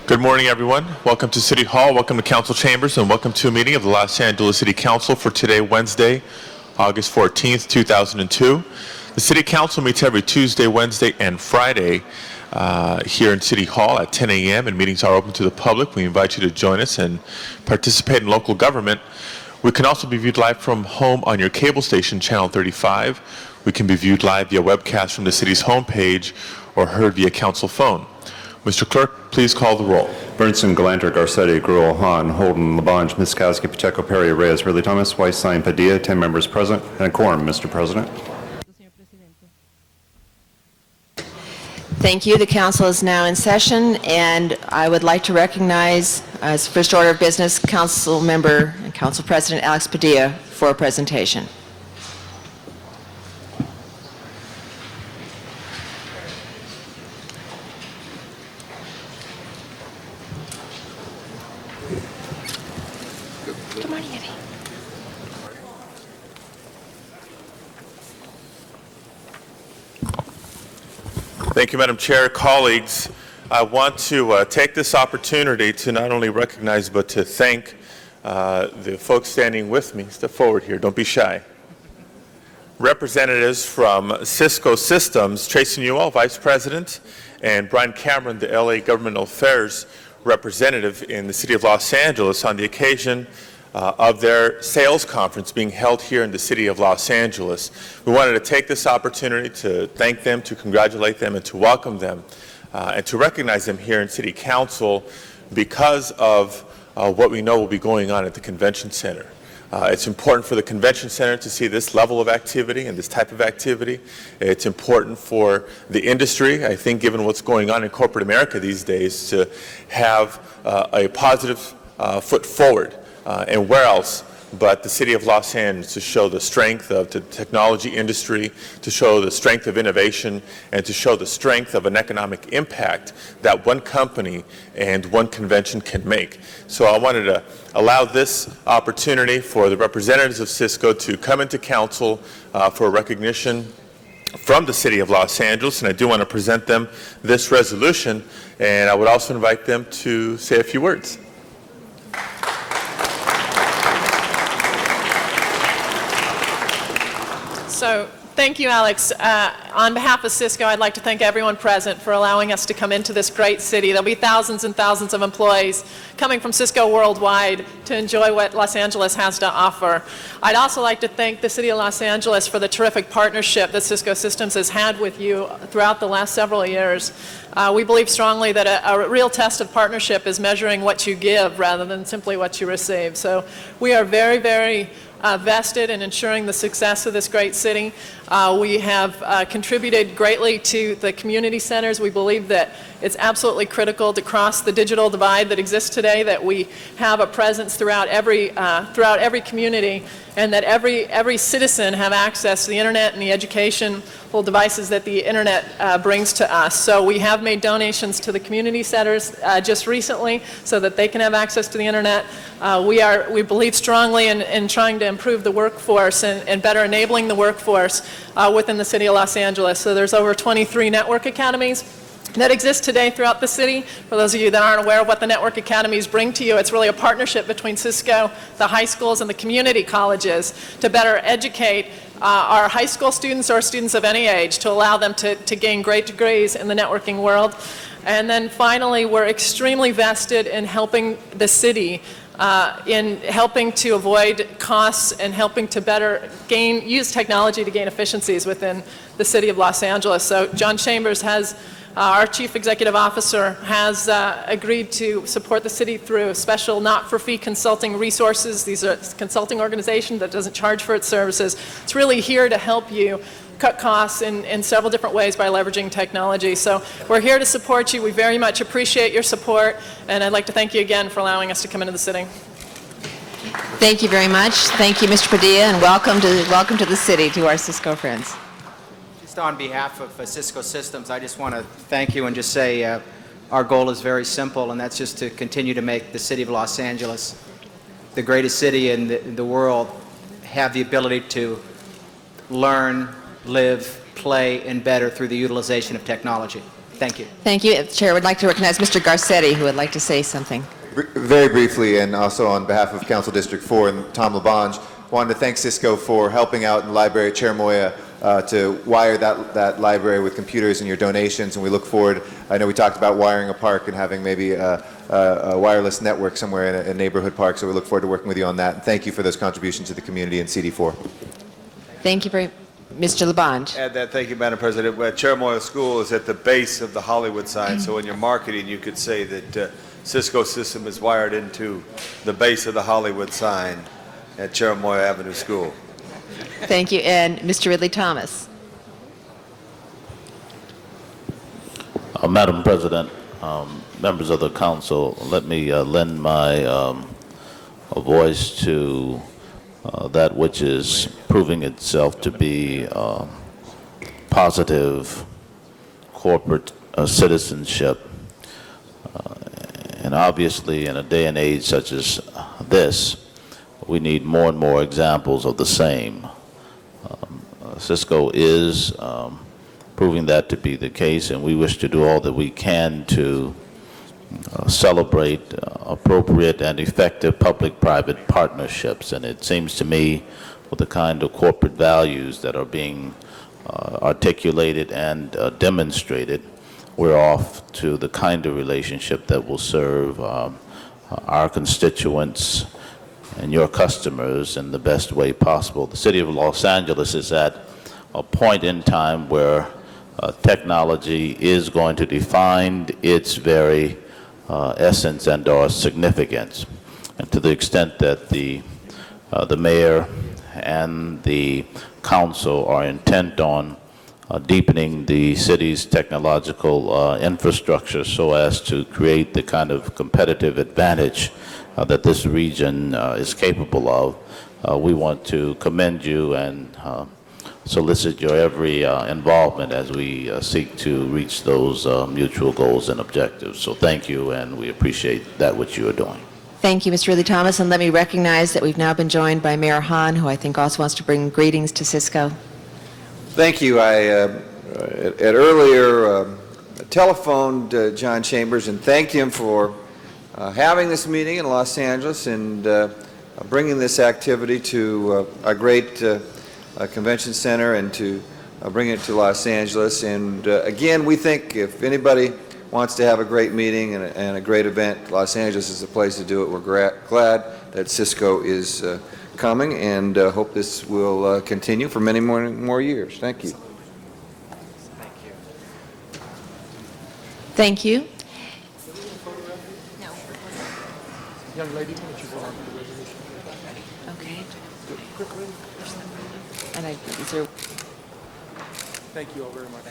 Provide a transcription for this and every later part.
Good morning, everyone. Welcome to City Hall, welcome to Council Chambers, and welcome to a meeting of the Los Angeles City Council for today, Wednesday, August 14th, 2002. The City Council meets every Tuesday, Wednesday, and Friday here in City Hall at 10 a.m. and meetings are open to the public. We invite you to join us and participate in local government. We can also be viewed live from home on your cable station, Channel 35. We can be viewed live via webcast from the city's homepage or heard via council phone. Mr. Clerk, please call the roll. Bernson, Galanter, Garcetti, Gruel, Hahn, Holden, Labange, Miskowski, Pacheco, Perry, Reyes, Ridley Thomas, Weiss, Sine, Padilla, 10 members present, and a quorum, Mr. President. Thank you. The council is now in session, and I would like to recognize, as first order of business, Council Member and Council President Alex Padilla for a presentation. Good morning, Eddie. Thank you, Madam Chair. Colleagues, I want to take this opportunity to not only recognize but to thank the folks standing with me. Step forward here, don't be shy. Representatives from Cisco Systems, Tracy Newell, Vice President, and Brian Cameron, the LA Governmental Affairs representative in the City of Los Angeles on the occasion of their sales conference being held here in the City of Los Angeles. We wanted to take this opportunity to thank them, to congratulate them, and to welcome them, and to recognize them here in City Council because of what we know will be going on at the Convention Center. It's important for the Convention Center to see this level of activity and this type of activity. It's important for the industry, I think, given what's going on in corporate America these days, to have a positive foot forward. And where else but the City of Los Angeles to show the strength of the technology industry, to show the strength of innovation, and to show the strength of an economic impact that one company and one convention can make. So I wanted to allow this opportunity for the representatives of Cisco to come into council for recognition from the City of Los Angeles, and I do want to present them this resolution, and I would also invite them to say a few words. So, thank you, Alex. On behalf of Cisco, I'd like to thank everyone present for allowing us to come into this great city. There'll be thousands and thousands of employees coming from Cisco worldwide to enjoy what Los Angeles has to offer. I'd also like to thank the City of Los Angeles for the terrific partnership that Cisco Systems has had with you throughout the last several years. We believe strongly that a real test of partnership is measuring what you give rather than simply what you receive. So we are very, very vested in ensuring the success of this great city. We have contributed greatly to the community centers. We believe that it's absolutely critical to cross the digital divide that exists today, that we have a presence throughout every community, and that every citizen have access to the internet and the educational devices that the internet brings to us. So we have made donations to the community centers just recently so that they can have access to the internet. We believe strongly in trying to improve the workforce and better enabling the workforce within the city of Los Angeles. So there's over 23 network academies that exist today throughout the city. For those of you that aren't aware of what the network academies bring to you, it's really a partnership between Cisco, the high schools, and the community colleges to better educate our high school students or students of any age to allow them to gain great degrees in the networking world. And then finally, we're extremely vested in helping the city in helping to avoid costs and helping to better use technology to gain efficiencies within the city of Los Angeles. So John Chambers our Chief Executive Officer, has agreed to support the city through special not-for-fee consulting resources. These are a consulting organization that doesn't charge for its services. It's really here to help you cut costs in several different ways by leveraging technology. So we're here to support you. We very much appreciate your support, and I'd like to thank you again for allowing us to come into the city. Thank you very much. Thank you, Mr. Padilla, and welcome to the city, to our Cisco friends. Just on behalf of Cisco Systems, I just want to thank you and just say our goal is very simple, and that's just to continue to make the city of Los Angeles, the greatest city in the world, have the ability to learn, live, play, and better through the utilization of technology. Thank you. Thank you. Chair would like to recognize Mr. Garcetti, who would like to say something. Very briefly, and also on behalf of Council District 4 and Tom LaBonge, wanted to thank Cisco for helping out in the library at Chair Moya to wire that library with computers and your donations, and we look forward. I know we talked about wiring a park and having maybe a wireless network somewhere in a neighborhood park, so we look forward to working with you on that. And thank you for those contributions to the community in CD4. Thank you very Mr. LaBonge. Add that, thank you, Madam President. Chair Moya School is at the base of the Hollywood sign, so in your marketing you could say that Cisco system is wired into the base of the Hollywood sign at Chair Moya Avenue School. Thank you. And Mr. Ridley Thomas. Madam President, members of the council, let me lend my voice to that which is proving itself to be positive corporate citizenship. And obviously, in a day and age such as this, we need more and more examples of the same. Cisco is proving that to be the case, and we wish to do all that we can to celebrate appropriate and effective public-private partnerships. And it seems to me, with the kind of corporate values that are being articulated and demonstrated, we're off to the kind of relationship that will serve our constituents and your customers in the best way possible. The city of Los Angeles is at a point in time where technology is going to define its very essence and or significance. And to the extent that the mayor and the council are intent on deepening the city's technological infrastructure so as to create the kind of competitive advantage that this region is capable of, we want to commend you and solicit your every involvement as we seek to reach those mutual goals and objectives. So thank you, and we appreciate that what you are doing. Thank you, Mr. Ridley Thomas, and let me recognize that we've now been joined by Mayor Hahn, who I think also wants to bring greetings to Cisco. Thank you. I earlier telephoned John Chambers and thanked him for having this meeting in Los Angeles and bringing this activity to a great convention center and to bring it to Los Angeles. And again, we think if anybody wants to have a great meeting and a great event, Los Angeles is the place to do it. We're glad that Cisco is coming, and hope this will continue for many more years. Thank you. Thank you. Young lady, would you go on to the resolution? Okay. And is there... Thank you all very much.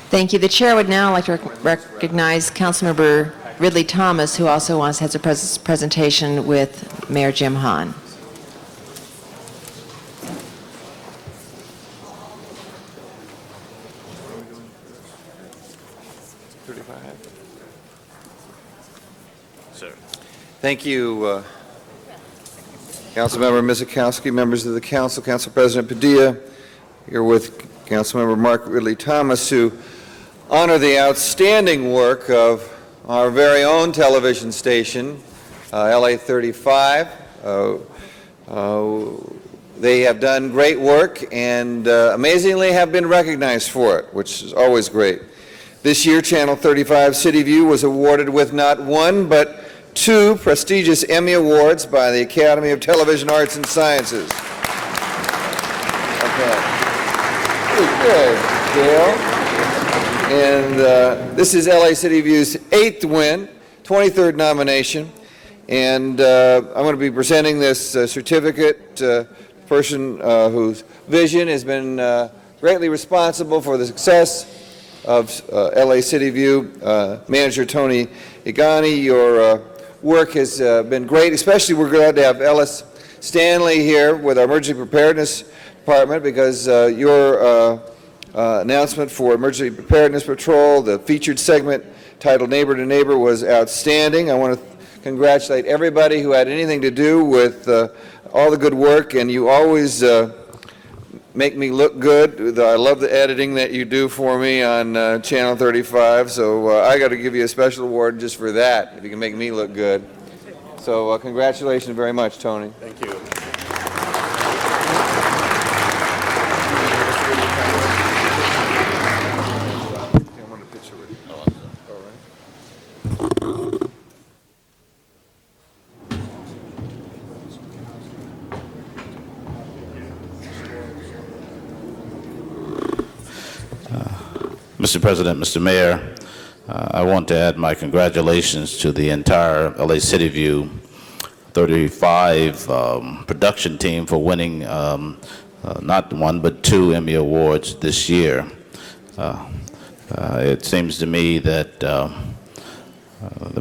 Thank you. The chair would now like to recognize Councilmember Ridley Thomas, who also has a presentation with Mayor Jim Hahn. Thank you, Councilmember Mizikowski, members of the council, Council President Padilla, here with Councilmember Mark Ridley Thomas, who honor the outstanding work of our very own television station, LA 35. They have done great work and amazingly have been recognized for it, which is always great. This year, Channel 35 City View was awarded with not one, but 2 prestigious Emmy Awards by the Academy of Television Arts and Sciences. Okay. Good, Gail. And this is LA City View's 8th win, 23rd nomination. And I'm going to be presenting this certificate to a person whose vision has been greatly responsible for the success of LA City View. Manager Tony Igani, your work has been great. Especially we're glad to have Ellis Stanley here with our Emergency Preparedness Department, because your announcement for Emergency Preparedness Patrol, the featured segment titled Neighbor to Neighbor, was outstanding. I want to congratulate everybody who had anything to do with all the good work, and you always make me look good. I love the editing that you do for me on Channel 35, so I got to give you a special award just for that, if you can make me look good. So congratulations very much, Tony. Thank you. Mr. President, Mr. Mayor, I want to add my congratulations to the entire LA City View 35 production team for winning not 1 but 2 Emmy Awards this year. It seems to me that the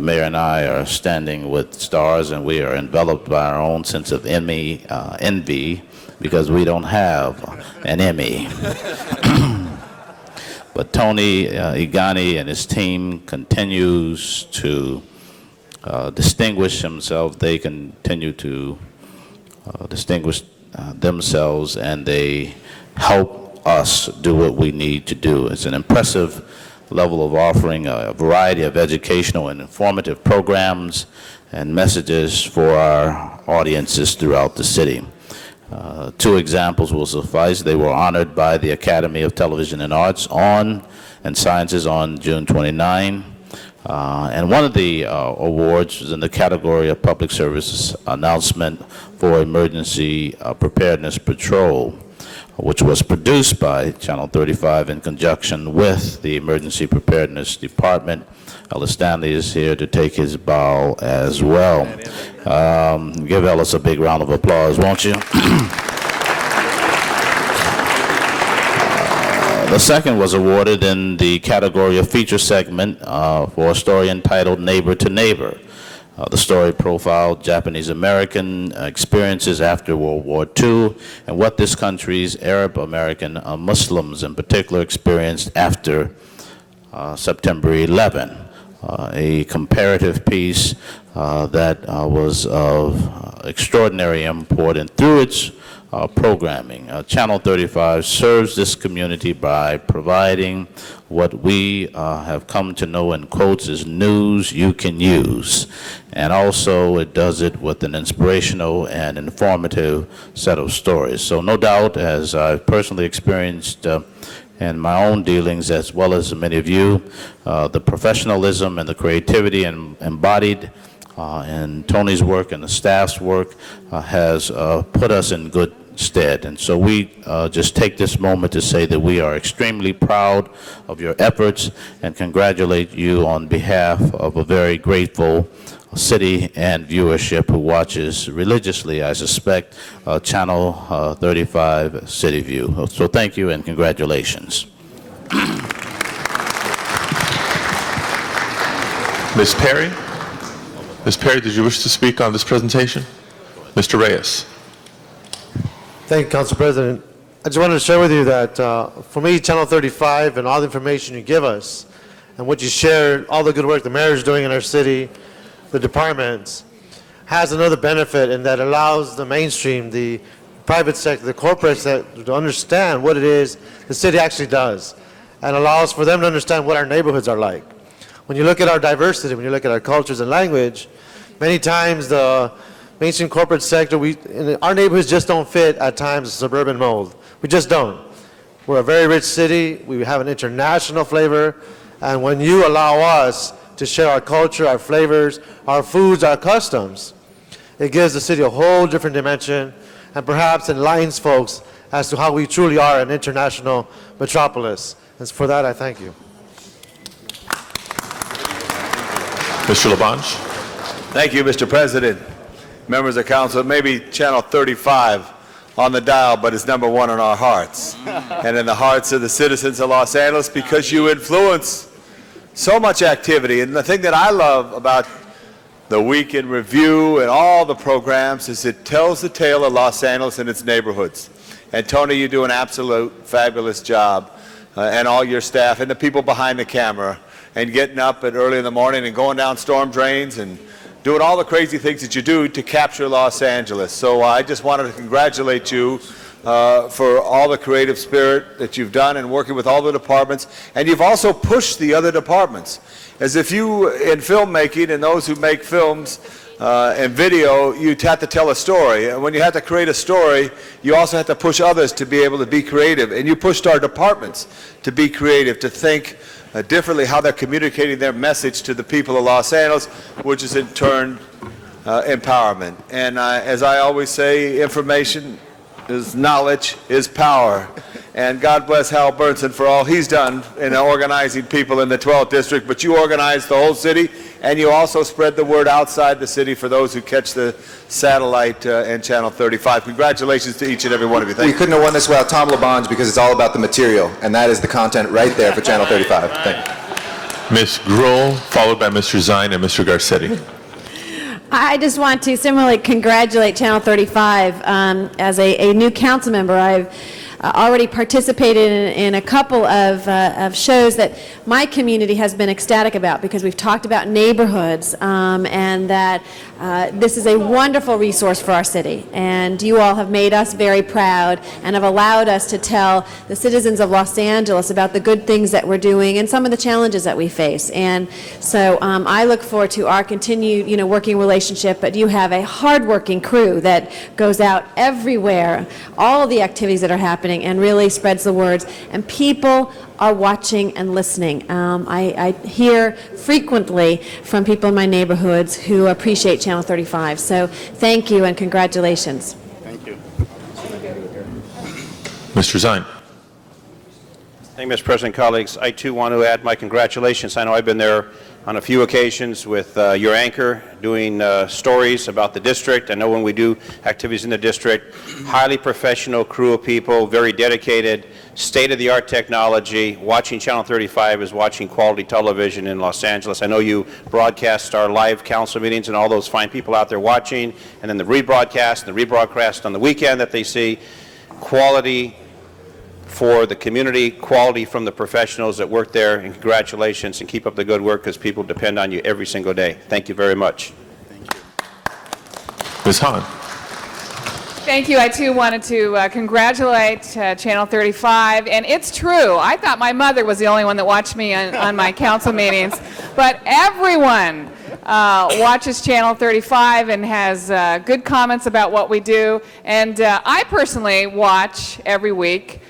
mayor and I are standing with stars, and we are enveloped by our own sense of Emmy envy, because we don't have an Emmy. But Tony Igani and his team continues to distinguish himself. They continue to distinguish themselves, and they help us do what we need to do. It's an impressive level of offering a variety of educational and informative programs and messages for our audiences throughout the city. 2 examples will suffice. They were honored by the Academy of Television and Arts and Sciences on June 29. And one of the awards was in the category of Public Service Announcement for Emergency Preparedness Patrol, which was produced by Channel 35 in conjunction with the Emergency Preparedness Department. Ellis Stanley is here to take his bow as well. Give Ellis a big round of applause, won't you? The second was awarded in the category of feature segment for a story entitled Neighbor to Neighbor. The story profiled Japanese-American experiences after World War II and what this country's Arab-American Muslims in particular experienced after September 11. A comparative piece that was of extraordinary import, and through its programming, Channel 35 serves this community by providing what we have come to know in quotes as news you can use. And also it does it with an inspirational and informative set of stories. So no doubt, as I've personally experienced in my own dealings, as well as many of you, the professionalism and the creativity embodied in Tony's work and the staff's work has put us in good stead. And so we just take this moment to say that we are extremely proud of your efforts and congratulate you on behalf of a very grateful city and viewership who watches religiously, I suspect, Channel 35 City View. So thank you and congratulations. Ms. Perry? Ms. Perry, did you wish to speak on this presentation? Mr. Reyes. Thank you, Council President. I just wanted to share with you that for me, Channel 35 and all the information you give us and what you share, all the good work the mayor is doing in our city, the departments, has another benefit in that allows the mainstream, the private sector, the corporate sector to understand what it is the city actually does and allows for them to understand what our neighborhoods are like. When you look at our diversity, when you look at our cultures and language, many times the mainstream corporate sector, our neighborhoods just don't fit at times the suburban mold. We just don't. We're a very rich city. We have an international flavor. And when you allow us to share our culture, our flavors, our foods, our customs, it gives the city a whole different dimension and perhaps enlightens folks as to how we truly are an international metropolis. And for that, I thank you. Mr. Labange. Thank you, Mr. President. Members of council, maybe Channel 35 on the dial, but it's number one in our hearts and in the hearts of the citizens of Los Angeles because you influence so much activity. And the thing that I love about the Week in Review and all the programs is it tells the tale of Los Angeles and its neighborhoods. And Tony, you do an absolute fabulous job, and all your staff and the people behind the camera, and getting up at early in the morning and going down storm drains and doing all the crazy things that you do to capture Los Angeles. So I just wanted to congratulate you for all the creative spirit that you've done and working with all the departments. And you've also pushed the other departments. As if you, in filmmaking and those who make films and video, you have to tell a story. And when you have to create a story, you also have to push others to be able to be creative. And you pushed our departments to be creative, to think differently how they're communicating their message to the people of Los Angeles, which is in turn empowerment. And as I always say, information is knowledge is power. And God bless Hal Burnson for all he's done in organizing people in the 12th district. But you organized the whole city, and you also spread the word outside the city for those who catch the satellite and Channel 35. Congratulations to each and every one of you. Thank you. We couldn't have won this without Tom Labange because it's all about the material, and that is the content right there for Channel 35. Thank you. Ms. Gruhl, followed by Mr. Zine and Mr. Garcetti. I just want to similarly congratulate Channel 35. As a new council member, I've already participated in a couple of shows that my community has been ecstatic about because we've talked about neighborhoods and that this is a wonderful resource for our city. And you all have made us very proud and have allowed us to tell the citizens of Los Angeles about the good things that we're doing and some of the challenges that we face. And so I look forward to our continued working relationship, but you have a hardworking crew that goes out everywhere, all of the activities that are happening, and really spreads the words. And people are watching and listening. I hear frequently from people in my neighborhoods who appreciate Channel 35. So thank you and congratulations. Thank you. Mr. Zine. Thank you, Mr. President, colleagues. I too want to add my congratulations. I know I've been there on a few occasions with your anchor doing stories about the district. I know when we do activities in the district, highly professional crew of people, very dedicated, state-of-the-art technology. Watching Channel 35 is watching quality television in Los Angeles. I know you broadcast our live council meetings and all those fine people out there watching, and then the rebroadcast and the rebroadcast on the weekend that they see. Quality for the community, quality from the professionals that work there, and congratulations, and keep up the good work because people depend on you every single day. Thank you very much. Thank you. Ms. Hahn. Thank you. I too wanted to congratulate Channel 35, and it's true. I thought my mother was the only one that watched me on my council meetings, but everyone watches Channel 35 and has good comments about what we do, and I personally watch every week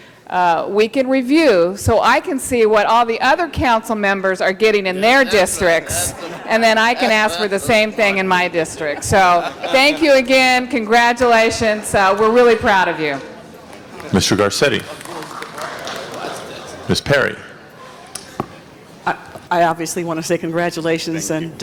Week in Review, so I can see what all the other council members are getting in their districts. and then I can ask for the same thing in my district. So thank you again. Congratulations. We're really proud of you. Mr. Garcetti. Ms. Perry. I obviously want to say congratulations, and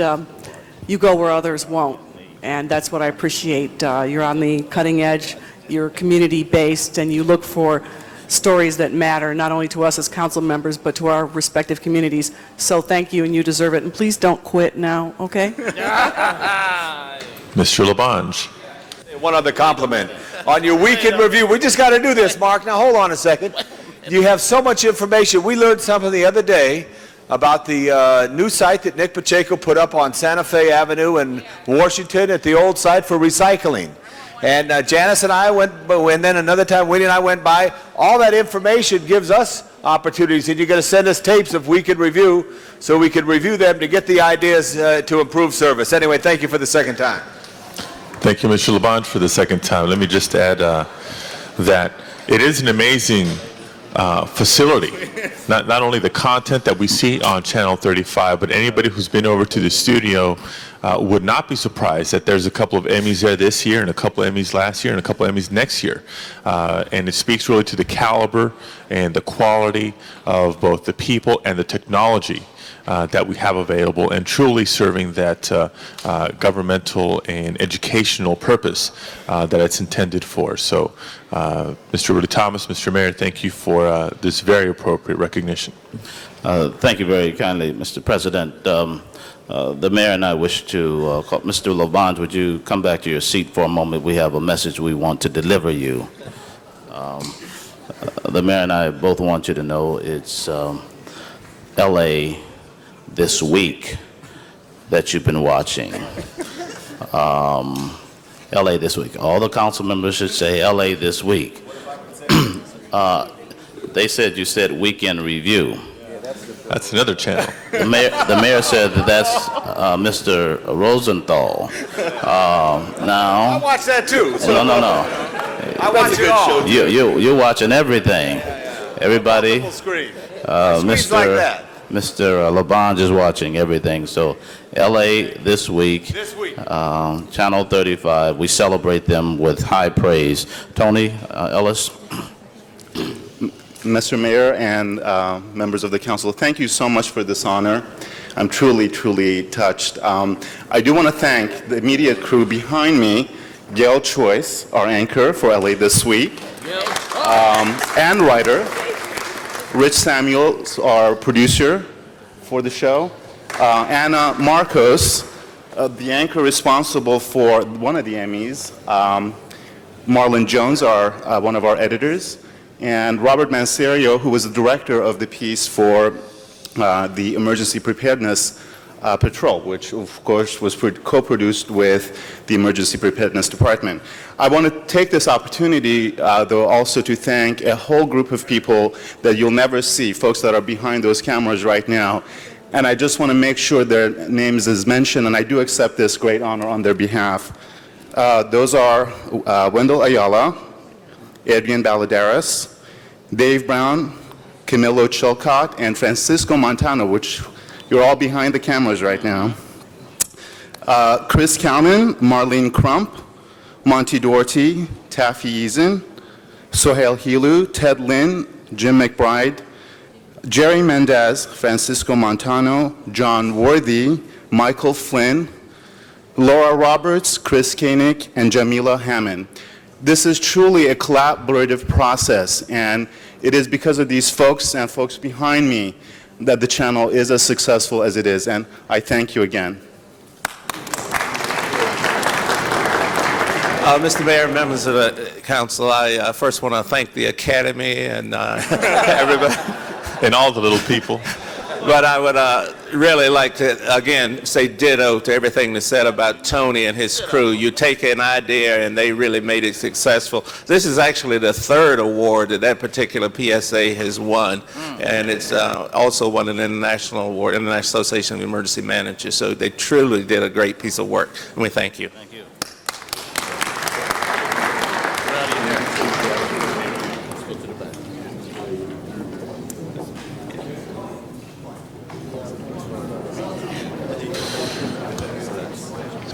you go where others won't, and that's what I appreciate. You're on the cutting edge, you're community-based, and you look for stories that matter, not only to us as council members, but to our respective communities. So thank you, and you deserve it. And please don't quit now, okay? Mr. Labange. One other compliment. On your weekend review, we just got to do this, Mark. Now, hold on a second. You have so much information. We learned something the other day about the new site that Nick Pacheco put up on Santa Fe Avenue in Washington at the old site for recycling. And Janice and I went, and then another time Winnie and I went by. All that information gives us opportunities, and you're going to send us tapes of Weekend Review so we can review them to get the ideas to improve service. Anyway, thank you for the second time. Thank you, Mr. Labange, for the second time. Let me just add that it is an amazing facility. Not only the content that we see on Channel 35, but anybody who's been over to the studio would not be surprised that there's a couple of Emmys there this year and a couple of Emmys last year and a couple of Emmys next year. And it speaks really to the caliber and the quality of both the people and the technology that we have available, and truly serving that governmental and educational purpose that it's intended for. So, Mr. Rudy Thomas, Mr. Mayor, thank you for this very appropriate recognition. Thank you very kindly, Mr. President. The mayor and I wish to call Mr. Labange, would you come back to your seat for a moment? We have a message we want to deliver you. The mayor and I both want you to know it's L.A. this week that you've been watching. LA this week. All the council members should say LA this week. They said you said Weekend Review. That's another channel. The mayor said that that's Mr. Rosenthal. Now. I watch that too. So No. I watch it all. You're watching everything. Everybody. Screen like that. Mr. Labange is watching everything. So, LA this week, Channel 35, we celebrate them with high praise. Tony Ellis. Mr. Mayor and members of the council, thank you so much for this honor. I'm truly, truly touched. I do want to thank the immediate crew behind me, Gail Choice, our anchor for LA This Week, and writer, Rich Samuels, our producer for the show, Anna Marcos, the anchor responsible for one of the Emmys, Marlon Jones, one of our editors, and Robert Manserio, who was the director of the piece for the Emergency Preparedness Patrol, which of course was co-produced with the Emergency Preparedness Department. I want to take this opportunity, though, also to thank a whole group of people that you'll never see, folks that are behind those cameras right now. And I just want to make sure their names is mentioned, and I do accept this great honor on their behalf. Those are Wendell Ayala, Adrian Balladares, Dave Brown, Camilo Chilcott, and Francisco Montano, which you're all behind the cameras right now. Chris Kalman, Marlene Crump, Monty Doherty, Taffy Eason, Sohail Hilu, Ted Lin, Jim McBride, Jerry Mendez, Francisco Montano, John Worthy, Michael Flynn, Laura Roberts, Chris Koenig, and Jamila Hammond. This is truly a collaborative process, and it is because of these folks and folks behind me that the channel is as successful as it is, and I thank you again. Mr. Mayor, members of the council, I first want to thank the Academy and everybody. And all the little people. But I would really like to, again, say ditto to everything that's said about Tony and his crew. You take an idea and they really made it successful. This is actually the third award that particular PSA has won. And it's also won an international award, International Association of Emergency Managers. So they truly did a great piece of work. And we thank you. Thank you.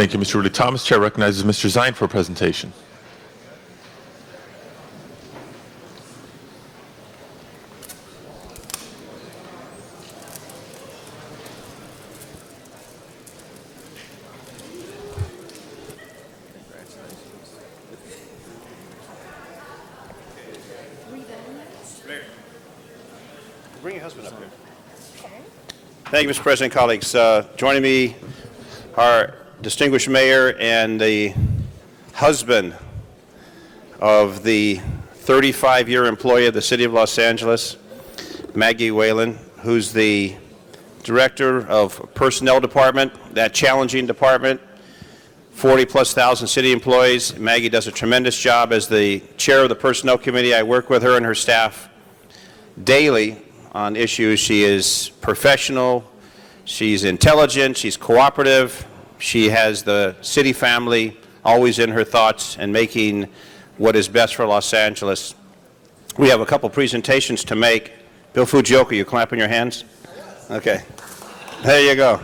Thank you, Mr. Ridley Thomas. Chair recognizes Mr. Zine for a presentation. Bring your husband up here. Thank you, Mr. President, colleagues. Joining me, our distinguished mayor and the husband of the 35-year employee of the City of Los Angeles, Maggie Whalen, who's the director of Personnel Department, that challenging department, 40-plus thousand city employees. Maggie does a tremendous job as the chair of the Personnel Committee. I work with her and her staff daily on issues. She is professional, she's intelligent, she's cooperative, she has the city family always in her thoughts and making what is best for Los Angeles. We have a couple presentations to make. Bill Fujioka, you clapping your hands? Okay. There you go.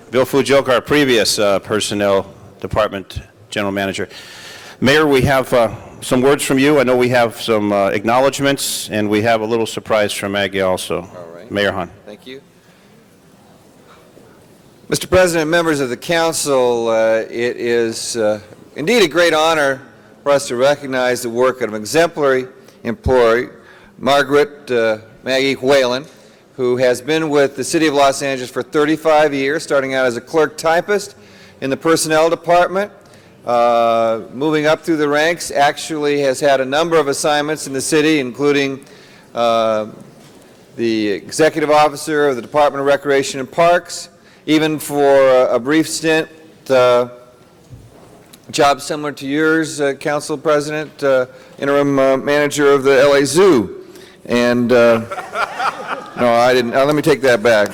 Bill Fujioka, our previous Personnel Department General Manager. Mayor, we have some words from you. I know we have some acknowledgments, and we have a little surprise from Maggie also. All right. Mayor Hahn. Thank you. Mr. President, members of the council, it is indeed a great honor for us to recognize the work of an exemplary employee, Margaret Maggie Whalen, who has been with the City of Los Angeles for 35 years, starting out as a clerk typist in the Personnel Department, moving up through the ranks, actually has had a number of assignments in the city, including the executive officer of the Department of Recreation and Parks, even for a brief stint, job similar to yours, Council President, interim manager of the LA Zoo. And no, I didn't. Let me take that back.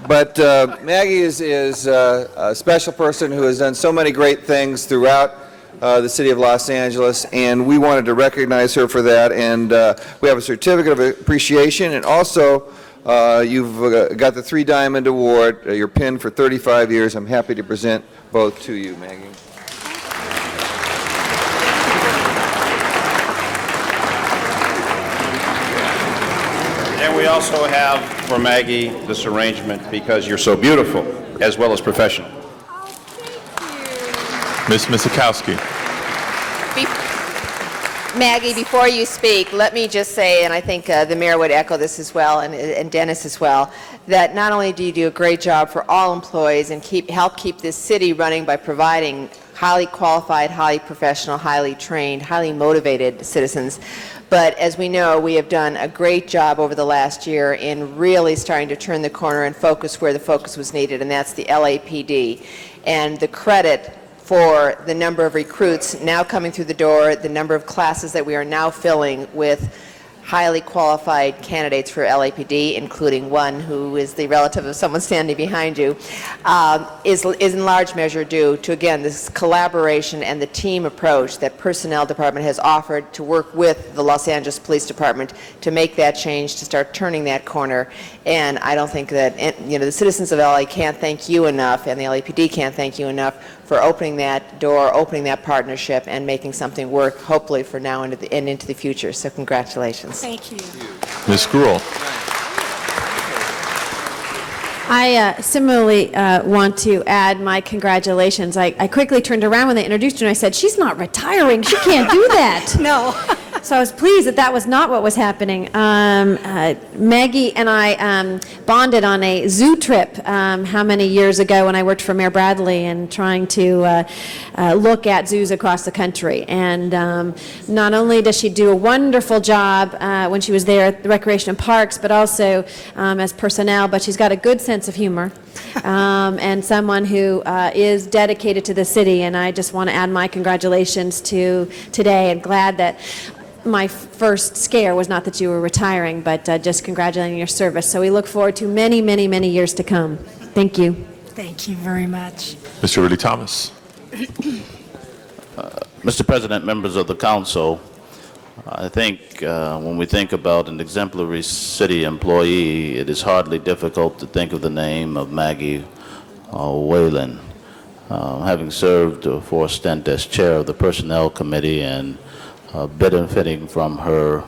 But Maggie is a special person who has done so many great things throughout the City of Los Angeles, and we wanted to recognize her for that. And we have a certificate of appreciation, and also you've got the 3 Diamond Award, your pin for 35 years. I'm happy to present both to you, Maggie. And we also have for Maggie this arrangement because you're so beautiful as well as professional. Ms. Misikowski. Maggie, before you speak, let me just say, and I think the mayor would echo this as well, and Dennis as well, that not only do you do a great job for all employees and help keep this city running by providing highly qualified, highly professional, highly trained, highly motivated citizens, but as we know, we have done a great job over the last year in really starting to turn the corner and focus where the focus was needed, and that's the LAPD. And the credit for the number of recruits now coming through the door, the number of classes that we are now filling with highly qualified candidates for LAPD, including one who is the relative of someone standing behind you, is in large measure due to, again, this collaboration and the team approach that Personnel Department has offered to work with the Los Angeles Police Department to make that change, to start turning that corner. And I don't think that, the citizens of LA can't thank you enough, and the LAPD can't thank you enough for opening that door, opening that partnership, and making something work, hopefully, for now and into the future. So congratulations. Thank you. Ms. Gruhl. I similarly want to add my congratulations. I quickly turned around when they introduced her and I said, she's not retiring. She can't do that. No. So I was pleased that that was not what was happening. Maggie and I bonded on a zoo trip how many years ago when I worked for Mayor Bradley and trying to look at zoos across the country. And not only does she do a wonderful job when she was there at the Recreation and Parks, but also as personnel, but she's got a good sense of humor and someone who is dedicated to the city. And I just want to add my congratulations to today, and glad that my first scare was not that you were retiring, but just congratulating your service. So we look forward to many, many, many years to come. Thank you. Thank you very much. Mr. Ridley Thomas. Mr. President, members of the council, I think when we think about an exemplary city employee, it is hardly difficult to think of the name of Maggie Whalen. having served for a stint as chair of the Personnel Committee and benefiting from her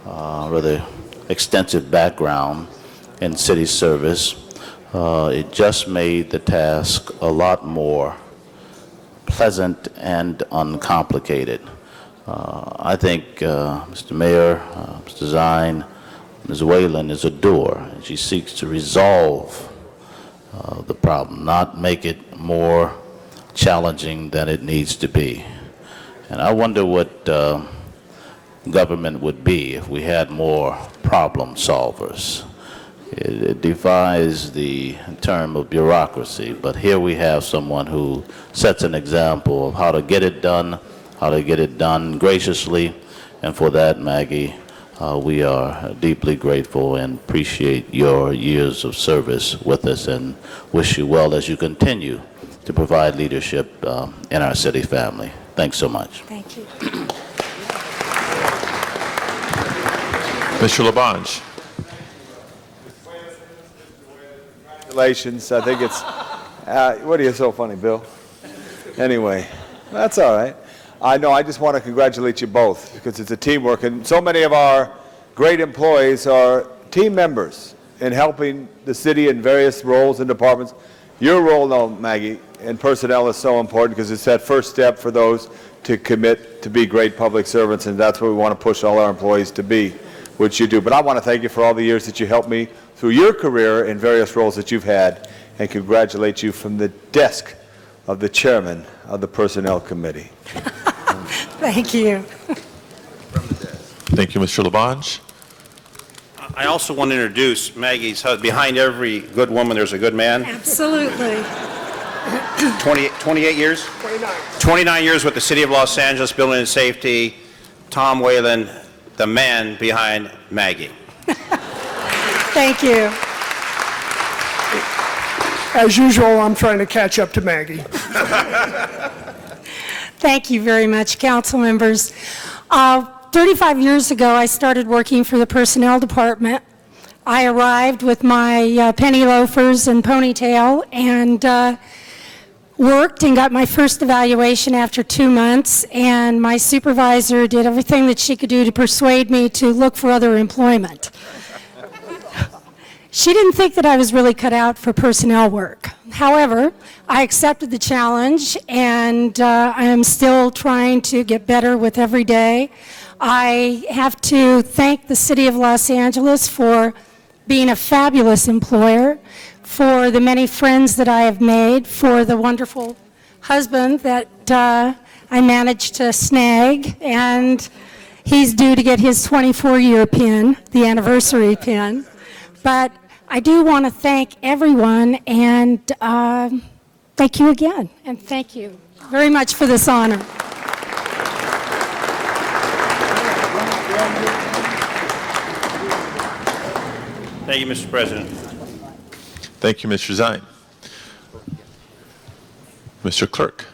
rather extensive background in city service, it just made the task a lot more pleasant and uncomplicated. I think Mr. Mayor, Mr. Zine, Ms. Whalen is a doer, and she seeks to resolve the problem, not make it more challenging than it needs to be. And I wonder what government would be if we had more problem solvers. It defies the term of bureaucracy, but here we have someone who sets an example of how to get it done graciously, and for that, Maggie, we are deeply grateful and appreciate your years of service with us and wish you well as you continue to provide leadership in our city family. Thanks so much. Thank you. Mr. Labange. Congratulations. I think it's, what are you so funny, Bill? Anyway, that's all right. I know, I just want to congratulate you both because it's a teamwork, and so many of our great employees are team members in helping the city in various roles and departments. Your role, though, Maggie, in personnel is so important because it's that first step for those to commit to be great public servants, and that's what we want to push all our employees to be, which you do. But I want to thank you for all the years that you helped me through your career in various roles that you've had, and congratulate you from the desk of the chairman of the Personnel Committee. Thank you. Thank you, Mr. Labange. I also want to introduce Maggie's husband. Behind every good woman, there's a good man. Absolutely. 28 years? 29 years with the City of Los Angeles Building and Safety. Tom Whalen, the man behind Maggie. Thank you. As usual, I'm trying to catch up to Maggie. Thank you very much, council members. 35 years ago, I started working for the Personnel Department. I arrived with my penny loafers and ponytail and worked and got my first evaluation after 2 months, and my supervisor did everything that she could do to persuade me to look for other employment. She didn't think that I was really cut out for personnel work. However, I accepted the challenge, and I am still trying to get better with every day. I have to thank the City of Los Angeles for being a fabulous employer, for the many friends that I have made, for the wonderful husband that I managed to snag, and he's due to get his 24-year pin, the anniversary pin. But I do want to thank everyone, and thank you again, and thank you very much for this honor. Thank you, Mr. President. Thank you, Mr. Zine. Mr. Clerk,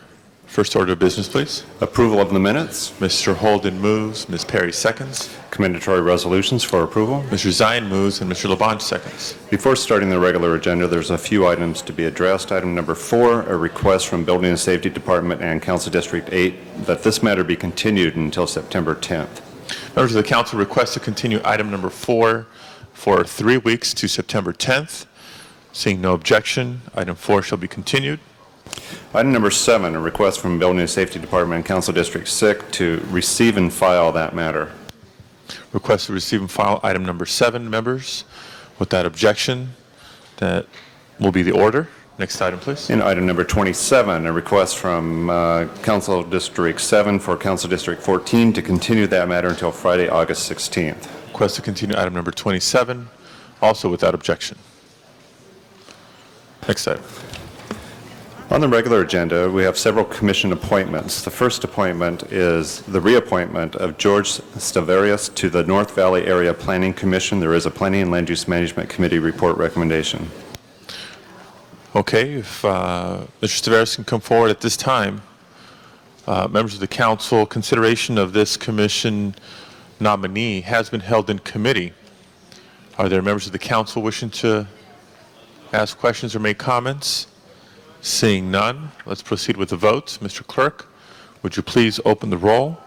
first order of business, please. Approval of the minutes. Mr. Holden moves, Ms. Perry seconds. Commendatory resolutions for approval. Mr. Zine moves and Mr. Labange seconds. Before starting the regular agenda, there's a few items to be addressed. Item number 4, a request from Building and Safety Department and Council District 8 that this matter be continued until September 10th. Members of the council request to continue item number 4 for 3 weeks to September 10th. Seeing no objection, item 4 shall be continued. Item number 7, a request from Building and Safety Department and Council District 6 to receive and file that matter. Request to receive and file item number 7, members. Without objection, that will be the order. Next item, please. In item number 27, a request from Council District 7 for Council District 14 to continue that matter until Friday, August 16th. Request to continue item number 27, also without objection. Next item. On the regular agenda, we have several commission appointments. The first appointment is the reappointment of George Stavarius to the North Valley Area Planning Commission. There is a Planning and Land Use Management Committee report recommendation. Okay, if Mr. Stavarius can come forward at this time. Members of the council, consideration of this commission nominee has been held in committee. Are there members of the council wishing to ask questions or make comments? Seeing none, let's proceed with the votes. Mr. Clerk, would you please open the roll,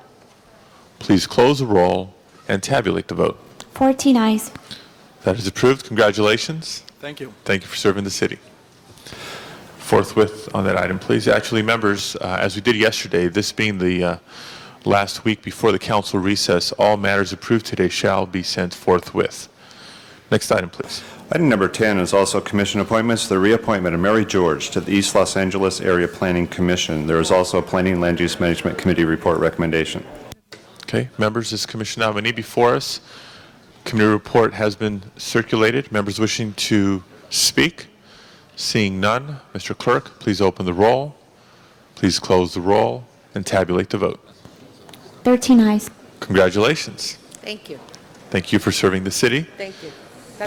please close the roll, and tabulate the vote? 14 ayes. That is approved. Congratulations. Thank you. Thank you for serving the city. Forthwith on that item, please. Actually, members, as we did yesterday, this being the last week before the council recess, all matters approved today shall be sent forthwith. Next item, please. Item number 10 is also commission appointments. The reappointment of Mary George to the East Los Angeles Area Planning Commission. There is also a Planning and Land Use Management Committee report recommendation. Okay, members, this commission nominee before us. Committee report has been circulated. Members wishing to speak? Seeing none, Mr. Clerk, please open the roll, please close the roll, and tabulate the vote. 13 ayes. Congratulations. Thank you. Thank you for serving the city. Thank you.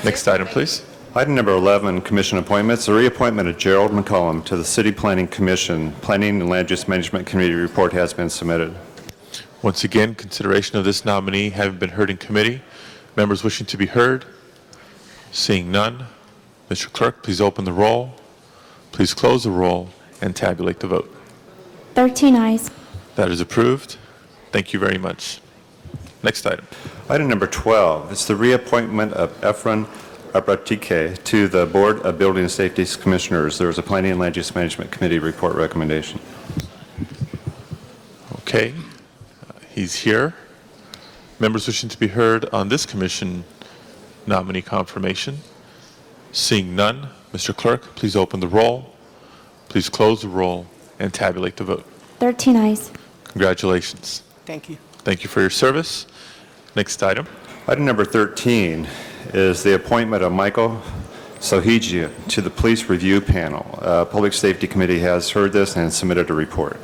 Next item, please. Item number 11, commission appointments. The reappointment of Gerald McCollum to the City Planning Commission. Planning and Land Use Management Committee report has been submitted. Once again, consideration of this nominee having been heard in committee. Members wishing to be heard? Seeing none, Mr. Clerk, please open the roll, please close the roll, and tabulate the vote. 13 ayes. That is approved. Thank you very much. Next item. Item number 12 is the reappointment of Efren Abratike to the Board of Building and Safety Commissioners. There is a Planning and Land Use Management Committee report recommendation. Okay, he's here. Members wishing to be heard on this commission nominee confirmation? Seeing none, Mr. Clerk, please open the roll, please close the roll, and tabulate the vote. 13 ayes. Congratulations. Thank you. Thank you for your service. Next item. Item number 13 is the appointment of Michael Sohijia to the Police Review Panel. Public Safety Committee has heard this and submitted a report.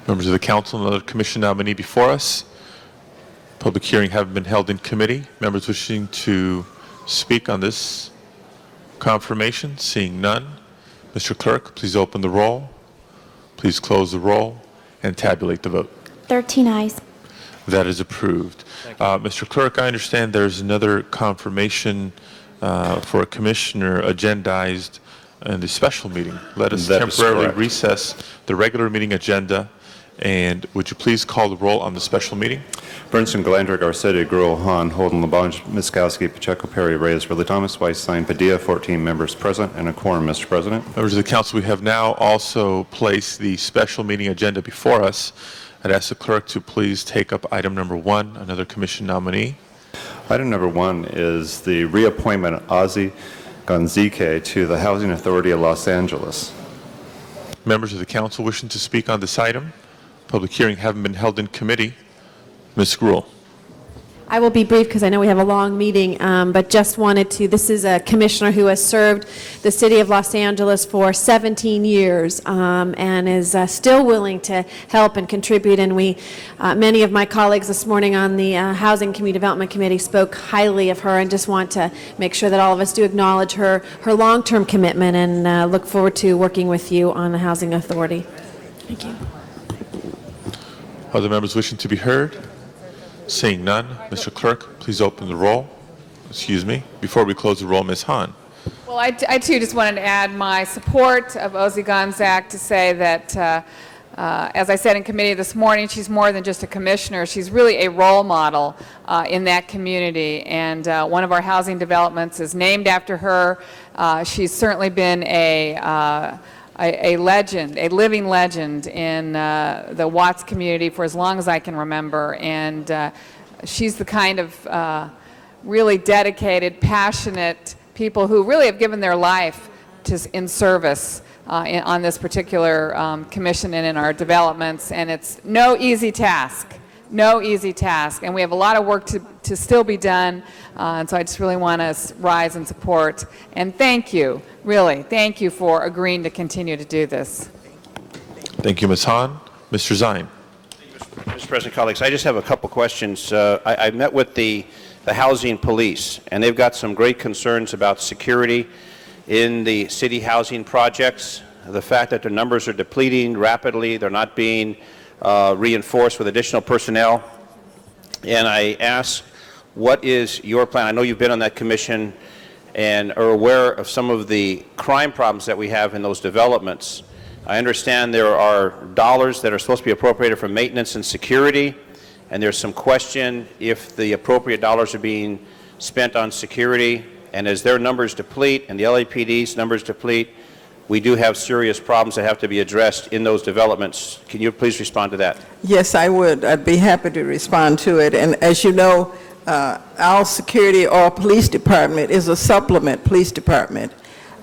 Members of the council, another commission nominee before us. Public hearing having been held in committee. Members wishing to speak on this confirmation? Seeing none. Mr. Clerk, please open the roll, please close the roll, and tabulate the vote. 13 ayes. That is approved. Mr. Clerk, I understand there's another confirmation for a commissioner agendized in the special meeting. Let us That is temporarily correct. recess the regular meeting agenda. And would you please call the roll on the special meeting? Bernstein, Glandrick, Garcetti, Gruel, Hahn, Holden, Labange, Miskowski, Pacheco, Perry, Reyes, Ridley Thomas, Weiss, Stein, Padilla, 14 members present, and a quorum, Mr. President. Members of the council, we have now also placed the special meeting agenda before us. I'd ask the clerk to please take up item number 1, another commission nominee. Item number 1 is the reappointment of Ozzie Gonzike to the Housing Authority of Los Angeles. Members of the council wishing to speak on this item? Public hearing having been held in committee. Ms. Gruel. I will be brief because I know we have a long meeting, but just wanted to, this is a commissioner who has served the city of Los Angeles for 17 years and is still willing to help and contribute. And we, many of my colleagues this morning on the Housing Community Development Committee spoke highly of her, and just want to make sure that all of us do acknowledge her long-term commitment, and look forward to working with you on the Housing Authority. Thank you. Other members wishing to be heard? Seeing none, Mr. Clerk, please open the roll. Excuse me. Before we close the roll, Ms. Hahn. Well, I too just wanted to add my support of Ozzie Gonzak, to say that, as I said in committee this morning, she's more than just a commissioner. She's really a role model in that community, and one of our housing developments is named after her. She's certainly been a legend, a living legend in the Watts community for as long as I can remember, and she's the kind of really dedicated, passionate people who really have given their life in service on this particular commission and in our developments, and it's no easy task. No easy task, and we have a lot of work to still be done, and so I just really want to rise and support, and thank you, really, thank you for agreeing to continue to do this. Thank you, Ms. Hahn. Mr. Zine. Mr. President, colleagues, I just have a couple questions. I met with the housing police, and they've got some great concerns about security in the city housing projects, the fact that their numbers are depleting rapidly, they're not being reinforced with additional personnel. And I ask, what is your plan? I know you've been on that commission, and are aware of some of the crime problems that we have in those developments. I understand there are dollars that are supposed to be appropriated for maintenance and security, and there's some question if the appropriate dollars are being spent on security. And as their numbers deplete and the LAPD's numbers deplete, we do have serious problems that have to be addressed in those developments. Can you please respond to that? Yes, I would. I'd be happy to respond to it. And as you know, our security or police department is a supplement police department.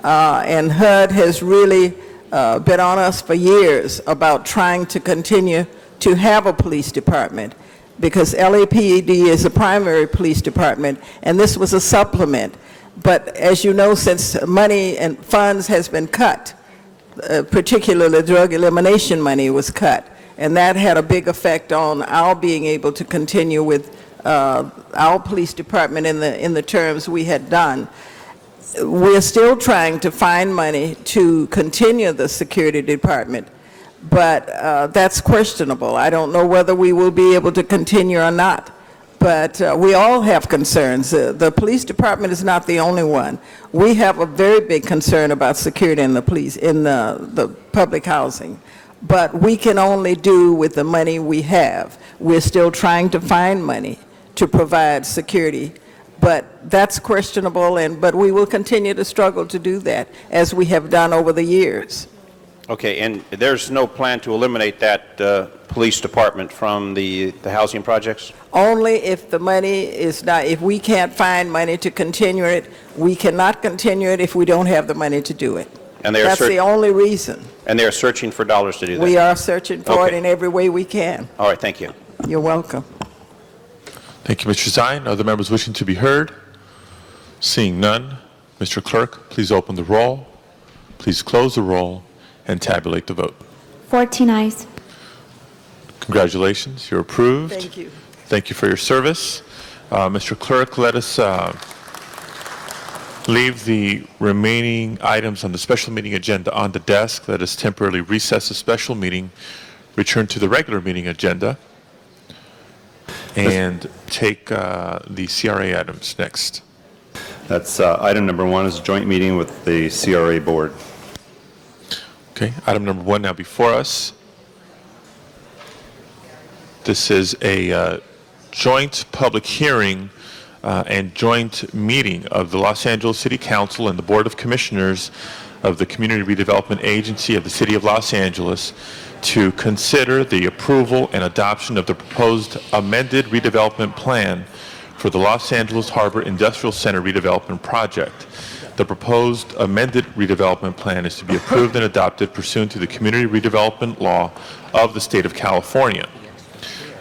And HUD has really been on us for years about trying to continue to have a police department, because LAPD is a primary police department, and this was a supplement. But as you know, since money and funds has been cut, particularly drug elimination money was cut, and that had a big effect on our being able to continue with our police department in the terms we had done. We're still trying to find money to continue the security department, but that's questionable. I don't know whether we will be able to continue or not. But we all have concerns. The police department is not the only one. We have a very big concern about security in the police, in the public housing. But we can only do with the money we have. We're still trying to find money to provide security. But that's questionable, but we will continue to struggle to do that, as we have done over the years. Okay, and there's no plan to eliminate that police department from the housing projects? Only if the money is not, if we can't find money to continue it, we cannot continue it if we don't have the money to do it. And that's the only reason. And they're searching for dollars to do that? We are searching for it in every way we can. All right, thank you. You're welcome. Thank you, Mr. Zine. Other members wishing to be heard? Seeing none, Mr. Clerk, please open the roll, please close the roll, and tabulate the vote. 14 ayes. Congratulations, you're approved. Thank you. Thank you for your service. Mr. Clerk, let us leave the remaining items on the special meeting agenda on the desk. Let us temporarily recess the special meeting, return to the regular meeting agenda, and take the CRA items next. That's item number 1 is a joint meeting with the CRA board. Okay, item number 1 now before us. This is a joint public hearing and joint meeting of the Los Angeles City Council and the Board of Commissioners of the Community Redevelopment Agency of the City of Los Angeles to consider the approval and adoption of the proposed amended redevelopment plan for the Los Angeles Harbor Industrial Center redevelopment project. The proposed amended redevelopment plan is to be approved and adopted pursuant to the Community Redevelopment Law of the State of California.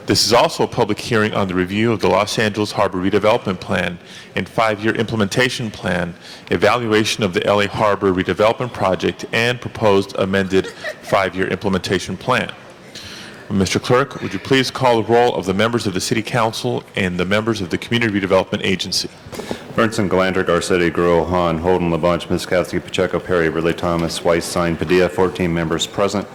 This is also a public hearing on the review of the Los Angeles Harbor Redevelopment Plan and 5-year implementation plan, evaluation of the LA Harbor redevelopment project, and proposed amended 5-year implementation plan. Mr. Clerk, would you please call the roll of the members of the City Council and the members of the Community Redevelopment Agency? Burnson, Galander, Garcetti, Gruel, Hahn, Holden, LaBonge, Miskowski, Pacheco, Perry, Ridley, Thomas, Weiss, Sine, Padilla, 14 members present.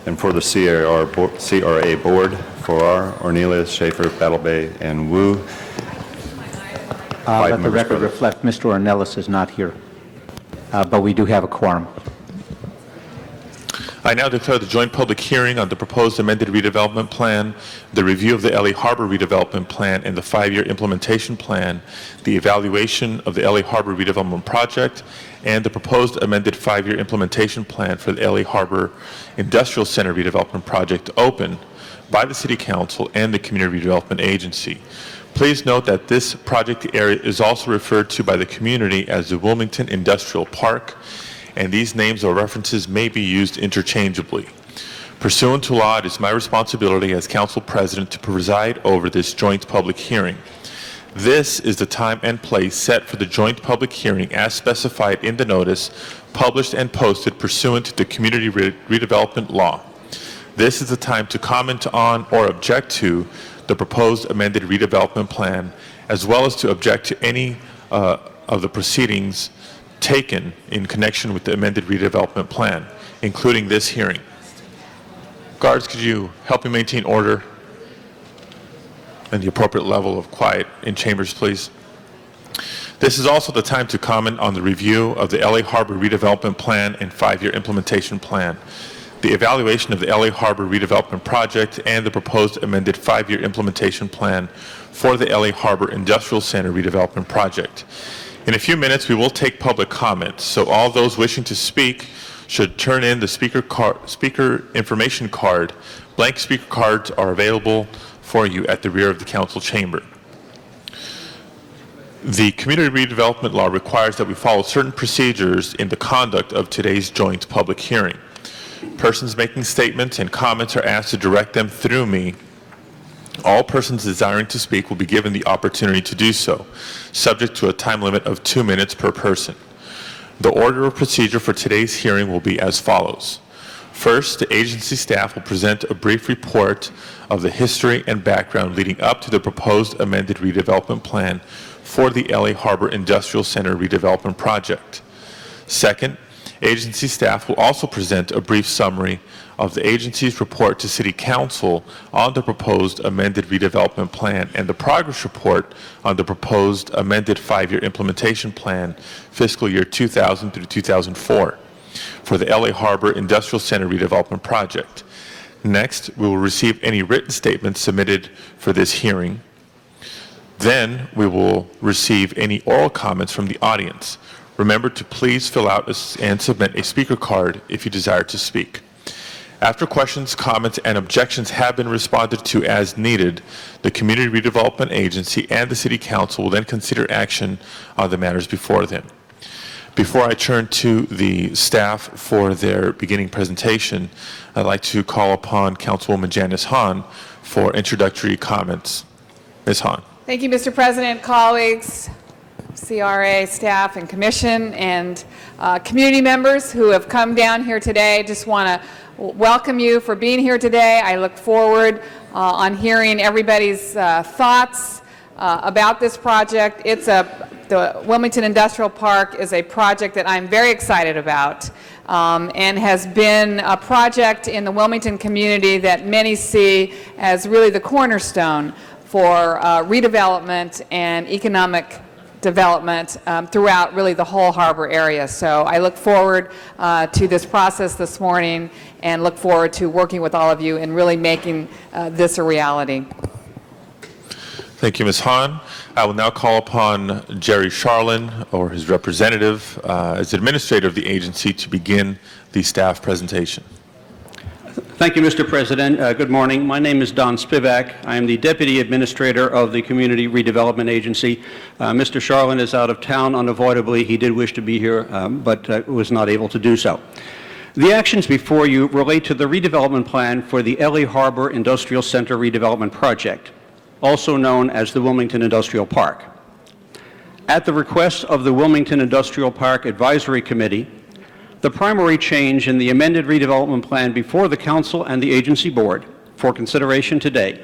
And for the CRA board, Farrar, Ornelas, Schaefer, Battle Bay, and Wu. Let the record reflect Mr. Ornelas is not here, but we do have a quorum. I now declare the joint public hearing on the proposed amended redevelopment plan, the review of the LA Harbor redevelopment plan and the 5-year implementation plan, the evaluation of the LA Harbor redevelopment project, and the proposed amended 5-year implementation plan for the LA Harbor Industrial Center redevelopment project open by the City Council and the Community Redevelopment Agency. Please note that this project area is also referred to by the community as the Wilmington Industrial Park, and these names or references may be used interchangeably. Pursuant to law, it is my responsibility as Council President to preside over this joint public hearing. This is the time and place set for the joint public hearing as specified in the notice published and posted pursuant to the Community Redevelopment Law. This is the time to comment on or object to the proposed amended redevelopment plan, as well as to object to any of the proceedings taken in connection with the amended redevelopment plan, including this hearing. Guards, could you help me maintain order and the appropriate level of quiet in chambers, please? This is also the time to comment on the review of the LA Harbor Redevelopment Plan and 5-year implementation plan, the evaluation of the LA Harbor Redevelopment Project, and the proposed amended 5-year implementation plan for the LA Harbor Industrial Center Redevelopment Project. In a few minutes, we will take public comments, so all those wishing to speak should turn in the speaker information card. Blank speaker cards are available for you at the rear of the council chamber. The community redevelopment law requires that we follow certain procedures in the conduct of today's joint public hearing. Persons making statements and comments are asked to direct them through me. All persons desiring to speak will be given the opportunity to do so, subject to a time limit of 2 minutes per person. The order of procedure for today's hearing will be as follows. First, the agency staff will present a brief report of the history and background leading up to the proposed amended redevelopment plan for the LA Harbor Industrial Center Redevelopment Project. Second, agency staff will also present a brief summary of the agency's report to City Council on the proposed amended redevelopment plan and the progress report on the proposed amended 5-year implementation plan, fiscal year 2000 through 2004, for the LA Harbor Industrial Center Redevelopment Project. Next, we will receive any written statements submitted for this hearing. Then we will receive any oral comments from the audience. Remember to please fill out and submit a speaker card if you desire to speak. After questions, comments, and objections have been responded to as needed, the Community Redevelopment Agency and the City Council will then consider action on the matters before them. Before I turn to the staff for their beginning presentation, I'd like to call upon Councilwoman Janice Hahn for introductory comments. Ms. Hahn. Thank you, Mr. President, colleagues, CRA staff and commission, and community members who have come down here today. Just want to welcome you for being here today. I look forward on hearing everybody's thoughts about this project. The Wilmington Industrial Park is a project that I'm very excited about and has been a project in the Wilmington community that many see as really the cornerstone for redevelopment and economic development throughout really the whole harbor area. So I look forward to this process this morning and look forward to working with all of you in really making this a reality. Thank you, Ms. Hahn. I will now call upon Jerry Charlin, or his representative, as administrator of the agency, to begin the staff presentation. Thank you, Mr. President. Good morning. My name is Don Spivak. I am the Deputy Administrator of the Community Redevelopment Agency. Mr. Charlin is out of town unavoidably. He did wish to be here, but was not able to do so. The actions before you relate to the redevelopment plan for the LA Harbor Industrial Center Redevelopment Project, also known as the Wilmington Industrial Park. At the request of the Wilmington Industrial Park Advisory Committee, the primary change in the amended redevelopment plan before the Council and the Agency Board for consideration today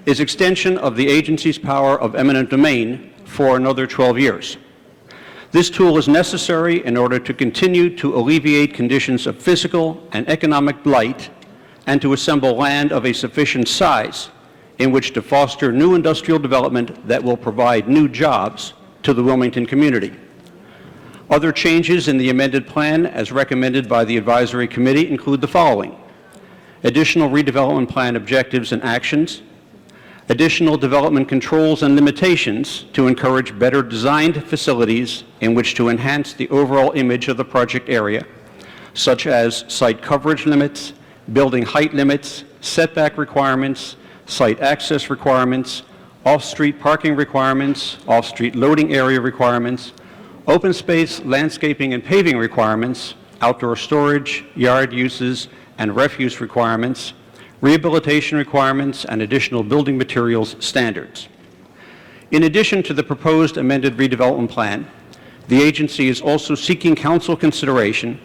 is extension of the agency's power of eminent domain for another 12 years. This tool is necessary in order to continue to alleviate conditions of physical and economic blight and to assemble land of a sufficient size in which to foster new industrial development that will provide new jobs to the Wilmington community. Other changes in the amended plan, as recommended by the Advisory Committee, include the following: additional redevelopment plan objectives and actions, additional development controls and limitations to encourage better designed facilities in which to enhance the overall image of the project area, such as site coverage limits, building height limits, setback requirements, site access requirements, off-street parking requirements, off-street loading area requirements, open space, landscaping and paving requirements, outdoor storage, yard uses, and refuse requirements, rehabilitation requirements, and additional building materials standards. In addition to the proposed amended redevelopment plan, the agency is also seeking council consideration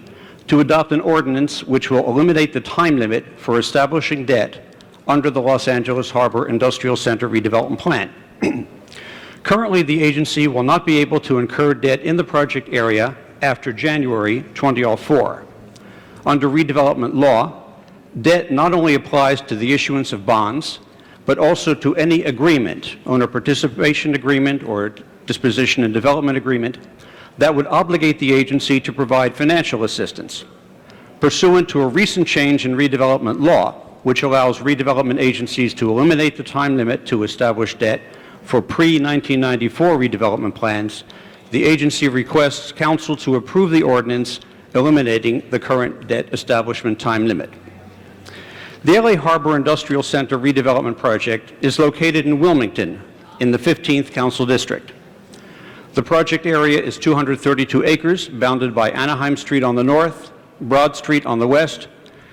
to adopt an ordinance which will eliminate the time limit for establishing debt under the Los Angeles Harbor Industrial Center redevelopment plan. Currently, the agency will not be able to incur debt in the project area after January 2004. Under redevelopment law, debt not only applies to the issuance of bonds, but also to any agreement, owner participation agreement or disposition and development agreement that would obligate the agency to provide financial assistance. Pursuant to a recent change in redevelopment law, which allows redevelopment agencies to eliminate the time limit to establish debt for pre-1994 redevelopment plans, the agency requests Council to approve the ordinance eliminating the current debt establishment time limit. The LA Harbor Industrial Center redevelopment project is located in Wilmington in the 15th Council District. The project area is 232 acres, bounded by Anaheim Street on the north, Broad Street on the west,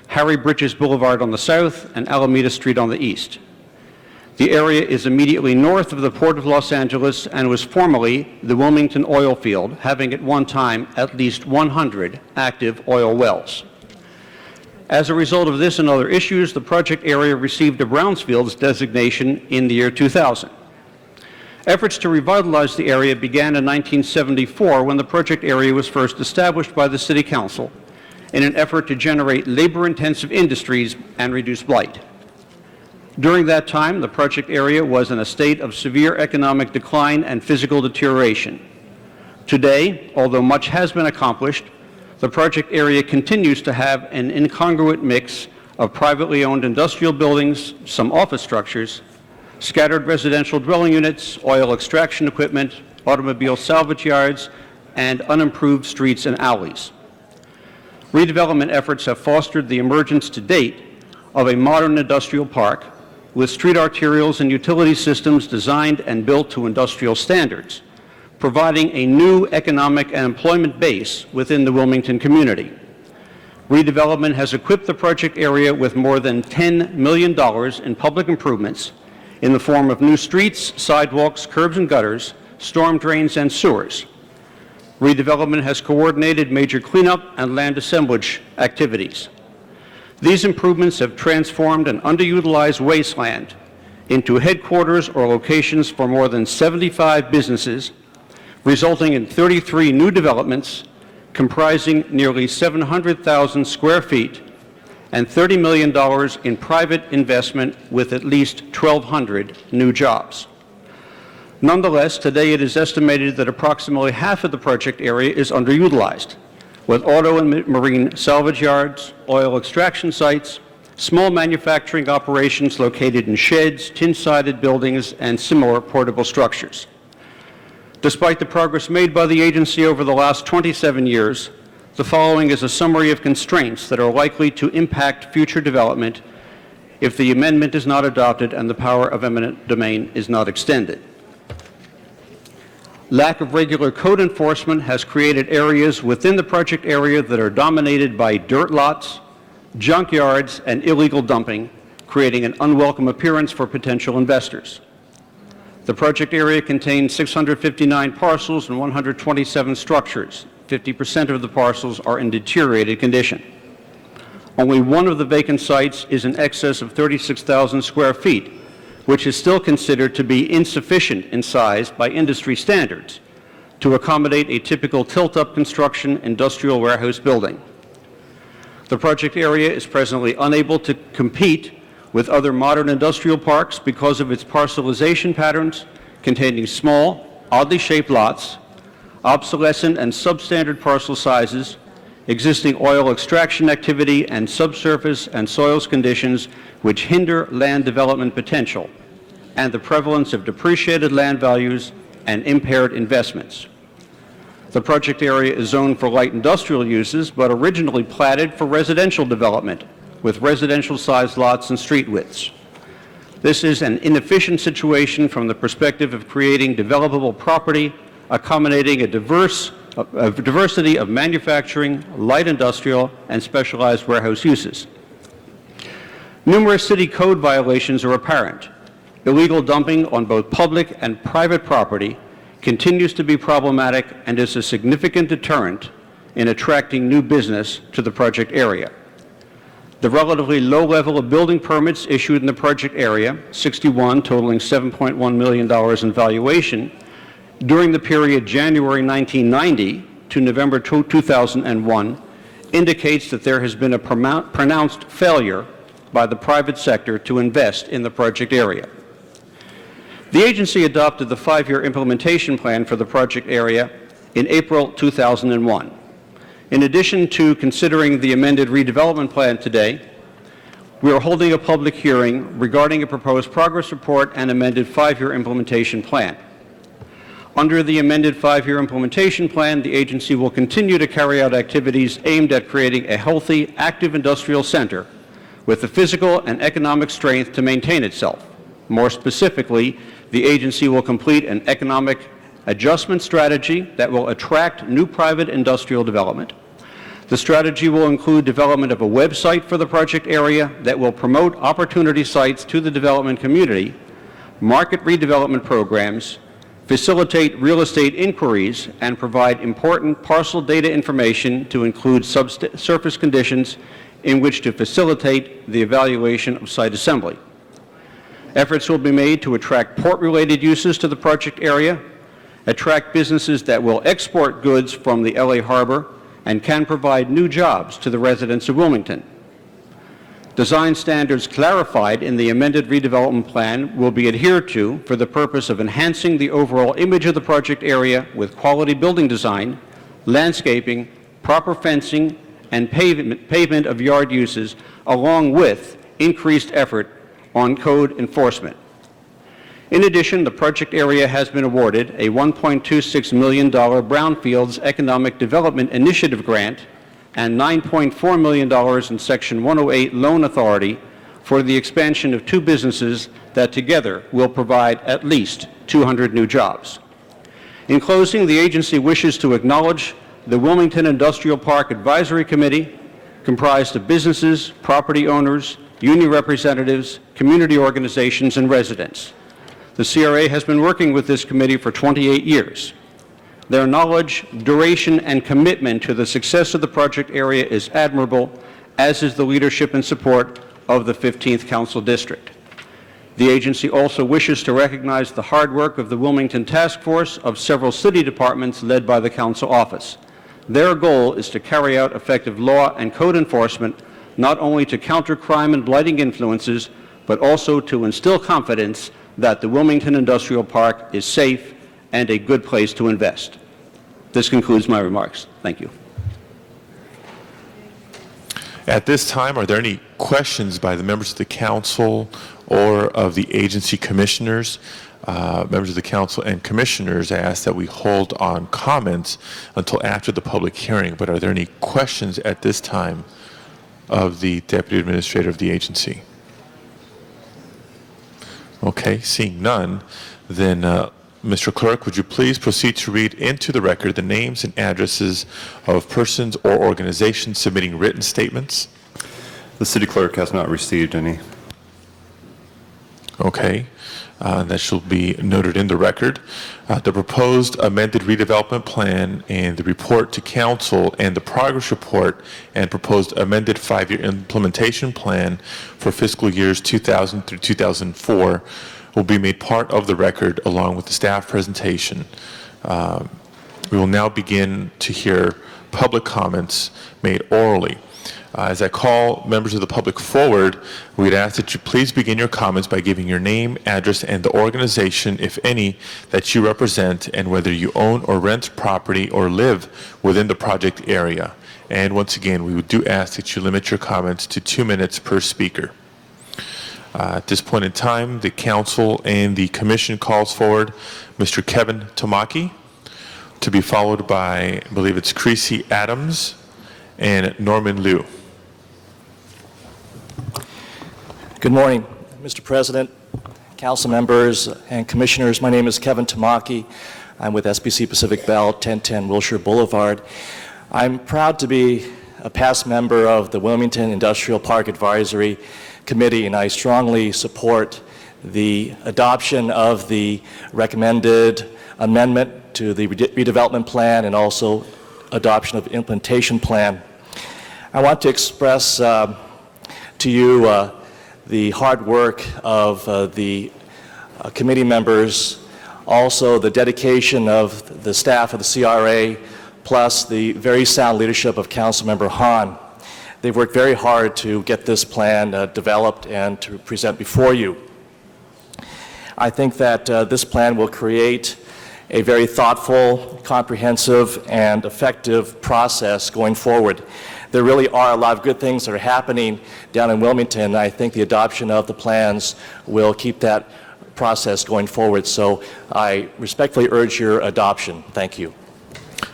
Harry Bridges Boulevard on the south, and Alameda Street on the east. The area is immediately north of the Port of Los Angeles and was formerly the Wilmington oil field, having at one time at least 100 active oil wells. As a result of this and other issues, the project area received a Brownfields designation in the year 2000. Efforts to revitalize the area began in 1974 when the project area was first established by the City Council in an effort to generate labor-intensive industries and reduce blight. During that time, the project area was in a state of severe economic decline and physical deterioration. Today, although much has been accomplished, the project area continues to have an incongruent mix of privately owned industrial buildings, some office structures, scattered residential dwelling units, oil extraction equipment, automobile salvage yards, and unimproved streets and alleys. Redevelopment efforts have fostered the emergence to date of a modern industrial park with street arterials and utility systems designed and built to industrial standards, providing a new economic and employment base within the Wilmington community. Redevelopment has equipped the project area with more than $10 million in public improvements in the form of new streets, sidewalks, curbs and gutters, storm drains, and sewers. Redevelopment has coordinated major cleanup and land assemblage activities. These improvements have transformed an underutilized wasteland into headquarters or locations for more than 75 businesses, resulting in 33 new developments comprising nearly 700,000 square feet and $30 million in private investment with at least 1,200 new jobs. Nonetheless, today it is estimated that approximately half of the project area is underutilized, with auto and marine salvage yards, oil extraction sites, small manufacturing operations located in sheds, tin-sided buildings, and similar portable structures. Despite the progress made by the agency over the last 27 years, the following is a summary of constraints that are likely to impact future development if the amendment is not adopted and the power of eminent domain is not extended. Lack of regular code enforcement has created areas within the project area that are dominated by dirt lots, junkyards, and illegal dumping, creating an unwelcome appearance for potential investors. The project area contains 659 parcels and 127 structures. 50% of the parcels are in deteriorated condition. Only one of the vacant sites is in excess of 36,000 square feet, which is still considered to be insufficient in size by industry standards to accommodate a typical tilt-up construction industrial warehouse building. The project area is presently unable to compete with other modern industrial parks because of its parcelization patterns containing small, oddly shaped lots, obsolescent and substandard parcel sizes, existing oil extraction activity, and subsurface and soils conditions which hinder land development potential, and the prevalence of depreciated land values and impaired investments. The project area is zoned for light industrial uses, but originally platted for residential development, with residential-sized lots and street widths. This is an inefficient situation from the perspective of creating developable property, accommodating a diversity of manufacturing, light industrial, and specialized warehouse uses. Numerous city code violations are apparent. Illegal dumping on both public and private property continues to be problematic and is a significant deterrent in attracting new business to the project area. The relatively low level of building permits issued in the project area, 61 totaling $7.1 million in valuation, during the period January 1990 to November 2001, indicates that there has been a pronounced failure by the private sector to invest in the project area. The agency adopted the 5-year implementation plan for the project area in April 2001. In addition to considering the amended redevelopment plan today, we are holding a public hearing regarding a proposed progress report and amended 5-year implementation plan. Under the amended 5-year implementation plan, the agency will continue to carry out activities aimed at creating a healthy, active industrial center with the physical and economic strength to maintain itself. More specifically, the agency will complete an economic adjustment strategy that will attract new private industrial development. The strategy will include development of a website for the project area that will promote opportunity sites to the development community, market redevelopment programs, facilitate real estate inquiries, and provide important parcel data information to include subsurface conditions in which to facilitate the evaluation of site assembly. Efforts will be made to attract port-related uses to the project area, attract businesses that will export goods from the LA Harbor, and can provide new jobs to the residents of Wilmington. Design standards clarified in the amended redevelopment plan will be adhered to for the purpose of enhancing the overall image of the project area with quality building design, landscaping, proper fencing, and pavement of yard uses, along with increased effort on code enforcement. In addition, the project area has been awarded a $1.26 million Brownfields Economic Development Initiative grant and $9.4 million in Section 108 loan authority for the expansion of 2 businesses that together will provide at least 200 new jobs. In closing, the agency wishes to acknowledge the Wilmington Industrial Park Advisory Committee, comprised of businesses, property owners, union representatives, community organizations, and residents. The CRA has been working with this committee for 28 years. Their knowledge, duration, and commitment to the success of the project area is admirable, as is the leadership and support of the 15th Council District. The agency also wishes to recognize the hard work of the Wilmington Task Force of several city departments led by the Council Office. Their goal is to carry out effective law and code enforcement, not only to counter crime and blighting influences, but also to instill confidence that the Wilmington Industrial Park is safe and a good place to invest. This concludes my remarks. Thank you. At this time, are there any questions by the members of the council or of the agency commissioners? Members of the council and commissioners, I ask that we hold on comments until after the public hearing, but are there any questions at this time of the Deputy Administrator of the agency? Okay, seeing none, then Mr. Clerk, would you please proceed to read into the record the names and addresses of persons or organizations submitting written statements? The city clerk has not received any. Okay, that shall be noted in the record. The proposed amended redevelopment plan and the report to council and the progress report and proposed amended 5-year implementation plan for fiscal years 2000 through 2004 will be made part of the record along with the staff presentation. We will now begin to hear public comments made orally. As I call members of the public forward, we'd ask that you please begin your comments by giving your name, address, and the organization, if any, that you represent, and whether you own or rent property or live within the project area. And once again, we do ask that you limit your comments to 2 minutes per speaker. At this point in time, the council and the commission calls forward Mr. Kevin Tamaki, to be followed by, I believe it's Creasy Adams and Norman Liu. Good morning, Mr. President, council members, and commissioners. My name is Kevin Tamaki. I'm with SBC Pacific Bell, 1010 Wilshire Boulevard. I'm proud to be a past member of the Wilmington Industrial Park Advisory Committee, and I strongly support the adoption of the recommended amendment to the redevelopment plan and also adoption of the implementation plan. I want to express to you the hard work of the committee members, also the dedication of the staff of the CRA, plus the very sound leadership of Councilmember Hahn. They've worked very hard to get this plan developed and to present before you. I think that this plan will create a very thoughtful, comprehensive, and effective process going forward. There really are a lot of good things that are happening down in Wilmington. I think the adoption of the plans will keep that process going forward. So I respectfully urge your adoption. Thank you.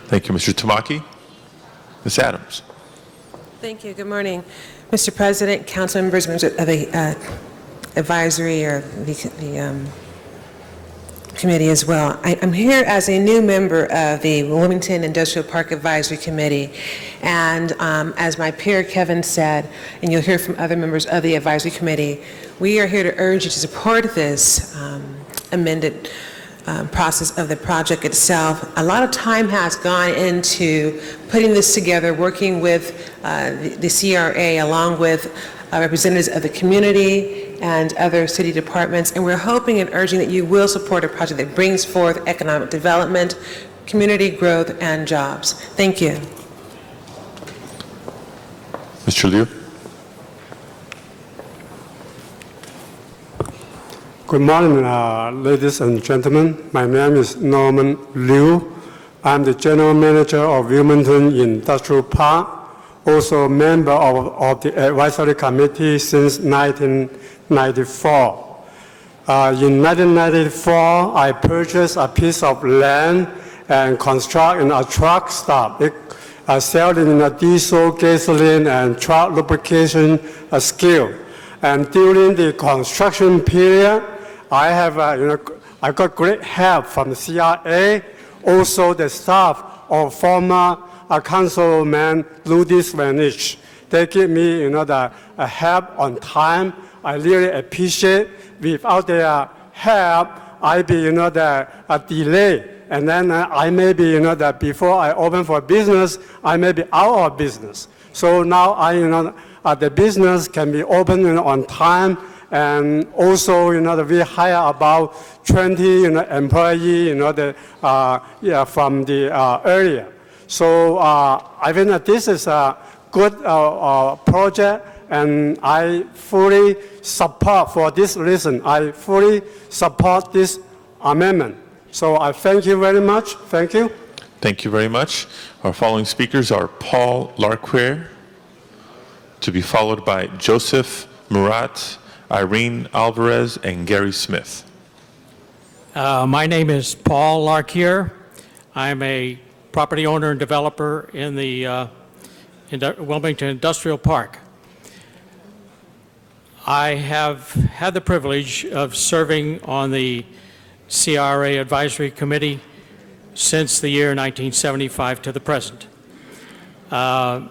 Thank you, Mr. Tamaki. Ms. Adams. Thank you. Good morning, Mr. President, council members of the advisory or the committee as well. I'm here as a new member of the Wilmington Industrial Park Advisory Committee, and as my peer Kevin said, and you'll hear from other members of the advisory committee, we are here to urge you to support this amended process of the project itself. A lot of time has gone into putting this together, working with the CRA along with representatives of the community and other city departments, and we're hoping and urging that you will support a project that brings forth economic development, community growth, and jobs. Thank you. Mr. Liu. Good morning, ladies and gentlemen. My name is Norman Liu. I'm the General Manager of Wilmington Industrial Park, also a member of the Advisory Committee since 1994. In 1994, I purchased a piece of land and constructed a truck stop. Selling a diesel, gasoline, and truck lubrication skill. And during the construction period, I got great help from the CRA, also the staff of former Councilman Ludis Vanich. They give me, the help on time. I really appreciate. Without their help, I be, a delay, and then I may be, that before I open for business, I may be out of business. So now the business can be open on time. And also, we hire about 20, employees, from the area. So I think that this is a good project, and I fully support, for this reason, I fully support this amendment. So I thank you very much. Thank you. Thank you very much. Our following speakers are Paul Larquier, to be followed by Joseph Murat, Irene Alvarez, and Gary Smith. My name is Paul Larquier. I'm a property owner and developer in the Wilmington Industrial Park. I have had the privilege of serving on the CRA Advisory Committee since the year 1975 to the present. I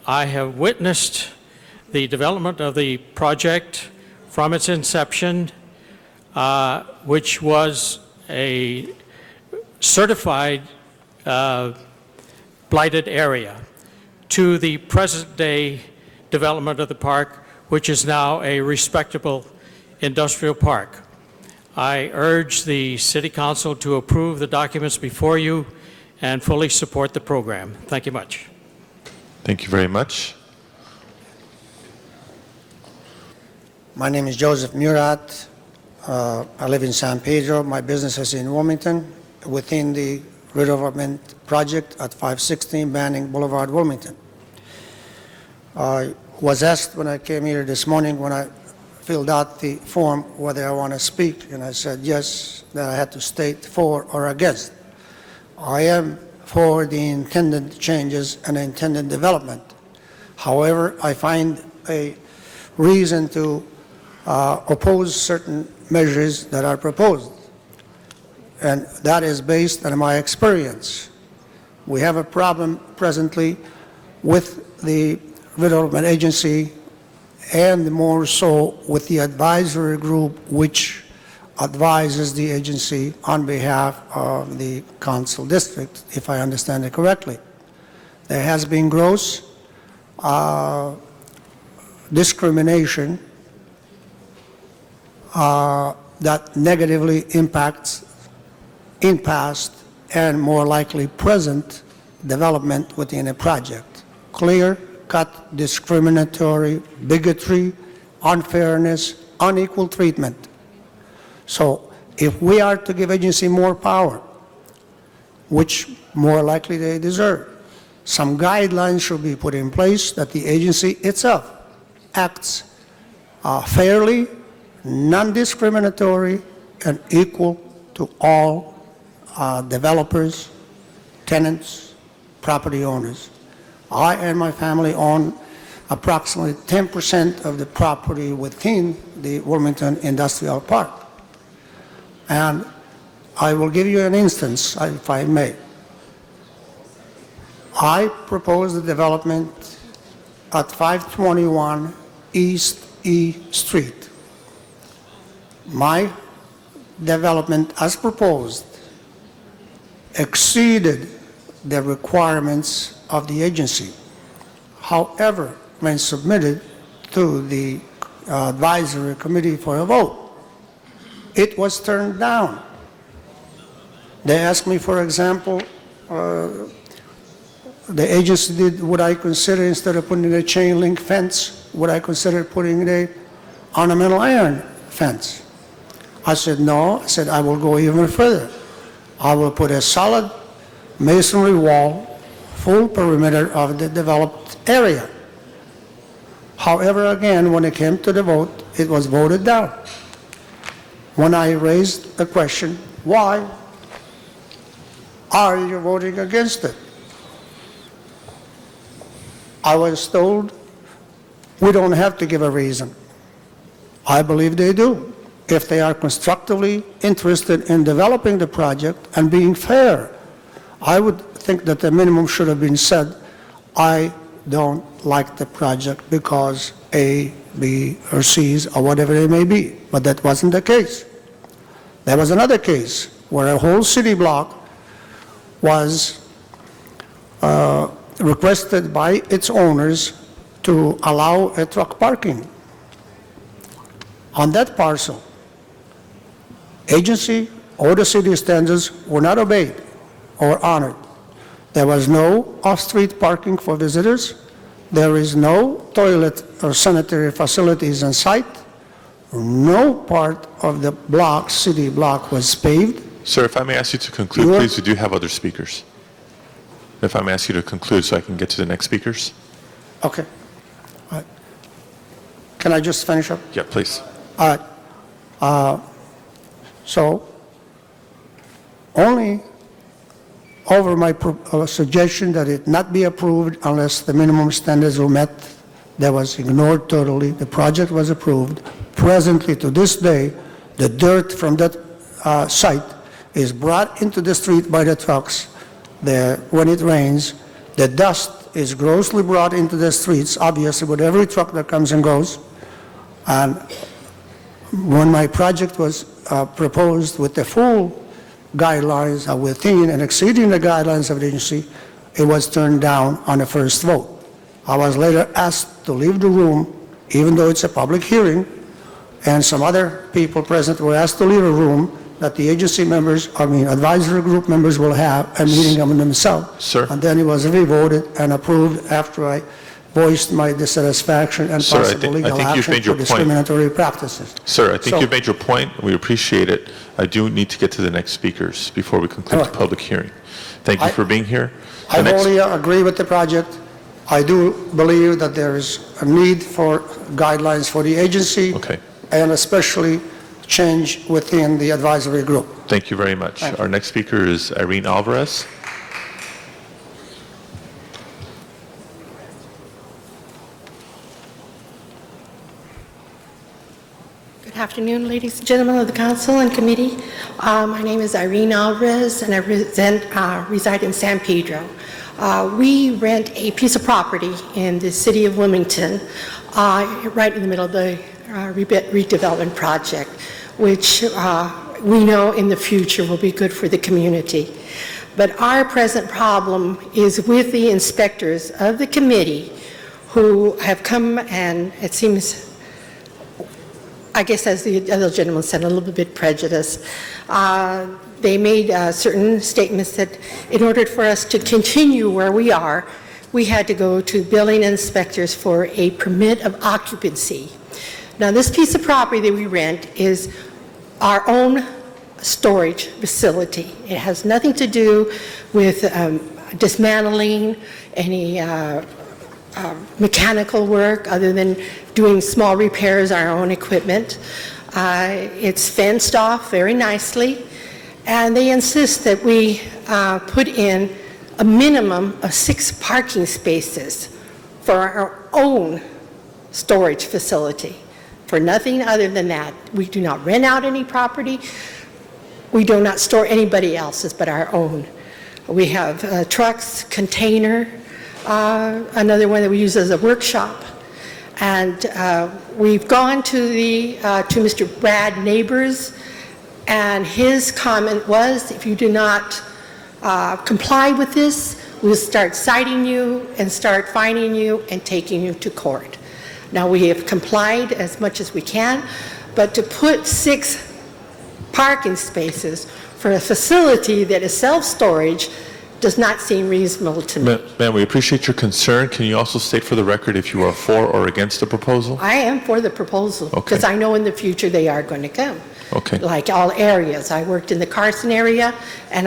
have witnessed the development of the project from its inception, which was a certified blighted area, to the present day development of the park, which is now a respectable industrial park. I urge the City Council to approve the documents before you and fully support the program. Thank you much. Thank you very much. My name is Joseph Murat. I live in San Pedro. My business is in Wilmington within the redevelopment project at 516 Banning Boulevard, Wilmington. I was asked when I came here this morning when I filled out the form whether I want to speak, and I said yes, that I had to state for or against. I am for the intended changes and intended development. However, I find a reason to oppose certain measures that are proposed, and that is based on my experience. We have a problem presently with the redevelopment agency, and more so with the advisory group which advises the agency on behalf of the council district, if I understand it correctly. There has been gross discrimination that negatively impacts in past and more likely present development within a project. Clear-cut discriminatory, bigotry, unfairness, unequal treatment. So if we are to give agency more power, which more likely they deserve, some guidelines should be put in place that the agency itself acts fairly, non-discriminatory, and equal to all developers, tenants, property owners. I and my family own approximately 10% of the property within the Wilmington Industrial Park. And I will give you an instance, if I may. I propose the development at 521 East E Street. My development, as proposed, exceeded the requirements of the agency. However, when submitted to the advisory committee for a vote, it was turned down. They asked me, for example, the agency did, would I consider, instead of putting a chain link fence, would I consider putting a ornamental iron fence? I said no. I said I will go even further. I will put a solid masonry wall, full perimeter of the developed area. However, again, when it came to the vote, it was voted down. When I raised the question, why are you voting against it? I was told, we don't have to give a reason. I believe they do. If they are constructively interested in developing the project and being fair, I would think that the minimum should have been said, I don't like the project because A, B, or C's, or whatever it may be. But that wasn't the case. There was another case where a whole city block was requested by its owners to allow a truck parking. On that parcel, agency or the city standards were not obeyed or honored. There was no off-street parking for visitors. There is no toilet or sanitary facilities on site. No part of the block, city block, was paved. Sir, if I may ask you to conclude, please, we do have other speakers. If I may ask you to conclude so I can get to the next speakers. Okay. All right. Can I just finish up? Yeah, please. All right. So, only over my suggestion that it not be approved unless the minimum standards were met, that was ignored totally. The project was approved. Presently, to this day, the dirt from that site is brought into the street by the trucks. When it rains, the dust is grossly brought into the streets, obviously, with every truck that comes and goes. And when my project was proposed with the full guidelines within and exceeding the guidelines of the agency, it was turned down on the first vote. I was later asked to leave the room, even though it's a public hearing, and some other people present were asked to leave a room that the agency members, advisory group members will have a meeting among themselves. Sir. And then it was revoted and approved after I voiced my dissatisfaction and Sir, possible legal action for discriminatory practices. Sir, I think you've made your point. We appreciate it. I do need to get to the next speakers before we conclude the public hearing. Thank you for being here. I wholly agree with the project. I do believe that there is a need for guidelines for the agency, and especially change within the advisory group. Thank you very much. Our next speaker is Irene Alvarez. Good afternoon, ladies and gentlemen of the council and committee. My name is Irene Alvarez, and I reside in San Pedro. We rent a piece of property in the city of Wilmington, right in the middle of the redevelopment project, which we know in the future will be good for the community. But our present problem is with the inspectors of the committee who have come, and it seems, I guess as the other gentleman said, a little bit prejudiced. They made certain statements that in order for us to continue where we are, we had to go to building inspectors for a permit of occupancy. Now, this piece of property that we rent is our own storage facility. It has nothing to do with dismantling any mechanical work other than doing small repairs on our own equipment. It's fenced off very nicely, and they insist that we put in a minimum of 6 parking spaces for our own storage facility, for nothing other than that. We do not rent out any property. We do not store anybody else's but our own. We have trucks, container, another one that we use as a workshop. And we've gone to Mr. Brad Neighbors, and his comment was, if you do not comply with this, we'll start citing you and start fining you and taking you to court. Now, we have complied as much as we can, but to put 6 parking spaces for a facility that is self-storage does not seem reasonable to me. Ma'am, we appreciate your concern. Can you also state for the record if you are for or against the proposal? I am for the proposal because I know in the future they are going to come. Okay. Like all areas. I worked in the Carson area, and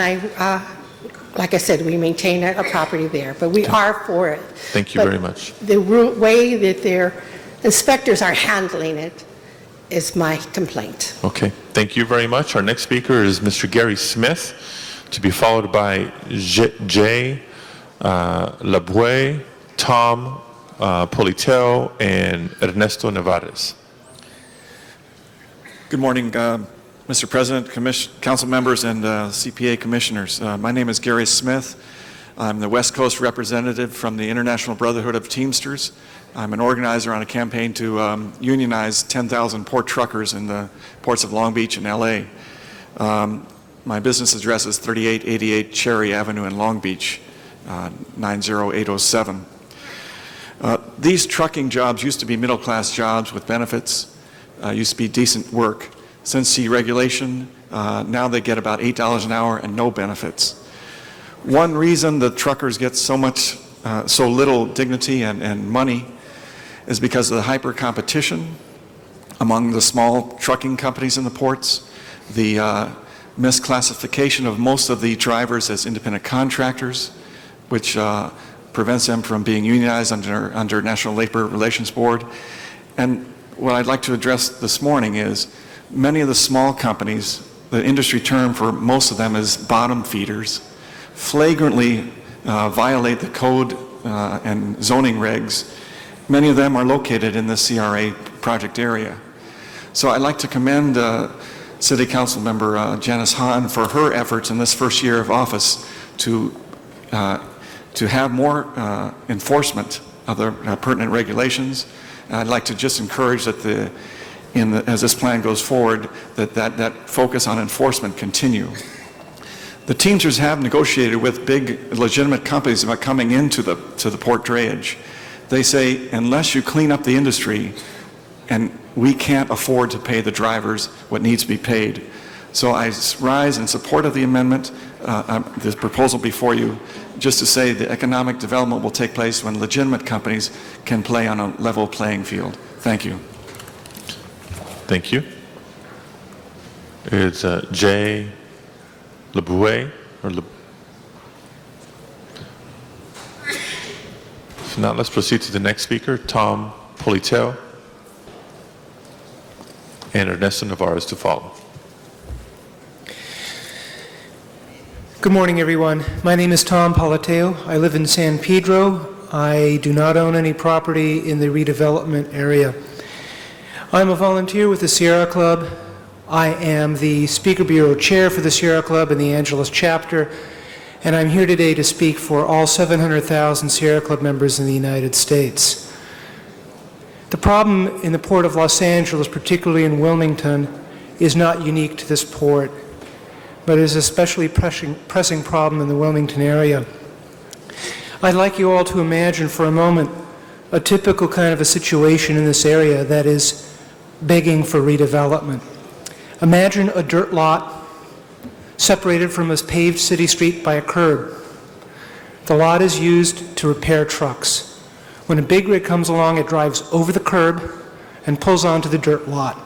like I said, we maintain a property there, but we are for it. Thank you very much. The way that their inspectors are handling it is my complaint. Okay. Thank you very much. Our next speaker is Mr. Gary Smith, to be followed by Jay Laboué, Tom Politeo, and Ernesto Nevarez. Good morning, Mr. President, council members, and CPA commissioners. My name is Gary Smith. I'm the West Coast representative from the International Brotherhood of Teamsters. I'm an organizer on a campaign to unionize 10,000 port truckers in the ports of Long Beach and LA. My business address is 3888 Cherry Avenue in Long Beach, 90807. These trucking jobs used to be middle-class jobs with benefits, used to be decent work. Since deregulation, now they get about $8 an hour and no benefits. One reason the truckers get so little dignity and money is because of the hyper competition among the small trucking companies in the ports, the misclassification of most of the drivers as independent contractors, which prevents them from being unionized under National Labor Relations Board. And what I'd like to address this morning is many of the small companies, the industry term for most of them is bottom feeders, flagrantly violate the code and zoning regs. Many of them are located in the CRA project area. So I'd like to commend City Council Member Janice Hahn for her efforts in this first year of office to have more enforcement of the pertinent regulations. I'd like to just encourage that as this plan goes forward, that focus on enforcement continue. The Teamsters have negotiated with big legitimate companies about coming into the port drayage. They say, unless you clean up the industry, and we can't afford to pay the drivers what needs to be paid. So I rise in support of the amendment, this proposal before you, just to say the economic development will take place when legitimate companies can play on a level playing field. Thank you. Thank you. It's Jay Laboué, or if not, let's proceed to the next speaker, Tom Politeo, and Ernesto Nevarez to follow. Good morning, everyone. My name is Tom Politeo. I live in San Pedro. I do not own any property in the redevelopment area. I'm a volunteer with the Sierra Club. I am the Speaker Bureau Chair for the Sierra Club in the Angeles chapter, and I'm here today to speak for all 700,000 Sierra Club members in the United States. The problem in the Port of Los Angeles, particularly in Wilmington, is not unique to this port, but is an especially pressing problem in the Wilmington area. I'd like you all to imagine for a moment a typical kind of a situation in this area that is begging for redevelopment. Imagine a dirt lot separated from a paved city street by a curb. The lot is used to repair trucks. When a big rig comes along, it drives over the curb and pulls onto the dirt lot.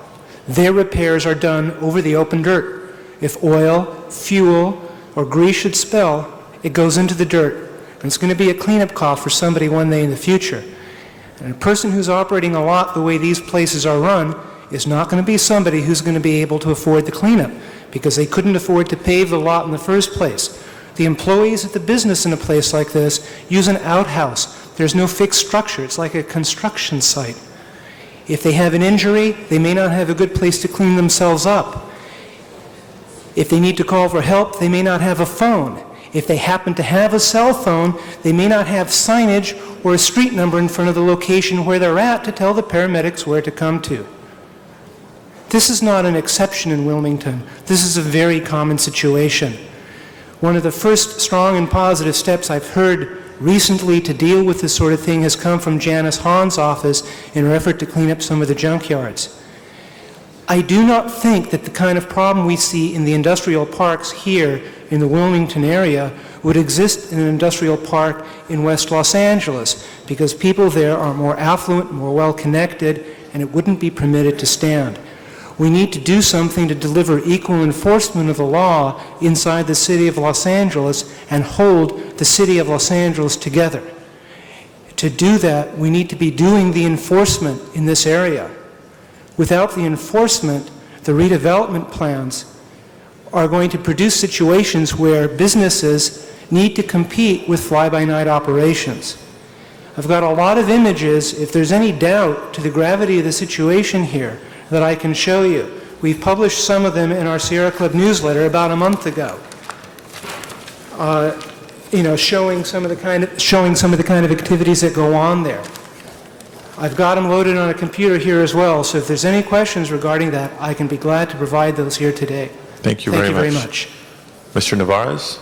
Their repairs are done over the open dirt. If oil, fuel, or grease should spill, it goes into the dirt. And it's going to be a cleanup cost for somebody one day in the future. And a person who's operating a lot the way these places are run is not going to be somebody who's going to be able to afford the cleanup, because they couldn't afford to pave the lot in the first place. The employees at the business in a place like this use an outhouse. There's no fixed structure. It's like a construction site. If they have an injury, they may not have a good place to clean themselves up. If they need to call for help, they may not have a phone. If they happen to have a cell phone, they may not have signage or a street number in front of the location where they're at to tell the paramedics where to come to. This is not an exception in Wilmington. This is a very common situation. One of the first strong and positive steps I've heard recently to deal with this sort of thing has come from Janice Hahn's office in an effort to clean up some of the junkyards. I do not think that the kind of problem we see in the industrial parks here in the Wilmington area would exist in an industrial park in West Los Angeles, because people there are more affluent, more well-connected, and it wouldn't be permitted to stand. We need to do something to deliver equal enforcement of the law inside the city of Los Angeles and hold the city of Los Angeles together. To do that, we need to be doing the enforcement in this area. Without the enforcement, the redevelopment plans are going to produce situations where businesses need to compete with fly-by-night operations. I've got a lot of images, if there's any doubt to the gravity of the situation here, that I can show you. We've published some of them in our Sierra Club newsletter about a month ago. Showing some of the kind of activities that go on there. I've got them loaded on a computer here as well, so if there's any questions regarding that, I can be glad to provide those here today. Thank you very much. Mr. Navarez?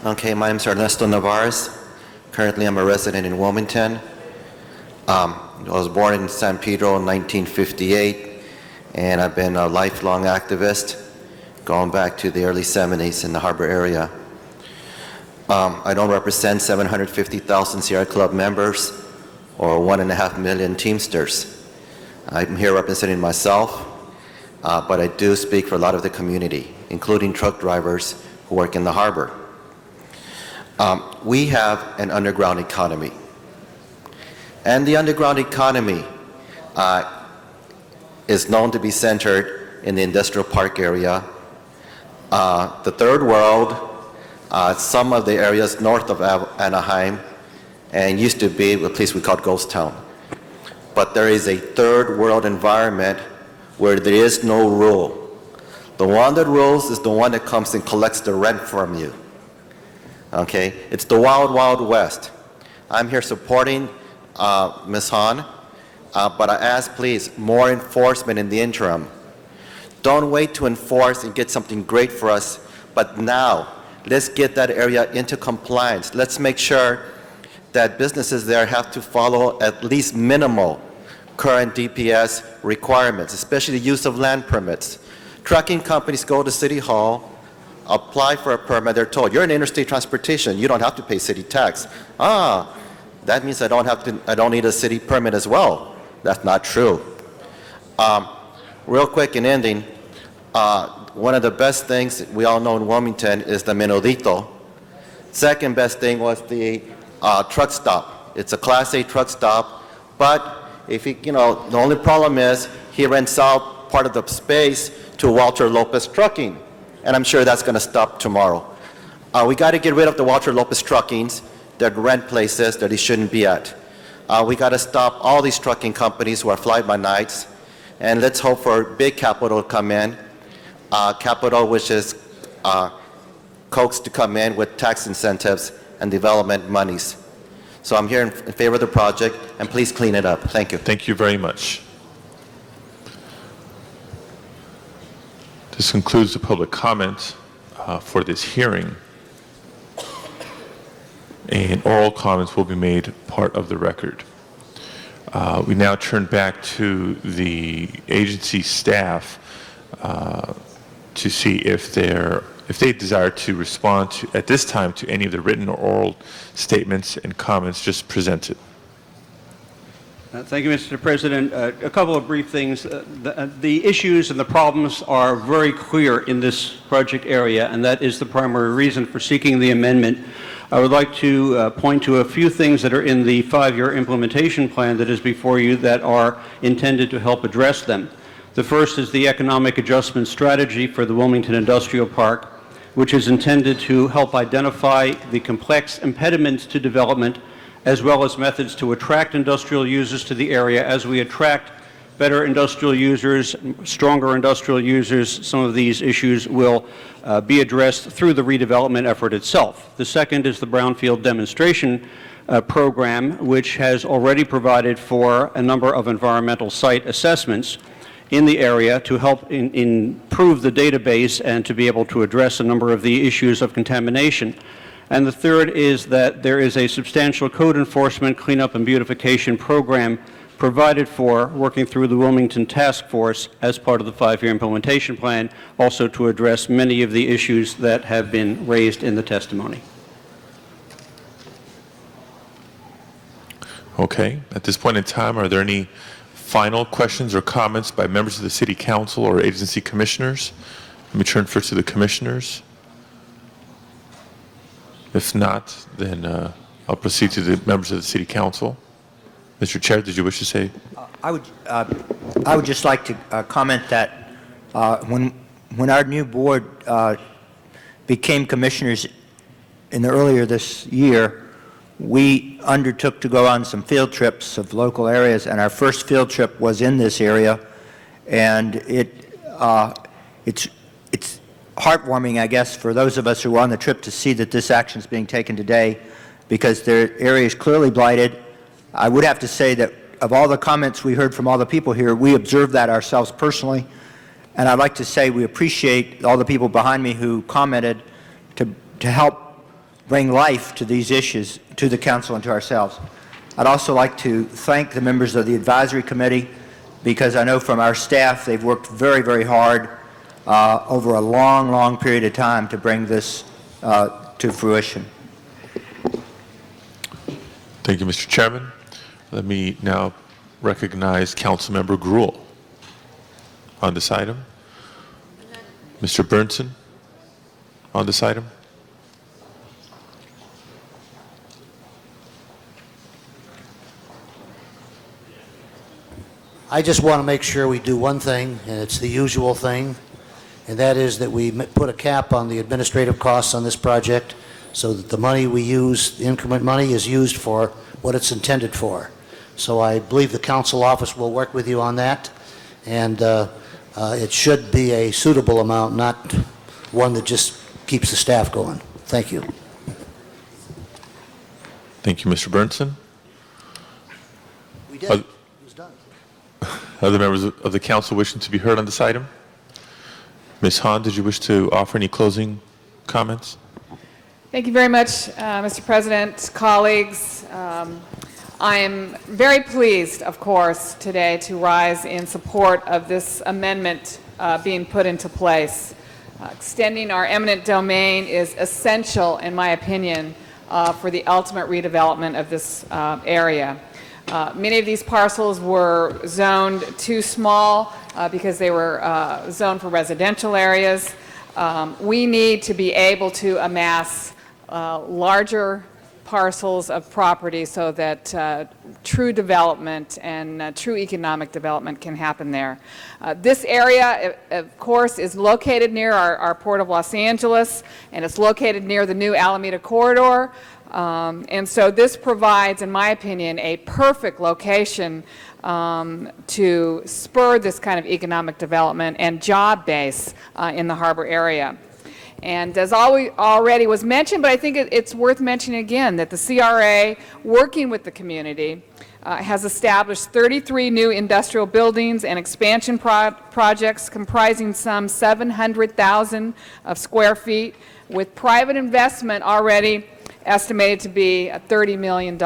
Okay, my name is Ernesto Navarez. Currently, I'm a resident in Wilmington. I was born in San Pedro in 1958, and I've been a lifelong activist going back to the early 70s in the harbor area. I don't represent 750,000 Sierra Club members or 1.5 million Teamsters. I'm here representing myself, but I do speak for a lot of the community, including truck drivers who work in the harbor. We have an underground economy. And the underground economy is known to be centered in the industrial park area. The third world, some of the areas north of Anaheim, and used to be a place we called Ghost Town. But there is a third world environment where there is no rule. The one that rules is the one that comes and collects the rent from you. Okay, it's the wild, wild west. I'm here supporting Ms. Hahn, but I ask, please, more enforcement in the interim. Don't wait to enforce and get something great for us, but now, let's get that area into compliance. Let's make sure that businesses there have to follow at least minimal current DPS requirements, especially the use of land permits. Trucking companies go to City Hall, apply for a permit, they're told, you're in interstate transportation, you don't have to pay city tax. That means I don't need a city permit as well. That's not true. Real quick in ending, one of the best things we all know in Wilmington is the Menudito. Second best thing was the truck stop. It's a Class A truck stop, but if the only problem is he rents out part of the space to Walter Lopez Trucking. And I'm sure that's going to stop tomorrow. We got to get rid of the Walter Lopez Truckings that rent places that he shouldn't be at. We got to stop all these trucking companies who are fly-by-nights, and let's hope for big capital to come in. Capital which is coaxed to come in with tax incentives and development monies. So I'm here in favor of the project, and please clean it up. Thank you. Thank you very much. This concludes the public comment for this hearing. And oral comments will be made part of the record. We now turn back to the agency staff to see if they desire to respond at this time to any of the written or oral statements and comments just presented. Thank you, Mr. President. A couple of brief things. The issues and the problems are very clear in this project area, and that is the primary reason for seeking the amendment. I would like to point to a few things that are in the 5-year implementation plan that is before you that are intended to help address them. The first is the economic adjustment strategy for the Wilmington Industrial Park, which is intended to help identify the complex impediments to development as well as methods to attract industrial users to the area. As we attract better industrial users, stronger industrial users, some of these issues will be addressed through the redevelopment effort itself. The second is the Brownfield Demonstration Program, which has already provided for a number of environmental site assessments in the area to help improve the database and to be able to address a number of the issues of contamination. And the third is that there is a substantial code enforcement, cleanup, and beautification program provided for working through the Wilmington Task Force as part of the 5-year implementation plan, also to address many of the issues that have been raised in the testimony. Okay. At this point in time, are there any final questions or comments by members of the City Council or agency commissioners? Let me turn first to the commissioners. If not, then I'll proceed to the members of the City Council. Mr. Chair, did you wish to say? I would just like to comment that when our new board became commissioners earlier this year, we undertook to go on some field trips of local areas, and our first field trip was in this area, and it's heartwarming, I guess, for those of us who were on the trip to see that this action is being taken today, because their area is clearly blighted. I would have to say that of all the comments we heard from all the people here, we observed that ourselves personally, and I'd like to say we appreciate all the people behind me who commented to help bring life to these issues, to the council and to ourselves. I'd also like to thank the members of the advisory committee, because I know from our staff they've worked very, very hard over a long, long period of time to bring this to fruition. Thank you, Mr. Chairman. Let me now recognize Councilmember Gruhl on this item. Mr. Burnson on this item. I just want to make sure we do one thing, and it's the usual thing, and that is that we put a cap on the administrative costs on this project so that the money we use, the increment money, is used for what it's intended for. So I believe the council office will work with you on that, and it should be a suitable amount, not one that just keeps the staff going. Thank you. Thank you, Mr. Burnson. We did. It was done. Other members of the council wishing to be heard on this item? Ms. Hahn, did you wish to offer any closing comments? Thank you very much, Mr. President, colleagues. I am very pleased, of course, today to rise in support of this amendment being put into place. Extending our eminent domain is essential, in my opinion, for the ultimate redevelopment of this area. Many of these parcels were zoned too small because they were zoned for residential areas. We need to be able to amass larger parcels of property so that true development and true economic development can happen there. This area, of course, is located near our Port of Los Angeles, and it's located near the new Alameda Corridor. And so this provides, in my opinion, a perfect location to spur this kind of economic development and job base in the harbor area. And as already was mentioned, but I think it's worth mentioning again, that the CRA, working with the community, has established 33 new industrial buildings and expansion projects comprising some 700,000 of square feet, with private investment already estimated to be $30 million.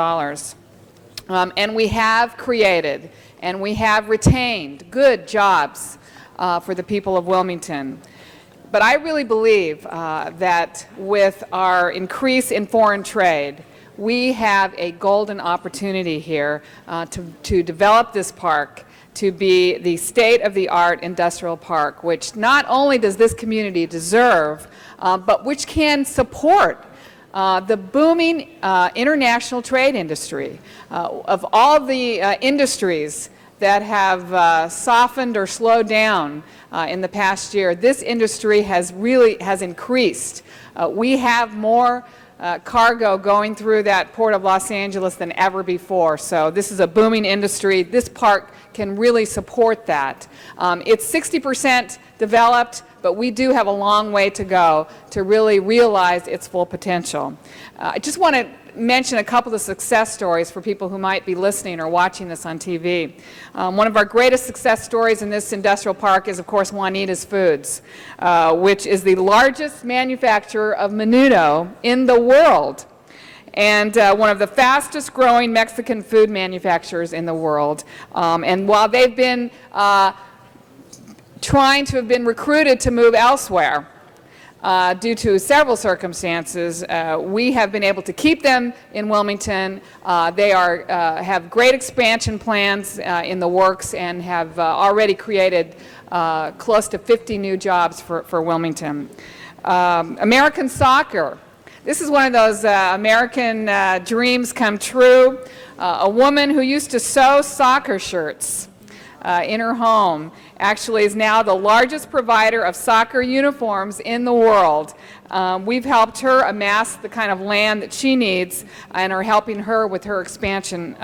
And we have created and we have retained good jobs for the people of Wilmington. But I really believe that with our increase in foreign trade, we have a golden opportunity here to develop this park to be the state-of-the-art industrial park, which not only does this community deserve, but which can support the booming international trade industry. Of all the industries that have softened or slowed down in the past year, this industry has increased. We have more cargo going through that Port of Los Angeles than ever before. So this is a booming industry. This park can really support that. It's 60% developed, but we do have a long way to go to really realize its full potential. I just want to mention a couple of success stories for people who might be listening or watching this on TV. One of our greatest success stories in this industrial park is, of course, Juanita's Foods, which is the largest manufacturer of menudo in the world, and one of the fastest growing Mexican food manufacturers in the world. And while they've been trying to have been recruited to move elsewhere, due to several circumstances, we have been able to keep them in Wilmington. They have great expansion plans in the works and have already created close to 50 new jobs for Wilmington. American soccer. This is one of those American dreams come true. A woman who used to sew soccer shirts in her home actually is now the largest provider of soccer uniforms in the world. We've helped her amass the kind of land that she needs and are helping her with her expansion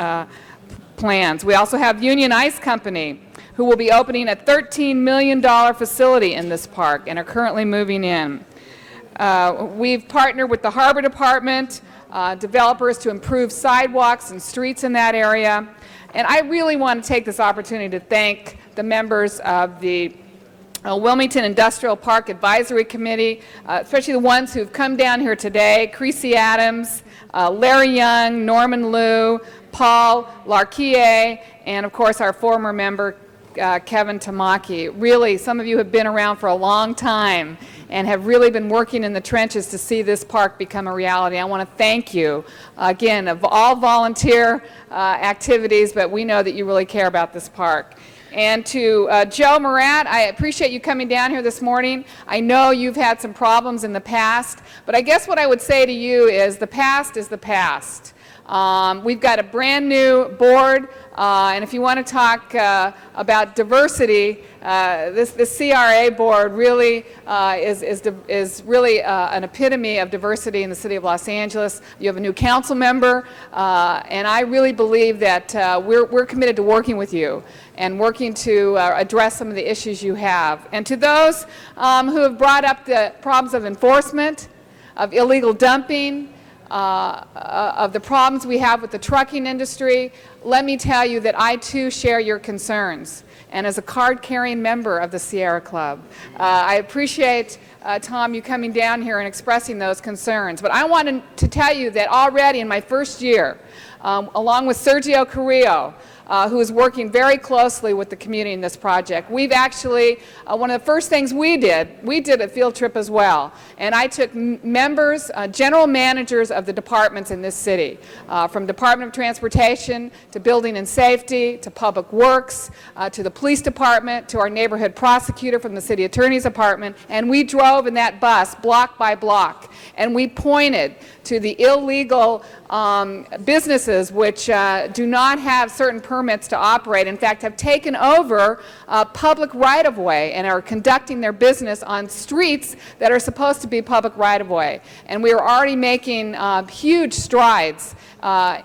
plans. We also have Union Ice Company, who will be opening a $13 million facility in this park and are currently moving in. We've partnered with the Harbor Department, developers to improve sidewalks and streets in that area. And I really want to take this opportunity to thank the members of the Wilmington Industrial Park Advisory Committee, especially the ones who've come down here today: Creasy Adams, Larry Young, Norman Liu, Paul Larquier, and of course our former member, Kevin Tamaki. Really, some of you have been around for a long time and have really been working in the trenches to see this park become a reality. I want to thank you, again, of all volunteer activities, but we know that you really care about this park. And to Joe Murat, I appreciate you coming down here this morning. I know you've had some problems in the past, but I guess what I would say to you is the past is the past. We've got a brand new board, and if you want to talk about diversity, this CRA board really is really an epitome of diversity in the city of Los Angeles. You have a new council member, and I really believe that we're committed to working with you and working to address some of the issues you have. And to those who have brought up the problems of enforcement, of illegal dumping, of the problems we have with the trucking industry, let me tell you that I too share your concerns. And as a card-carrying member of the Sierra Club, I appreciate, Tom, you coming down here and expressing those concerns. But I wanted to tell you that already in my first year, along with Sergio Carrillo, who is working very closely with the community in this project. We've actually, one of the first things we did a field trip as well. And I took members, general managers of the departments in this city, from Department of Transportation to Building and Safety to Public Works to the Police Department to our neighborhood prosecutor from the City Attorney's Department. And we drove in that bus block by block. And we pointed to the illegal businesses which do not have certain permits to operate, in fact have taken over public right-of-way and are conducting their business on streets that are supposed to be public right-of-way. And we are already making huge strides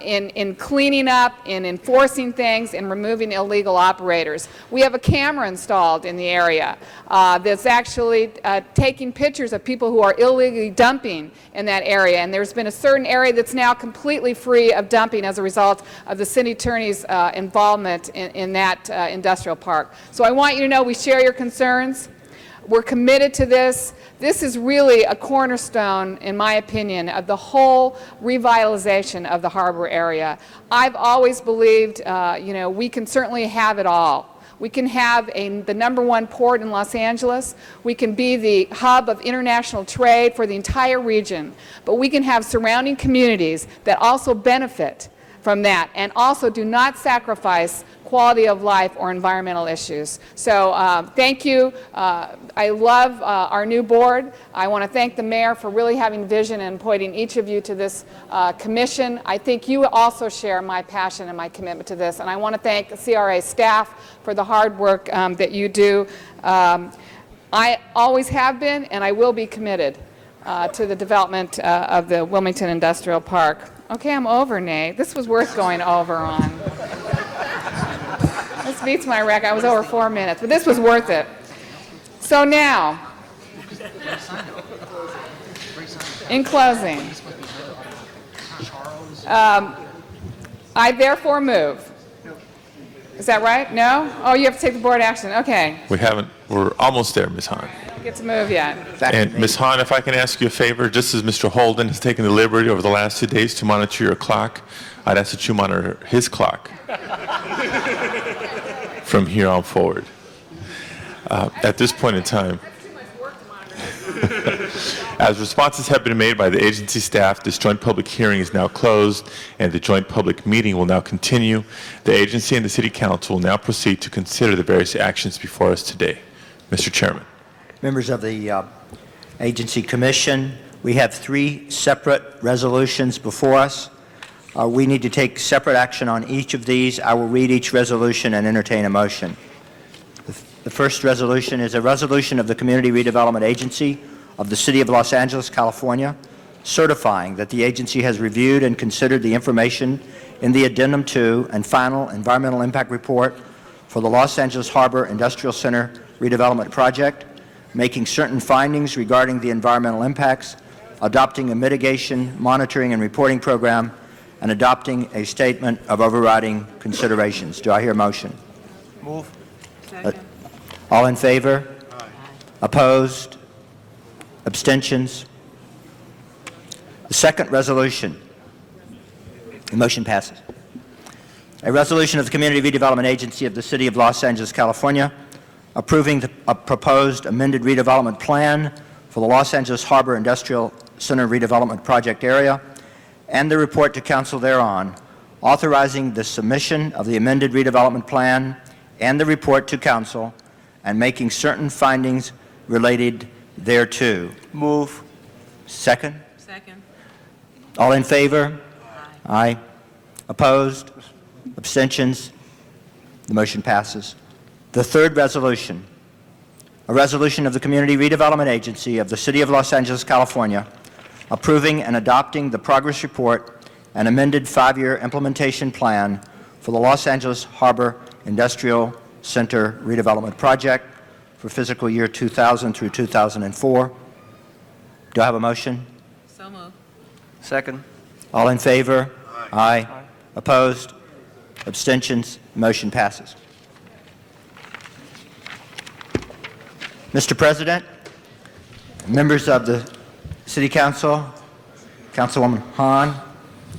in cleaning up, in enforcing things, in removing illegal operators. We have a camera installed in the area that's actually taking pictures of people who are illegally dumping in that area. And there's been a certain area that's now completely free of dumping as a result of the city attorney's involvement in that industrial park. So I want you to know we share your concerns. We're committed to this. This is really a cornerstone, in my opinion, of the whole revitalization of the harbor area. I've always believed, we can certainly have it all. We can have the #1 port in Los Angeles. We can be the hub of international trade for the entire region. But we can have surrounding communities that also benefit from that and also do not sacrifice quality of life or environmental issues. So thank you. I love our new board. I want to thank the mayor for really having vision and pointing each of you to this commission. I think you also share my passion and my commitment to this. And I want to thank the CRA staff for the hard work that you do. I always have been and I will be committed to the development of the Wilmington Industrial Park. Okay, I'm over, Nate. This was worth going over on. This beats my record. I was over 4 minutes, but this was worth it. So now, in closing, I therefore move. Is that right? No? Oh, you have to take the board action. Okay. We haven't. We're almost there, Ms. Hahn. I don't get to move yet. And Ms. Hahn, if I can ask you a favor, just as Mr. Holden has taken the liberty over the last 2 days to monitor your clock, I'd ask that you monitor his clock from here on forward. At this point in time, as responses have been made by the agency staff, this joint public hearing is now closed and the joint public meeting will now continue. The agency and the City Council will now proceed to consider the various actions before us today. Mr. Chairman. Members of the Agency Commission, we have 3 separate resolutions before us. We need to take separate action on each of these. I will read each resolution and entertain a motion. The first resolution is a resolution of the Community Redevelopment Agency of the City of Los Angeles, California, certifying that the agency has reviewed and considered the information in the Addendum 2 and final Environmental Impact Report for the Los Angeles Harbor Industrial Center redevelopment project, making certain findings regarding the environmental impacts, adopting a mitigation, monitoring, and reporting program, and adopting a statement of overriding considerations. Do I hear a motion? Move. All in favor? Aye. Opposed? Abstentions? The second resolution. The motion passes. A resolution of the Community Redevelopment Agency of the City of Los Angeles, California, approving a proposed amended redevelopment plan for the Los Angeles Harbor Industrial Center redevelopment project area and the report to Council thereon, authorizing the submission of the amended redevelopment plan and the report to Council, and making certain findings related thereto. Move. Second? Second. All in favor? Aye. Opposed? Abstentions? The motion passes. The third resolution, a resolution of the Community Redevelopment Agency of the City of Los Angeles, California, approving and adopting the progress report and amended 5-year implementation plan for the Los Angeles Harbor Industrial Center redevelopment project for fiscal year 2000 through 2004. Do I have a motion? So moved. Second. All in favor? Aye. Opposed? Abstentions? Motion passes. Mr. President, members of the City Council, Councilwoman Hahn,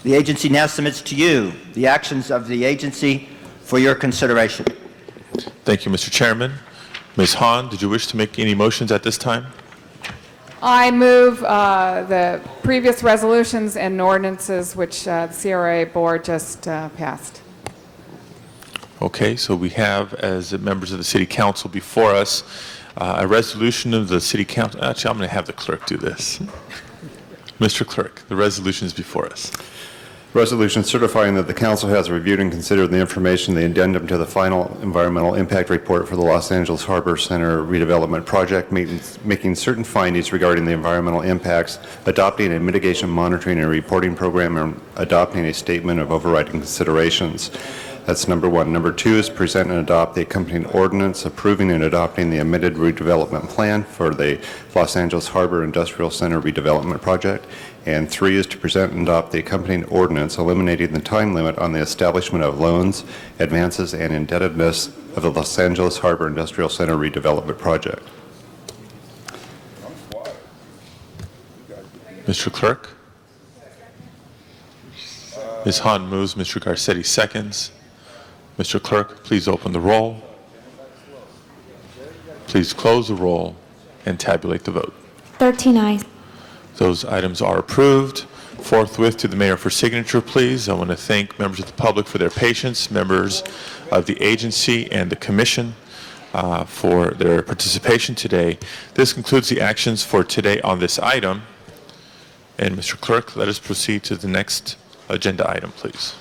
the agency now submits to you the actions of the agency for your consideration. Thank you, Mr. Chairman. Ms. Hahn, did you wish to make any motions at this time? I move the previous resolutions and ordinances which the CRA board just passed. Okay, so we have, as members of the City Council before us, a resolution of the City Council. Actually, I'm going to have the clerk do this. Mr. Clerk, the resolution is before us. Resolution certifying that the Council has reviewed and considered the information, the addendum to the final Environmental Impact Report for the Los Angeles Harbor Center redevelopment project, making certain findings regarding the environmental impacts, adopting a mitigation monitoring and reporting program, and adopting a statement of overriding considerations. That's number 1. Number 2 is present and adopt the accompanying ordinance approving and adopting the amended redevelopment plan for the Los Angeles Harbor Industrial Center redevelopment project. And 3 is to present and adopt the accompanying ordinance eliminating the time limit on the establishment of loans, advances, and indebtedness of the Los Angeles Harbor Industrial Center redevelopment project. Mr. Clerk? Ms. Hahn moves, Mr. Garcetti seconds. Mr. Clerk, please open the roll, Please close the roll and tabulate the vote. 13 eyes. Those items are approved. Forthwith to the mayor for signature, please. I want to thank members of the public for their patience, members of the agency and the commission for their participation today. This concludes the actions for today on this item. And Mr. Clerk, let us proceed to the next agenda item, please.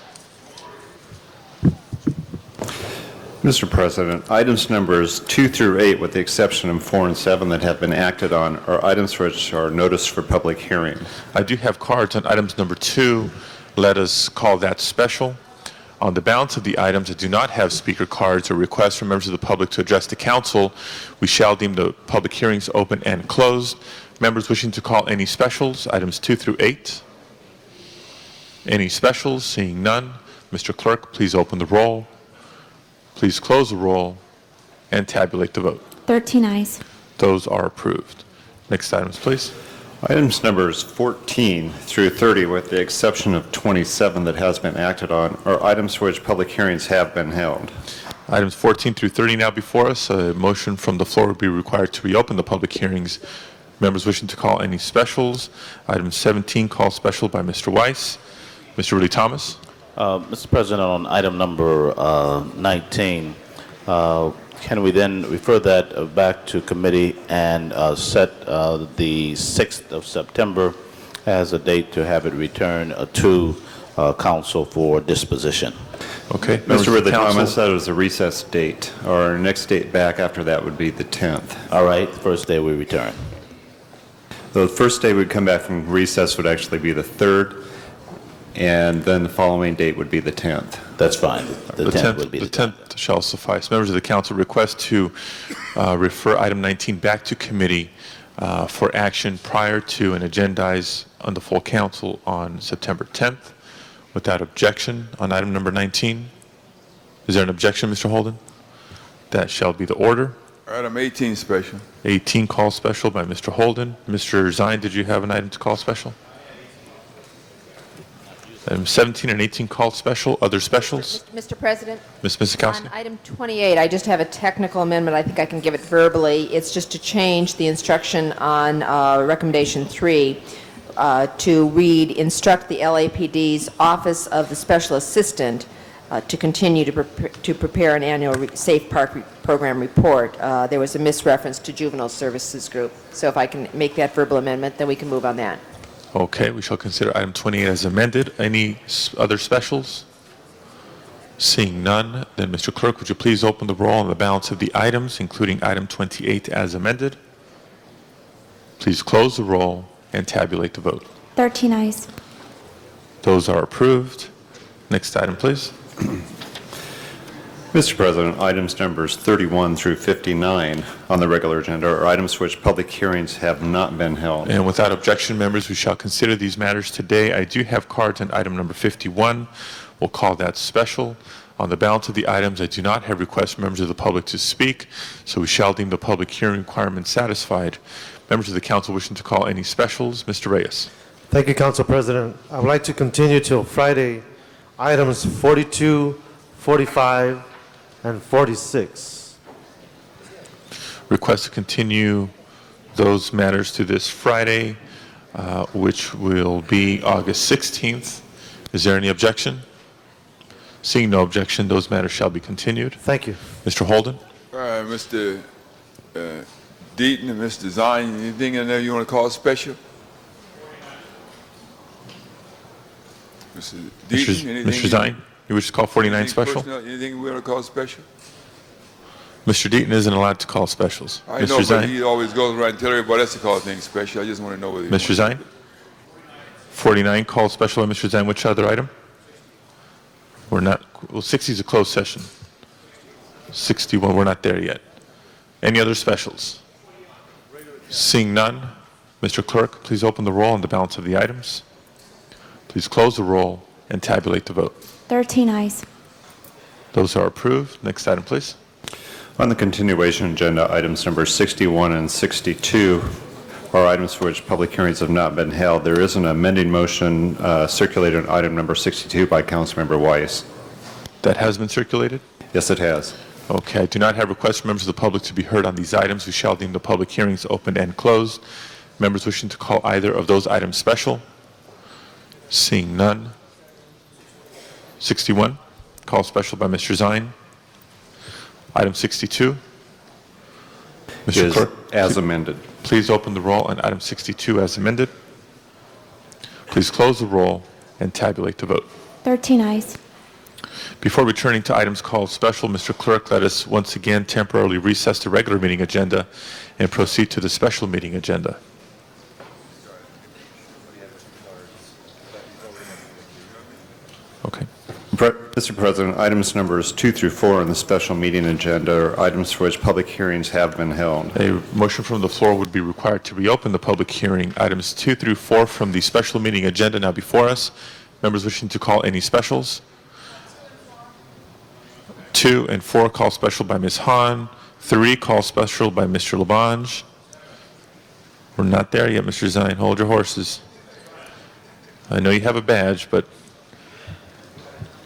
Mr. President, items numbers 2 through 8, with the exception of 4 and 7 that have been acted on, are items which are noticed for public hearing. I do have cards on items number 2. Let us call that special. On the balance of the items that do not have speaker cards or requests from members of the public to address the council, we shall deem the public hearings open and closed. Members wishing to call any specials, items 2 through 8. Any specials? Seeing none. Mr. Clerk, please open the roll. Please close the roll and tabulate the vote. 13 eyes. Those are approved. Next items, please. Items numbers 14 through 30, with the exception of 27 that has been acted on, are items for which public hearings have been held. Items 14 through 30 now before us. A motion from the floor would be required to reopen the public hearings. Members wishing to call any specials. Item 17, call special by Mr. Weiss. Mr. Rudy Thomas. Mr. President, on item number 19, can we then refer that back to committee and set the 6th of September as a date to have it returned to council for disposition? Okay. Mr. Rudy Thomas, that is the recess date. Our next date back after that would be the 10th. All right, first day we return. The first day we'd come back from recess would actually be the 3rd. And then the following date would be the 10th. That's fine. The 10th would be the 10th shall suffice. Members of the council request to refer item 19 back to committee for action prior to and agendize on the full council on September 10th. Without objection on item number 19. Is there an objection, Mr. Holden? That shall be the order. Item 18 special. 18 call special by Mr. Holden. Mr. Zine, did you have an item to call special? Item 17 and 18 called special. Other specials? Mr. President? Ms. Misikowski? On item 28, I just have a technical amendment. I think I can give it verbally. It's just to change the instruction on recommendation 3 to read, instruct the LAPD's Office of the Special Assistant to continue to prepare an annual Safe Park Program report. There was a misreference to Juvenile Services Group. So if I can make that verbal amendment, then we can move on that. Okay, we shall consider item 28 as amended. Any other specials? Seeing none, then Mr. Clerk, would you please open the roll on the balance of the items, including item 28 as amended? Please close the roll and tabulate the vote. 13 eyes. Those are approved. Next item, please. Mr. President, items numbers 31 through 59 on the regular agenda are items for which public hearings have not been held. And without objection, members, we shall consider these matters today. I do have cards on item number 51. We'll call that special. On the balance of the items, I do not have requests from members of the public to speak, so we shall deem the public hearing requirement satisfied. Members of the council wishing to call any specials, Mr. Reyes. Thank you, Council President. I would like to continue till Friday, items 42, 45, and 46. Request to continue those matters to this Friday, which will be August 16th. Is there any objection? Seeing no objection, those matters shall be continued. Thank you. Mr. Holden? All right, Mr. Deaton and Mr. Zine, anything in there you want to call special? Mr. Deaton, Mr. Zine, you wish to call 49 special? Anything we want to call special? Mr. Deaton isn't allowed to call specials. I Mr. know, but Zine? he always goes around and tell everybody else to call things special. I just want to know whether he Mr. Zine? 49 called special by Mr. Zine. Which other item? We're not, well, 60 is a closed session. 61, we're not there yet. Any other specials? Seeing none, Mr. Clerk, please open the roll on the balance of the items. Please close the roll and tabulate the vote. 13 eyes. Those are approved. Next item, please. On the continuation agenda, items number 61 and 62 are items for which public hearings have not been held. There is an amending motion circulated on item number 62 by Councilmember Weiss. That has been circulated? Yes, it has. Okay, I do not have requests from members of the public to be heard on these items. We shall deem the public hearings open and closed. Members wishing to call either of those items special? Seeing none. 61, call special by Mr. Zine. Item 62. Mr. Is Clerk, as amended. please open the roll on item 62 as amended. Please close the roll and tabulate the vote. 13 eyes. Before returning to items called special, Mr. Clerk, let us once again temporarily recess the regular meeting agenda and proceed to the special meeting agenda. Okay. Mr. President, items numbers 2 through 4 on the special meeting agenda are items for which public hearings have been held. A motion from the floor would be required to reopen the public hearing. Items 2 through 4 from the special meeting agenda now before us. Members wishing to call any specials? 2 and 4 call special by Ms. Hahn. 3 call special by Mr. Labange. We're not there yet, Mr. Zine. Hold your horses. I know you have a badge, but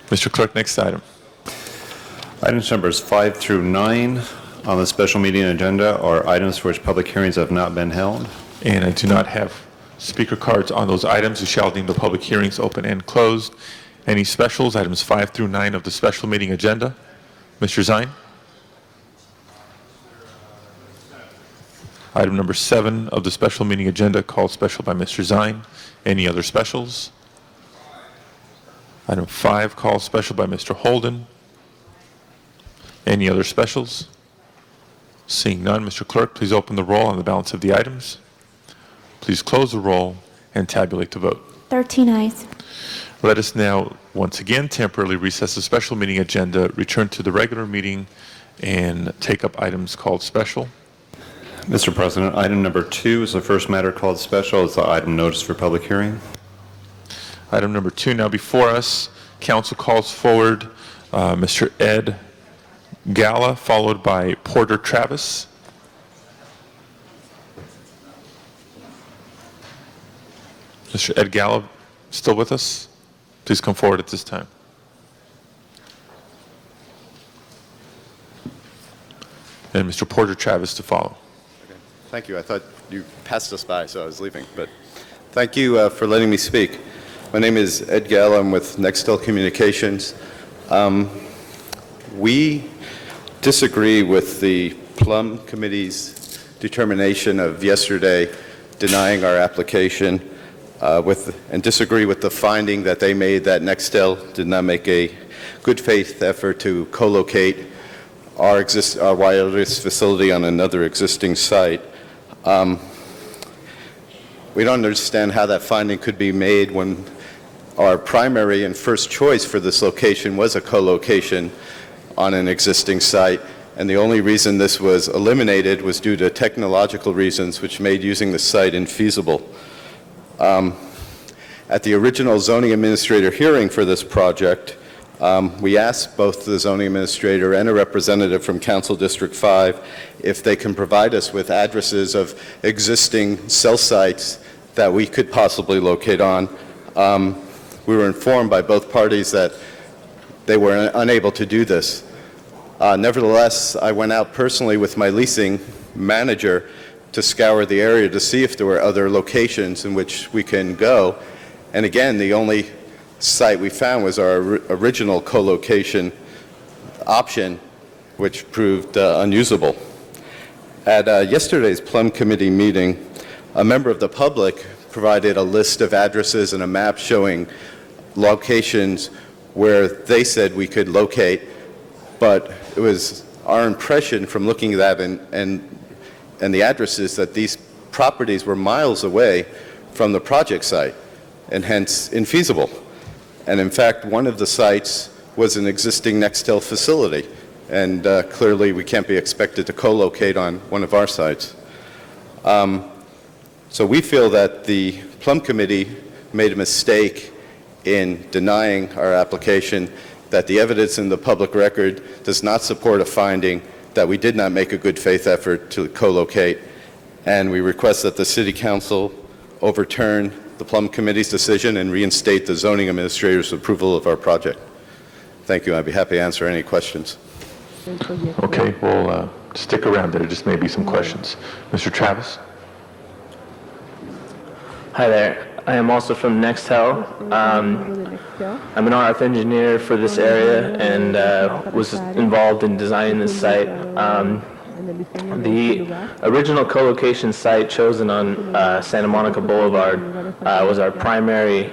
Mr. Clerk, next item. Items numbers 5 through 9 on the special meeting agenda are items for which public hearings have not been held. And I do not have speaker cards on those items. We shall deem the public hearings open and closed. Any specials, items 5 through 9 of the special meeting agenda? Mr. Zine? Item number 7 of the special meeting agenda, called special by Mr. Zine. Any other specials? Item 5, called special by Mr. Holden. Any other specials? Seeing none, Mr. Clerk, please open the roll on the balance of the items. Please close the roll and tabulate the vote. 13 eyes. Let us now once again temporarily recess the special meeting agenda, return to the regular meeting, and take up items called special. Mr. President, item number 2 is the first matter called special. It's the item notice for public hearing. Item number 2 now before us. Council calls forward Mr. Ed Gala, followed by Porter Travis. Mr. Ed Gala, still with us? Please come forward at this time. And Mr. Porter Travis to follow. Thank you. I thought you passed us by, so I was leaving. But thank you for letting me speak. My name is Ed Gall. I'm with Nextel Communications. We disagree with the Plum Committee's determination of yesterday denying our application and disagree with the finding that they made that Nextel did not make a good faith effort to co-locate our wireless facility on another existing site. We don't understand how that finding could be made when our primary and first choice for this location was a co-location on an existing site, and the only reason this was eliminated was due to technological reasons which made using the site infeasible. At the original zoning administrator hearing for this project, we asked both the zoning administrator and a representative from Council District 5 if they can provide us with addresses of existing cell sites that we could possibly locate on. We were informed by both parties that they were unable to do this. Nevertheless, I went out personally with my leasing manager to scour the area to see if there were other locations in which we can go. And again, the only site we found was our original co-location option, which proved unusable. At yesterday's Plum Committee meeting, a member of the public provided a list of addresses and a map showing locations where they said we could locate, but it was our impression from looking at that and the addresses that these properties were miles away from the project site and hence infeasible. And in fact, one of the sites was an existing Nextel facility, and clearly we can't be expected to co-locate on one of our sites. So we feel that the Plum Committee made a mistake in denying our application, that the evidence in the public record does not support a finding that we did not make a good faith effort to co-locate, and we request that the City Council overturn the Plum Committee's decision and reinstate the zoning administrator's approval of our project. Thank you. I'd be happy to answer any questions. Okay, we'll stick around. There just may be some questions. Mr. Travis? Hi there. I am also from Nextel. I'm an RF engineer for this area and was involved in designing this site. The original co-location site chosen on Santa Monica Boulevard was our primary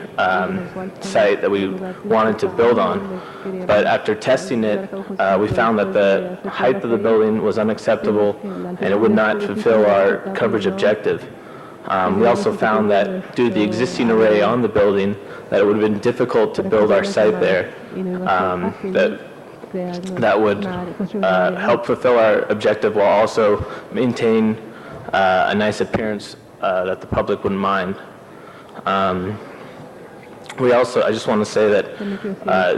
site that we wanted to build on. But after testing it, we found that the height of the building was unacceptable and it would not fulfill our coverage objective. We also found that due to the existing array on the building, that it would have been difficult to build our site there. That would help fulfill our objective while also maintain a nice appearance that the public wouldn't mind. I just want to say that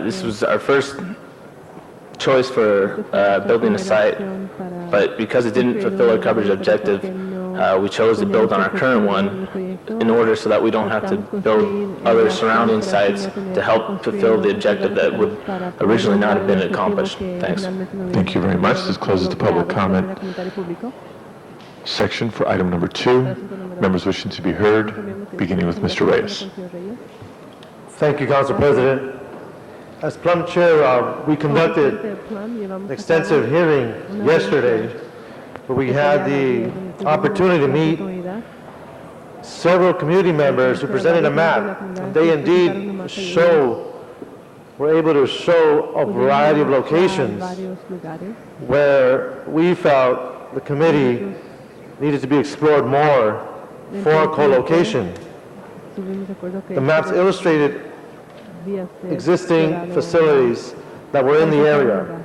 this was our first choice for building a site, but because it didn't fulfill our coverage objective, we chose to build on our current one in order so that we don't have to build other surrounding sites to help fulfill the objective that would originally not have been accomplished. Thanks. Thank you very much. This closes the public comment section for item number 2. Members wishing to be heard, beginning with Mr. Reyes. Thank you, Council President. As Plum Chair, we conducted an extensive hearing yesterday where we had the opportunity to meet several community members who presented a map. And they indeed were able to show a variety of locations where we felt the committee needed to be explored more for co-location. The maps illustrated existing facilities that were in the area.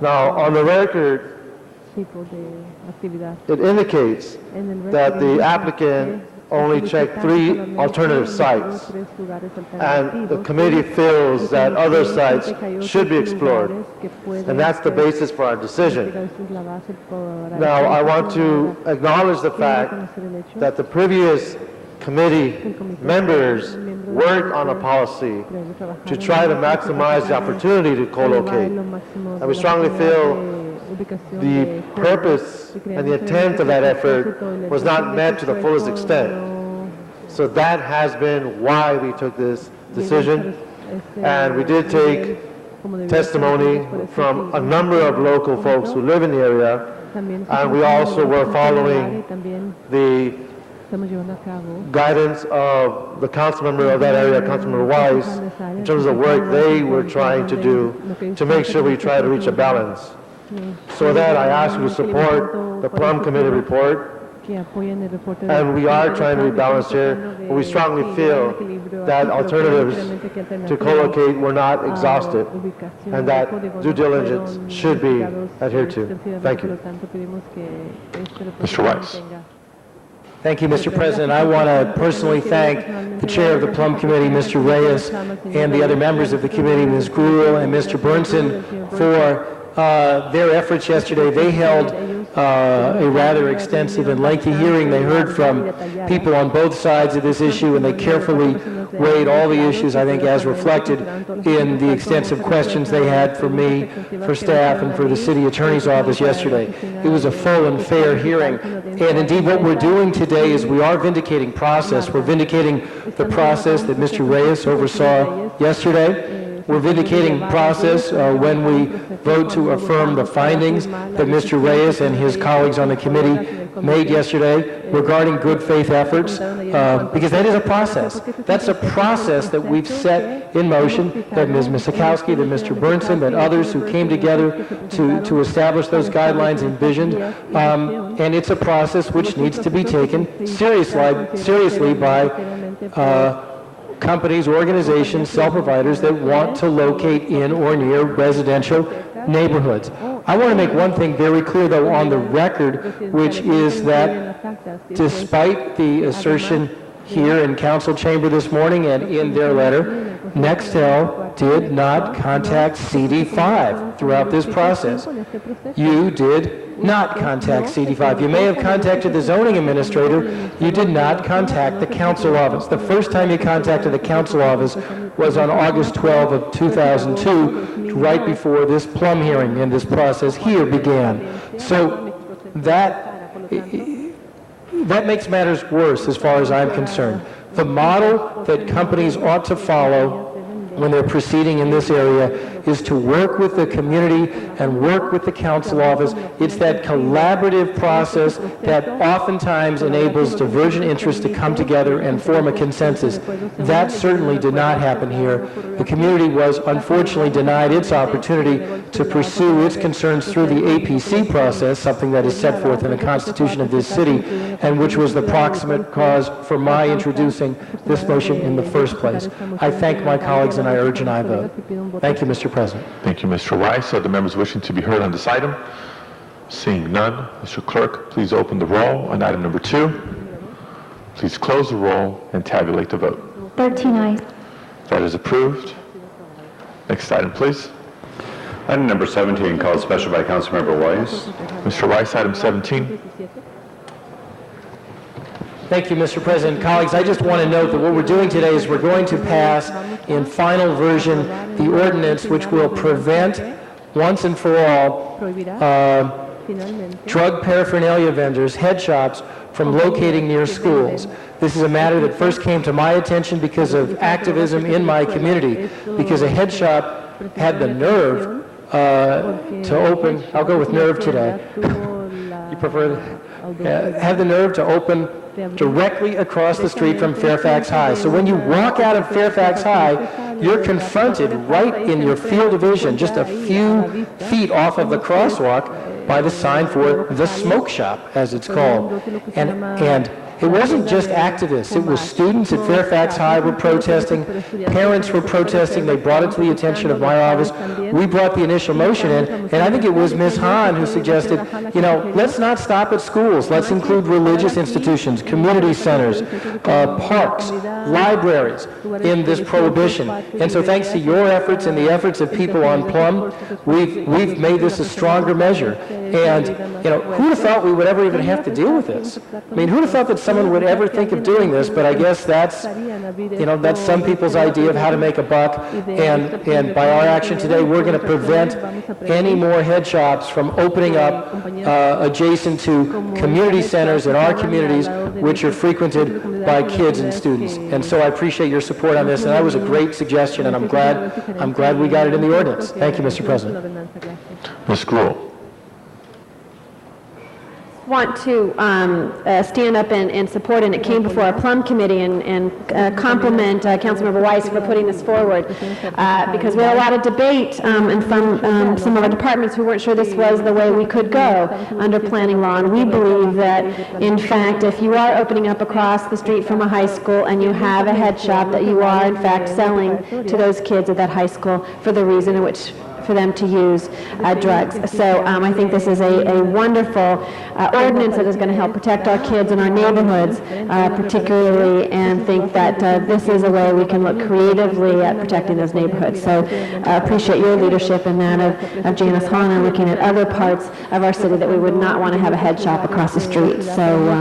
Now, on the record, it indicates that the applicant only checked 3 alternative sites, and the committee feels that other sites should be explored, and that's the basis for our decision. Now, I want to acknowledge the fact that the previous committee members worked on a policy to try to maximize the opportunity to co-locate, and we strongly feel the purpose and the intent of that effort was not met to the fullest extent. So that has been why we took this decision, and we did take testimony from a number of local folks who live in the area, and we also were following the guidance of the council member of that area, Councilmember Weiss, in terms of work they were trying to do to make sure we try to reach a balance. So with that, I ask you to support the Plum Committee report, and we are trying to rebalance here, but we strongly feel that alternatives to co-locate were not exhausted, and that due diligence should be adhered to. Thank you. Mr. Weiss. Thank you, Mr. President. I want to personally thank the chair of the Plum Committee, Mr. Reyes, and the other members of the committee, Ms. Gruel and Mr. Burnson, for their efforts yesterday. They held a rather extensive and lengthy hearing. They heard from people on both sides of this issue, and they carefully weighed all the issues, I think, as reflected in the extensive questions they had for me, for staff, and for the city attorney's office yesterday. It was a full and fair hearing. And indeed, what we're doing today is we are vindicating process. We're vindicating the process that Mr. Reyes oversaw yesterday. We're vindicating process when we vote to affirm the findings that Mr. Reyes and his colleagues on the committee made yesterday regarding good faith efforts, because that is a process. That's a process that we've set in motion, that Ms. Misikowski, that Mr. Burnson, that others who came together to establish those guidelines envisioned, and it's a process which needs to be taken seriously by companies, organizations, cell providers that want to locate in or near residential neighborhoods. I want to make one thing very clear, though, on the record, which is that despite the assertion here in council chamber this morning and in their letter, Nextel did not contact CD5 throughout this process. You did not contact CD5. You may have contacted the zoning administrator. You did not contact the council office. The first time you contacted the council office was on August 12 of 2002, right before this plum hearing and this process here began. So that makes matters worse as far as I'm concerned. The model that companies ought to follow when they're proceeding in this area is to work with the community and work with the council office. It's that collaborative process that oftentimes enables divergent interests to come together and form a consensus. That certainly did not happen here. The community was unfortunately denied its opportunity to pursue its concerns through the APC process, something that is set forth in the Constitution of this city, and which was the proximate cause for my introducing this motion in the first place. I thank my colleagues and I urge an aye vote. Thank you, Mr. President. Thank you, Mr. Rice. Are the members wishing to be heard on this item? Seeing none, Mr. Clerk, please open the roll on item number 2. Please close the roll and tabulate the vote. 13 ayes. That is approved. Next item, please. Item number 17, called special by Councilmember Weiss. Mr. Rice, item 17. Thank you, Mr. President. Colleagues, I just want to note that what we're doing today is we're going to pass in final version the ordinance which will prevent, once and for all, drug paraphernalia vendors, head shops, from locating near schools. This is a matter that first came to my attention because of activism in my community, because a head shop had the nerve to open, I'll go with nerve today, you prefer, have the nerve to open directly across the street from Fairfax High. So when you walk out of Fairfax High, you're confronted right in your field of vision, just a few feet off of the crosswalk, by the sign for the smoke shop, as it's called. And it wasn't just activists. It was students at Fairfax High were protesting. Parents were protesting. They brought it to the attention of my office. We brought the initial motion in, and I think it was Ms. Hahn who suggested, let's not stop at schools. Let's include religious institutions, community centers, parks, libraries in this prohibition. And so thanks to your efforts and the efforts of people on Plum, we've made this a stronger measure. And, who'd have thought we would ever even have to deal with this? I mean, who'd have thought that someone would ever think of doing this? But I guess that's some people's idea of how to make a buck. And by our action today, we're going to prevent any more head shops from opening up adjacent to community centers in our communities, which are frequented by kids and students. And so I appreciate your support on this. And that was a great suggestion, and I'm glad we got it in the ordinance. Thank you, Mr. President. Ms. Gruhl. Want to stand up and support, and it came before our Plum Committee, and compliment Councilmember Weiss for putting this forward, because we had a lot of debate and from some of our departments who weren't sure this was the way we could go under planning law, and we believe that, in fact, if you are opening up across the street from a high school and you have a head shop, that you are, in fact, selling to those kids at that high school for the reason in which for them to use drugs. So I think this is a wonderful ordinance that is going to help protect our kids in our neighborhoods, particularly, and think that this is a way we can look creatively at protecting those neighborhoods. So I appreciate your leadership in that of Janice Hahn and looking at other parts of our city that we would not want to have a head shop across the street. So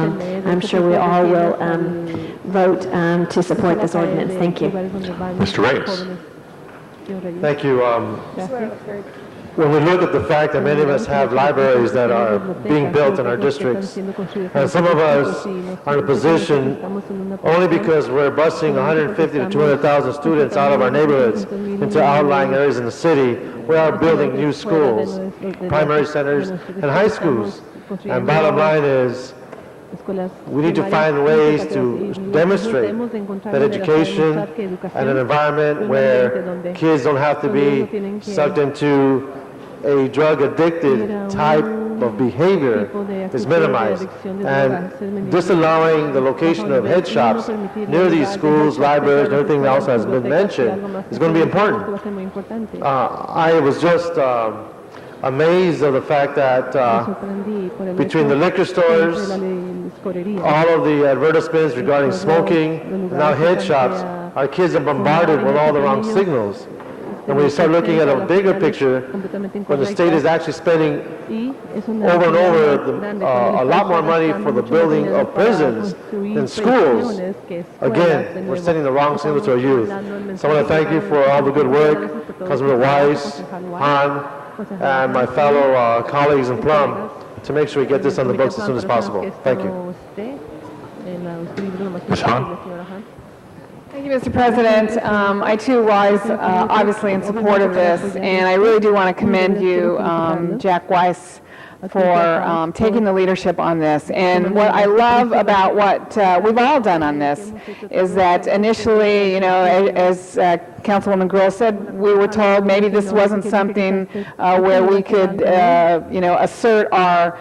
I'm sure we all will vote to support this ordinance. Thank you. Mr. Reyes. Thank you. When we look at the fact that many of us have libraries that are being built in our districts, and some of us are in a position only because we're busing 150 to 200,000 students out of our neighborhoods into outlying areas in the city, we are building new schools, primary centers, and high schools. And bottom line is, we need to find ways to demonstrate that education and an environment where kids don't have to be sucked into a drug-addicted type of behavior is minimized. And disallowing the location of head shops near these schools, libraries, and everything else has been mentioned is going to be important. I was just amazed of the fact that between the liquor stores, all of the advertisements regarding smoking, now head shops, our kids are bombarded with all the wrong signals. And when you start looking at a bigger picture, when the state is actually spending over and over a lot more money for the building of prisons than schools, again, we're sending the wrong signal to our youth. So I want to thank you for all the good work, Councilmember Weiss, Han, and my fellow colleagues in Plum, to make sure we get this on the books as soon as possible. Thank you. Ms. Han? Thank you, Mr. President. I too was obviously in support of this, and I really do want to commend you, Jack Weiss, for taking the leadership on this. And what I love about what we've all done on this is that initially, you know, as Councilwoman Grill said, we were told maybe this wasn't something where we could, you know, assert our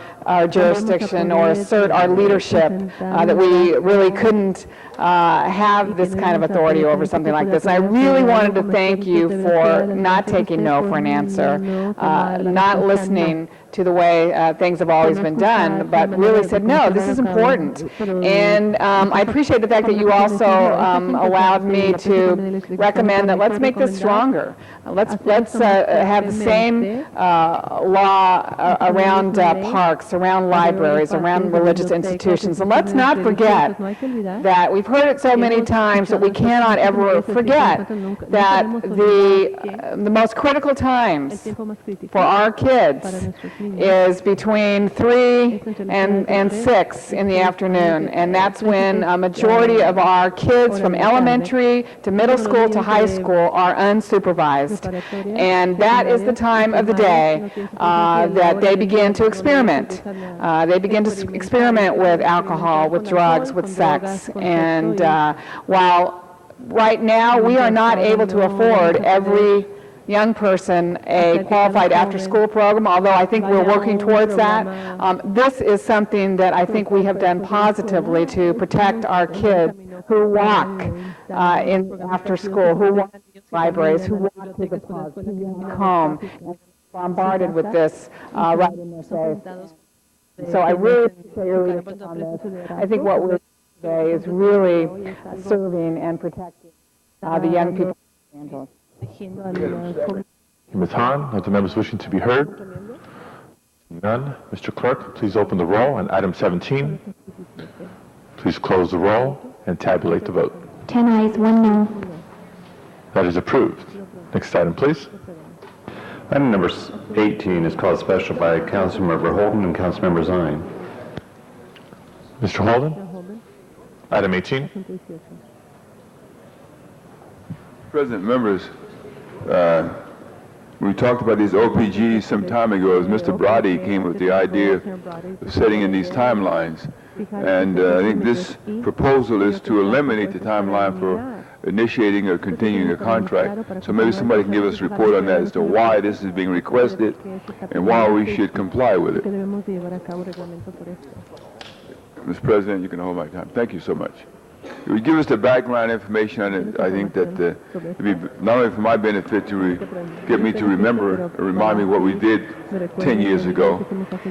jurisdiction or assert our leadership, that we really couldn't have this kind of authority over something like this. And I really wanted to thank you for not taking no for an answer, not listening to the way things have always been done, but really said, no, this is important. And I appreciate the fact that you also allowed me to recommend that let's make this stronger. Let's have the same law around parks, around libraries, around religious institutions. And let's not forget that we've heard it so many times that we cannot ever forget that the most critical times for our kids is between 3 and 6 in the afternoon, and that's when a majority of our kids from elementary to middle school to high school are unsupervised, and that is the time of the day that they begin to experiment. They begin to experiment with alcohol, with drugs, with sex, and while right now we are not able to afford every young person a qualified after-school program, although I think we're working towards that. This is something that I think we have done positively to protect our kids who walk in after school, who walk in libraries, who walk to the park, who walk home, and bombarded with this right in their face. So I really appreciate your leadership on this. I think what we're doing today is really serving and protecting the young people in Los Angeles. Ms. Han, are the members wishing to be heard? None. Mr. Clerk, please open the roll on item 17. Please close the roll and tabulate the vote. 10 ayes, 1 no. That is approved. Next item, please. Item number 18 is called special by Councilmember Holden and Councilmember Zine. Mr. Holden? Item 18. President, members, we talked about these OPGs some time ago as Mr. Brady came with the idea of setting in these timelines. And I think this proposal is to eliminate the timeline for initiating or continuing a contract. So maybe somebody can give us a report on that as to why this is being requested and why we should comply with it. Mr. President, you can hold my time. Thank you so much. If you give us the background information on it, I think that it'd be not only for my benefit to get me to remember or remind me what we did 10 years ago,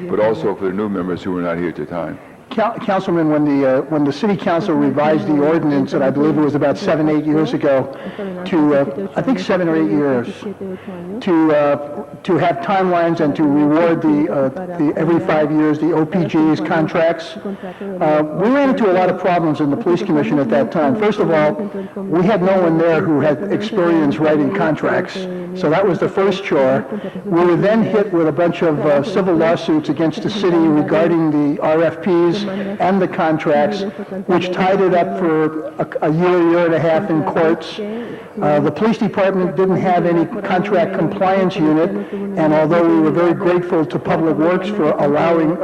but also for the new members who were not here at the time. Councilman, when the City Council revised the ordinance, and I believe it was about 7, 8 years ago, to I think 7 or 8 years, to have timelines and to reward the every 5 years the OPG's contracts, we ran into a lot of problems in the Police Commission at that time. First of all, we had no one there who had experience writing contracts, so that was the first chore. We were then hit with a bunch of civil lawsuits against the city regarding the RFPs and the contracts, which tied it up for a year and a half in courts. The police department didn't have any contract compliance unit, and although we were very grateful to Public Works for allowing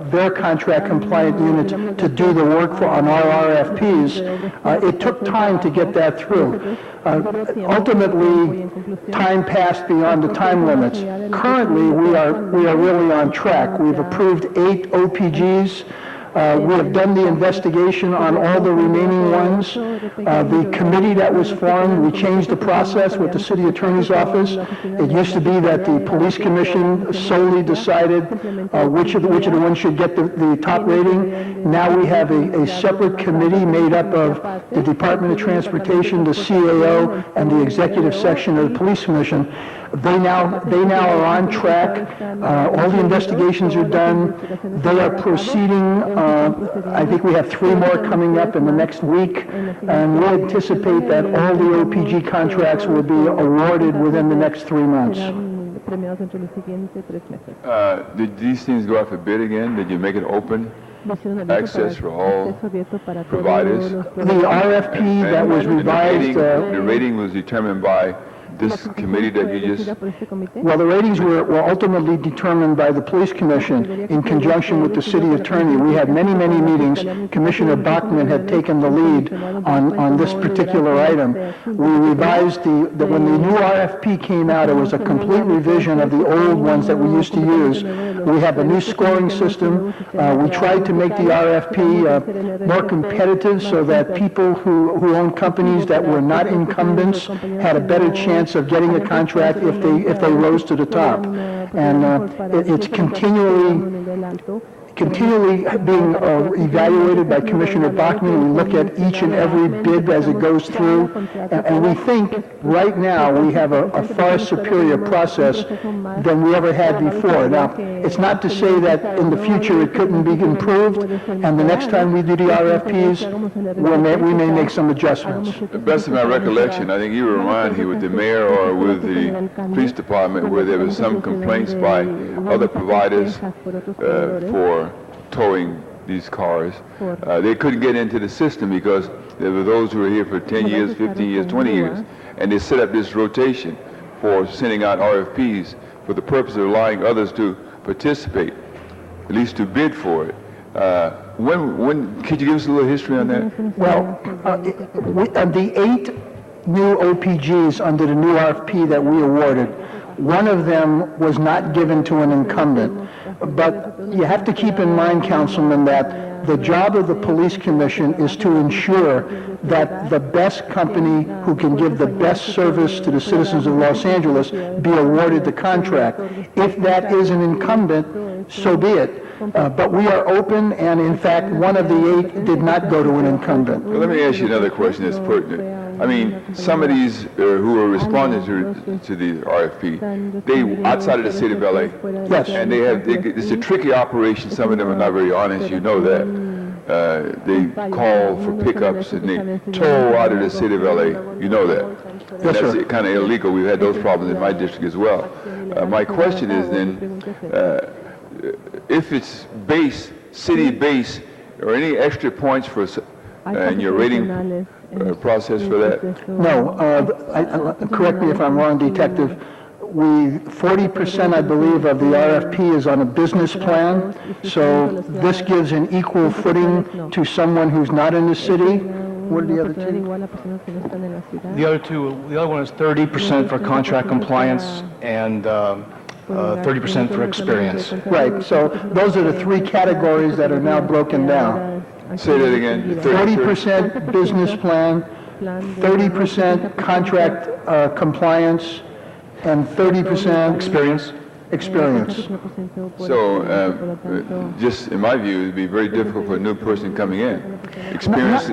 their contract compliant unit to do the work on our RFPs, it took time to get that through. Ultimately, time passed beyond the time limits. Currently, we are really on track. We've approved 8 OPGs. We have done the investigation on all the remaining ones. The committee that was formed, we changed the process with the city attorney's office. It used to be that the police commission solely decided which of the ones should get the top rating. Now we have a separate committee made up of the Department of Transportation, the CAO, and the executive section of the police commission. They now are on track. All the investigations are done. They are proceeding. I think we have 3 more coming up in the next week, and we anticipate that all the OPG contracts will be awarded within the next 3 months. Did these things go out for bid again? Did you make it open access for all providers? The RFP that was revised... the rating was determined by this committee that you just... Well, the ratings were ultimately determined by the police commission in conjunction with the city attorney. We had many, many meetings. Commissioner Bachmann had taken the lead on this particular item. We revised when the new RFP came out, it was a complete revision of the old ones that we used to use. We have a new scoring system. We tried to make the RFP more competitive so that people who own companies that were not incumbents had a better chance of getting a contract if they rose to the top. And it's continually being evaluated by Commissioner Bachmann. We look at each and every bid as it goes through, and we think right now we have a far superior process than we ever had before. Now, it's not to say that in the future it couldn't be improved, and the next time we do the RFPs, we may make some adjustments. The best of my recollection, I think you were reminded here with the mayor or with the police department where there was some complaints by other providers for towing these cars. They couldn't get into the system because there were those who were here for 10 years, 15 years, 20 years, and they set up this rotation for sending out RFPs for the purpose of allowing others to participate, at least to bid for it. When could you give us a little history on that? Well, the 8 new OPGs under the new RFP that we awarded, one of them was not given to an incumbent. But you have to keep in mind, Councilman, that the job of the police commission is to ensure that the best company who can give the best service to the citizens of Los Angeles be awarded the contract. If that is an incumbent, so be it. But we are open, and in fact, one of the 8 did not go to an incumbent. Well, let me ask you another question that's pertinent. I mean, some of these who are responding to the RFP, they outside of the city of LA. Yes. And it's a tricky operation. Some of them are not very honest. You know that. They call for pickups and they tow out of the city of LA. You know that. And Yes, that's sir. kind of illegal. We've had those problems in my district as well. My question is then, if it's city base, or any extra points for in your rating process for that? No, correct me if I'm wrong, Detective. 40%, I believe, of the RFP is on a business plan, so this gives an equal footing to someone who's not in the city. What are the other 2? The other one is 30% for contract compliance and 30% for experience. Right, so those are the 3 categories that are now broken down. Say that again. 30% business plan, 30% contract compliance, and 30% experience. So, just in my view, it'd be very difficult for a new person coming in. Experience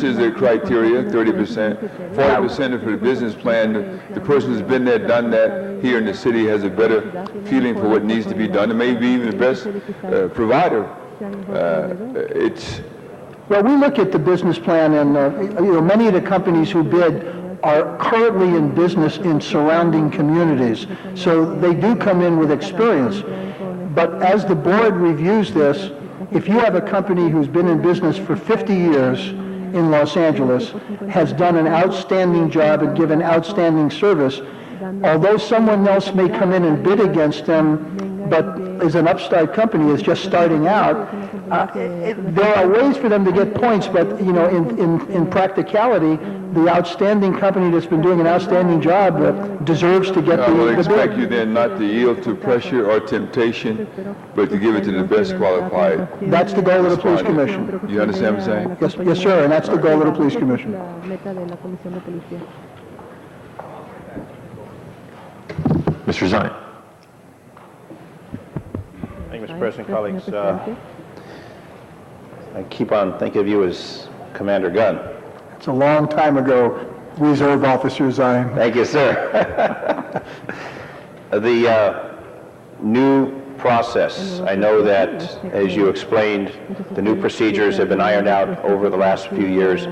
is the criteria, 30%. 40% for the business plan. The person who's been there, done that, here in the city has a better feeling for what needs to be done, and maybe even the best provider. Well, we look at the business plan, and many of the companies who bid are currently in business in surrounding communities, so they do come in with experience. But as the board reviews this, if you have a company who's been in business for 50 years in Los Angeles, has done an outstanding job and given outstanding service, although someone else may come in and bid against them, but is an upstart company, is just starting out, there are ways for them to get points, but in practicality, the outstanding company that's been doing an outstanding job deserves to get I would the expect bid. you then not to yield to pressure or temptation, but to give it to the best qualified. That's the goal of the police commission. You understand what I'm saying? Yes, sir, and that's the goal of the police commission. Mr. Zine. Thank you, Mr. President, colleagues. I keep on thinking of you as Commander Gunn. It's a long time ago, Reserve Officer Zion. Thank you, sir. The new process, I know that, as you explained, the new procedures have been ironed out over the last few years.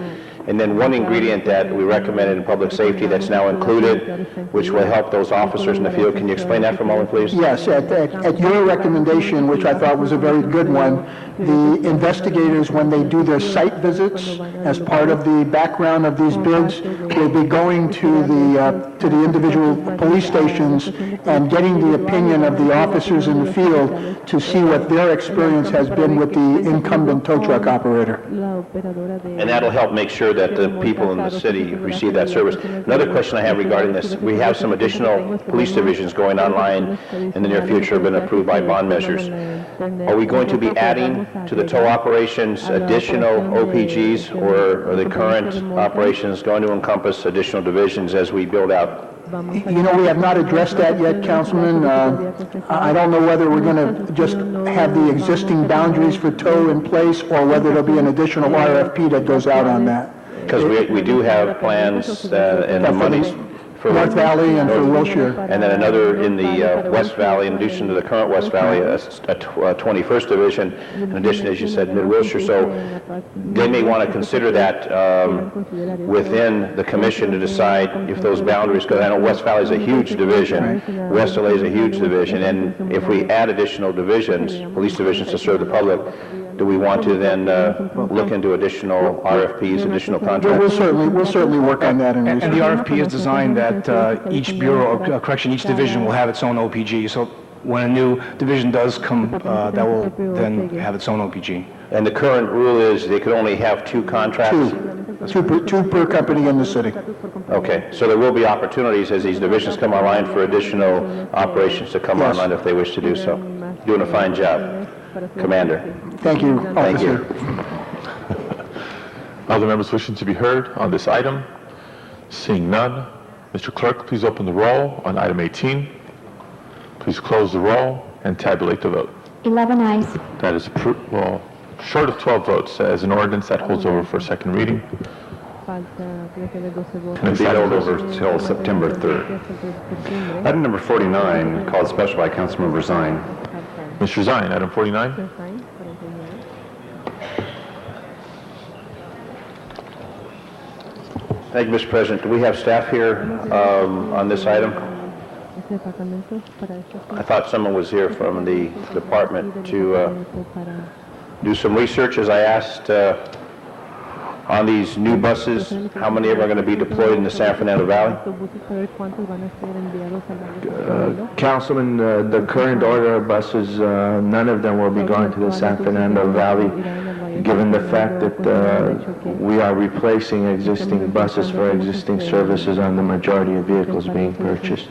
And then one ingredient that we recommended in public safety that's now included, which will help those officers in the field. Can you explain that for a moment, please? Yes, at your recommendation, which I thought was a very good one, the investigators, when they do their site visits, as part of the background of these bids, will be going to the individual police stations and getting the opinion of the officers in the field to see what their experience has been with the incumbent tow truck operator. And that'll help make sure that the people in the city receive that service. Another question I have regarding this, we have some additional police divisions going online in the near future, have been approved by bond measures. Are we going to be adding to the tow operations additional OPGs, or are the current operations going to encompass additional divisions as we build out? You know, we have not addressed that yet, Councilman. I don't know whether we're going to just have the existing boundaries for tow in place, or whether there'll be an additional RFP that goes out on that. Because we do have plans and the monies for North Valley and for Wilshire. And then another in the West Valley, in addition to the current West Valley, a 21st Division, in addition, as you said, Mid-Wilshire. So they may want to consider that within the commission to decide if those boundaries, because I know West Valley is a huge division, West LA is a huge division, and if we add additional divisions, police divisions to serve the public, do we want to then look into additional RFPs, additional contracts? We'll certainly work on that. And the RFP is designed that each bureau of correction, each division will have its own OPG. So when a new division does come, that will then have its own OPG. And the current rule is they could only have two contracts? Two per company in the city. Okay, so there will be opportunities as these divisions come online for additional operations to come online if they wish to do so. Doing a fine job, Commander. Thank you, Thank Officer. you. Other members wishing to be heard on this item? Seeing none, Mr. Clerk, please open the roll on item 18. Please close the roll and tabulate the vote. 11 ayes. That is approved, well, short of 12 votes as an ordinance that holds over for second reading. And it's held over till September 3rd. Item number 49, called special by Councilmember Zine. Mr. Zine, item 49. Thank you, Mr. President. Do we have staff here on this item? I thought someone was here from the department to do some research, as I asked on these new buses, how many of them are going to be deployed in the San Fernando Valley? Councilman, the current order of buses, none of them will be going to the San Fernando Valley, given the fact that we are replacing existing buses for existing services on the majority of vehicles being purchased.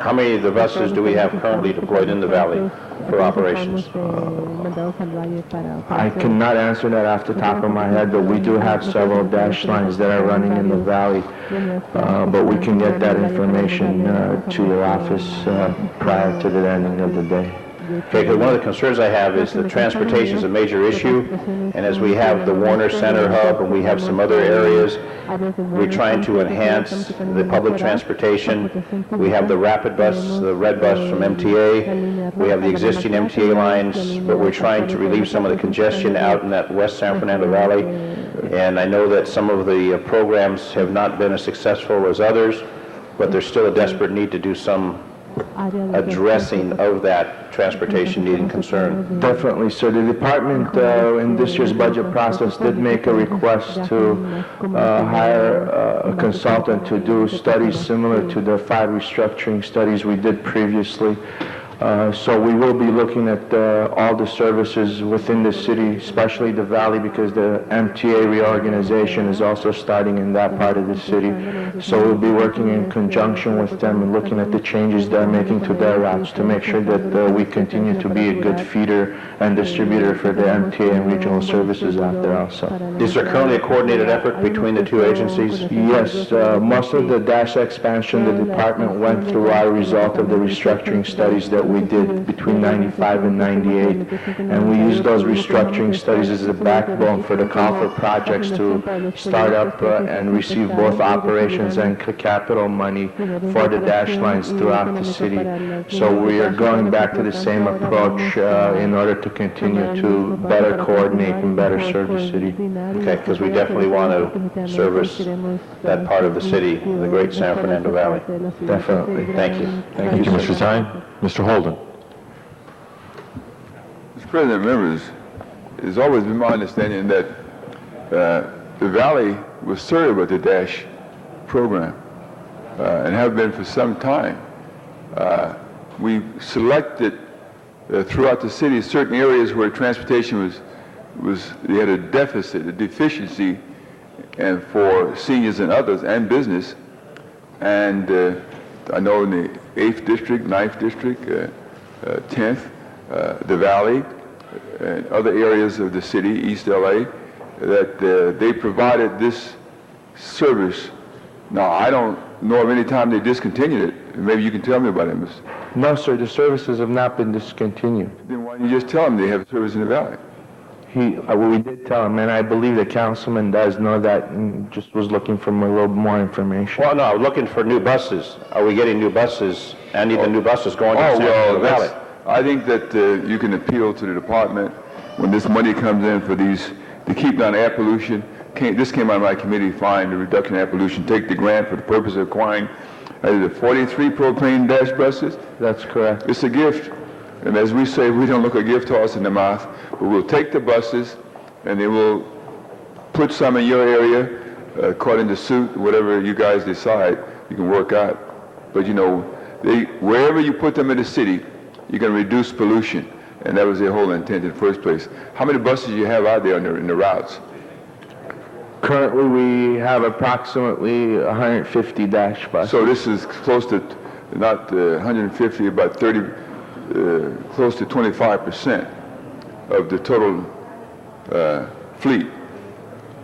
How many of the buses do we have currently deployed in the valley for operations? I cannot answer that off the top of my head, but we do have several dash lines that are running in the valley, but we can get that information to your office prior to the ending of the day. Okay, because one of the concerns I have is that transportation is a major issue, and as we have the Warner Center Hub and we have some other areas, we're trying to enhance the public transportation. We have the rapid bus, the red bus from MTA. We have the existing MTA lines, but we're trying to relieve some of the congestion out in that West San Fernando Valley. And I know that some of the programs have not been as successful as others, but there's still a desperate need to do some addressing of that transportation need and concern. Definitely, sir. The department in this year's budget process did make a request to hire a consultant to do studies similar to the 5 restructuring studies we did previously. So we will be looking at all the services within the city, especially the valley, because the MTA reorganization is also starting in that part of the city. So we'll be working in conjunction with them and looking at the changes they're making to their routes to make sure that we continue to be a good feeder and distributor for the MTA and regional services out there also. Is there currently a coordinated effort between the two agencies? Yes, most of the Dash expansion the department went through are a result of the restructuring studies that we did between 95 and 98. And we used those restructuring studies as the backbone for the call for projects to start up and receive both operations and capital money for the Dash lines throughout the city. So we are going back to the same approach in order to continue to better coordinate and better serve the city. Okay, because we definitely want to service that part of the city, the great San Fernando Valley. Definitely. Thank you. Thank you, Mr. Zine. Mr. Holden. Mr. President, members, it's always been my understanding that the Valley was served with the DASH program and have been for some time. We selected throughout the city certain areas where transportation they had a deficit, a deficiency, and for seniors and others and business. And I know in the 8th District, 9th District, 10th, the Valley, and other areas of the city, East LA, that they provided this service. Now, I don't know of any time they discontinued it. Maybe you can tell me about it, Mr. No, sir, the services have not been discontinued. Then why don't you just tell them they have service in the Valley? We did tell him, and I believe the councilman does know that, and just was looking for a little more information. Well, no, looking for new buses. Are we getting new buses and even new buses going to San Fernando Valley? I think that you can appeal to the department when this money comes in for these, to keep down air pollution. This came out of my committee, find the reduction of air pollution, take the grant for the purpose of acquiring the 43 propane dash buses. That's correct. It's a gift. And as we say, we don't look a gift horse in the mouth, but we'll take the buses and then we'll put some in your area according to suit, whatever you guys decide, you can work out. But you know, wherever you put them in the city, you can reduce pollution. And that was their whole intent in the first place. How many buses do you have out there in the routes? Currently, we have approximately 150 dash buses. So this is close to, not 150, about 30, close to 25% of the total fleet.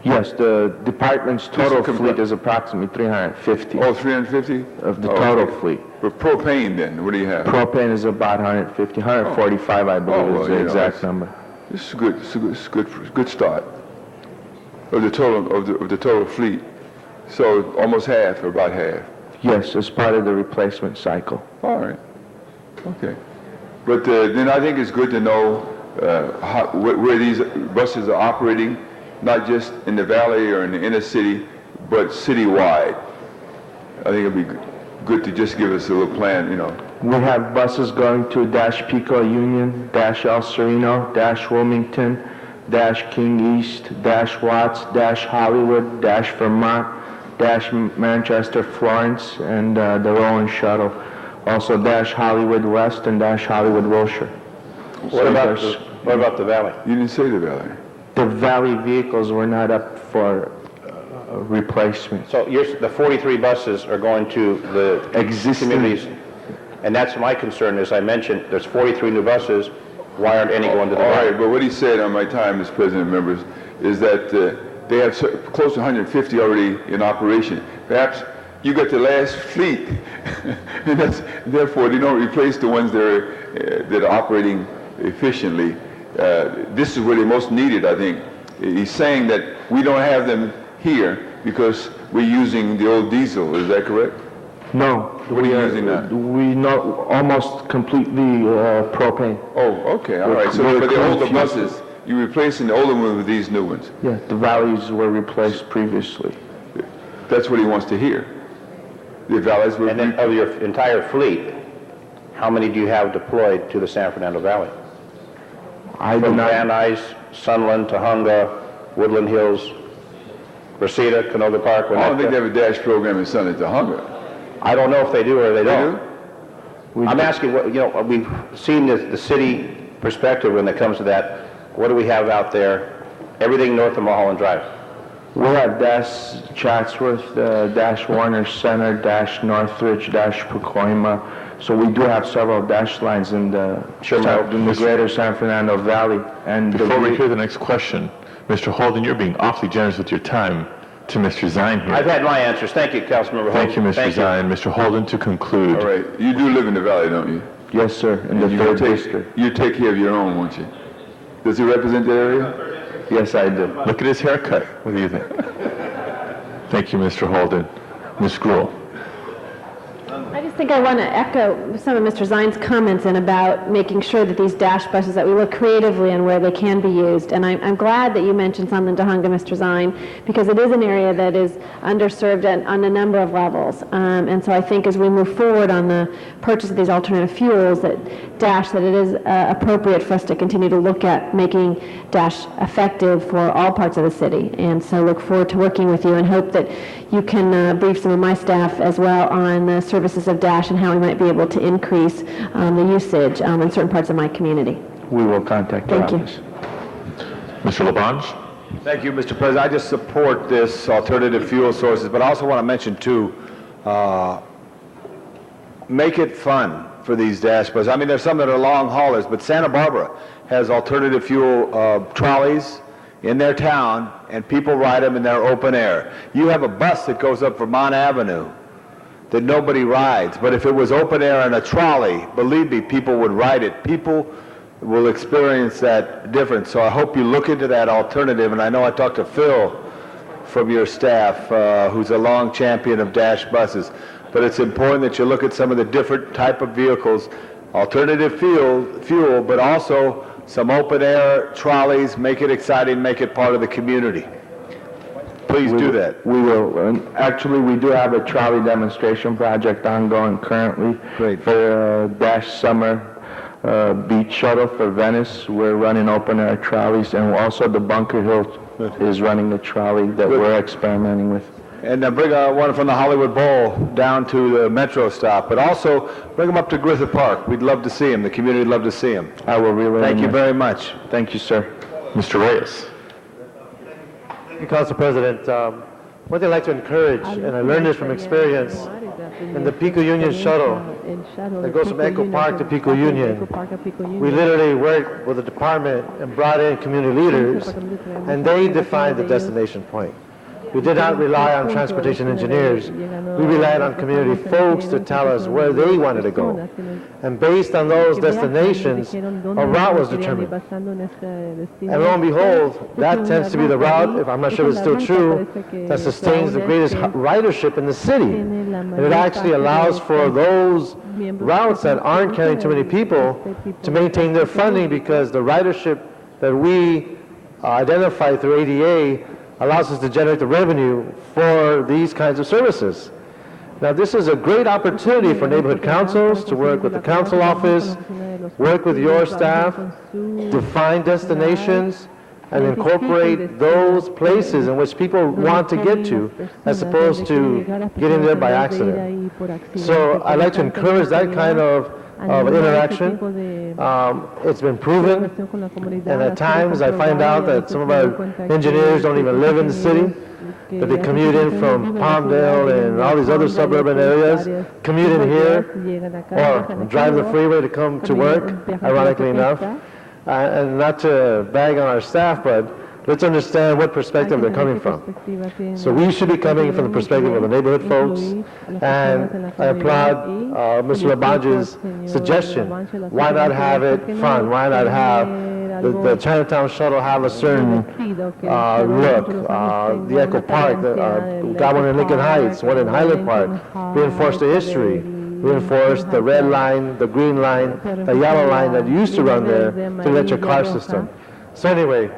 Yes, the department's total fleet is approximately 350. Oh, 350? Of the total fleet. But propane then, what do you have? Propane is about 150, 145 I believe is the exact number. This is good. It's a good start of the total fleet. So almost half, or about half. Yes, as part of the replacement cycle. All right. Okay. But then I think it's good to know where these buses are operating, not just in the valley or in the inner city, but citywide. I think it'd be good to just give us a little plan, you know. We have buses going to Dash Pico Union, Dash El Sereno, Dash Wilmington, Dash King East, Dash Watts, Dash Hollywood, Dash Vermont, Dash Manchester Florence, and the Rowan Shuttle. Also Dash Hollywood West and Dash Hollywood Wilshire. What about the Valley? You didn't say the Valley. The Valley vehicles were not up for replacement. So the 43 buses are going to the existing communities, and that's my concern. As I mentioned, there's 43 new buses. Why aren't any going to the Valley? All right, but what he said on my time as president, members, is that they have close to 150 already in operation. Perhaps you got the last fleet, and therefore they don't replace the ones that are operating efficiently. This is where they're most needed, I think. He's saying that we don't have them here because we're using the old diesel. Is that correct? No. What are you using now? We know almost completely propane. Oh, okay, all right. So for the older buses, you're replacing the older ones with these new ones. Yeah, the Valleys were replaced previously. That's what he wants to hear. The Valleys were... And then of your entire fleet, how many do you have deployed to the San Fernando Valley? From Van Nuys, Sunland, Tahunga, Woodland Hills, Reseda, Canoga Park. I don't think they have a dash program in Sunland, Tahunga. I don't know if they do or they don't. I'm asking, we've seen the city perspective when it comes to that. What do we have out there? Everything north of Mulholland Drive. We have Dash Chatsworth, Dash Warner Center, Dash Northridge, Dash Pacoima. So we do have several dash lines in the greater San Fernando Valley. And before we hear the next question, Mr. Holden, you're being awfully generous with your time to Mr. Zine here. I've had my answers. Thank you, Councilmember Holden. Thank you, Mr. Zine. Mr. Holden, to conclude. All right. You do live in the valley, don't you? Yes, sir, in the 3rd district. You take care of your own, won't you? Does he represent that area? Yes, I do. Look at his haircut. What do you think? Thank you, Mr. Holden. Ms. Gruhl. I just think I want to echo some of Mr. Zine's comments and about making sure that these dash buses, that we look creatively on where they can be used. And I'm glad that you mentioned something to Hunga, Mr. Zine, because it is an area that is underserved on a number of levels. And so I think as we move forward on the purchase of these alternative fuels, that it is appropriate for us to continue to look at making Dash effective for all parts of the city. And so look forward to working with you and hope that you can brief some of my staff as well on the services of Dash and how we might be able to increase the usage in certain parts of my community. We will contact Thank you. Mr. Labange. Thank you, Mr. President. I just support this alternative fuel sources, but I also want to mention too, make it fun for these dash buses. I mean, there's some that are long haulers, but Santa Barbara has alternative fuel trolleys in their town, and people ride them in their open air. You have a bus that goes up Vermont Avenue that nobody rides, but if it was open air and a trolley, believe me, people would ride it. People will experience that difference. So I hope you look into that alternative, and I know I talked to Phil from your staff, who's a long champion of dash buses, but it's important that you look at some of the different type of vehicles, alternative fuel, but also some open air trolleys, make it exciting, make it part of the community. Please do that. We will. And actually, we do have a trolley demonstration project ongoing currently. Great. For Dash Summer Beach Shuttle for Venice. We're running open air trolleys, and also the Bunker Hill is running the trolley that we're experimenting with. And bring one from the Hollywood Bowl down to the Metro stop, but also bring them up to Griffith Park. We'd love to see them. The community would love to see them. I will relay. Thank you very much. Thank you, sir. Mr. Reyes. Thank you, Council President. One thing I'd like to encourage, and I learned this from experience, in the Pico Union shuttle that goes from Echo Park to Pico Union, we literally worked with the department and brought in community leaders, and they defined the destination point. We did not rely on transportation engineers. We relied on community folks to tell us where they wanted to go. And based on those destinations, a route was determined. And lo and behold, that tends to be the route, if I'm not sure if it's still true, that sustains the greatest ridership in the city. And it actually allows for those routes that aren't carrying too many people to maintain their funding, because the ridership that we identify through ADA allows us to generate the revenue for these kinds of services. Now, this is a great opportunity for neighborhood councils to work with the council office, work with your staff, define destinations, and incorporate those places in which people want to get to, as opposed to getting there by accident. So I'd like to encourage that kind of interaction. It's been proven, and at times I find out that some of our engineers don't even live in the city, that they commute in from Palmdale and all these other suburban areas, commute in here, or drive the freeway to come to work, ironically enough. And not to bag on our staff, but let's understand what perspective they're coming from. So we should be coming from the perspective of the neighborhood folks, and I applaud Mr. Labange's suggestion. Why not have it fun? Why not have the Chinatown shuttle have a certain look? The Echo Park, got one in Lincoln Heights, one in Highland Park, reinforce the history, reinforce the red line, the green line, the yellow line that used to run there to let your car system. So anyway,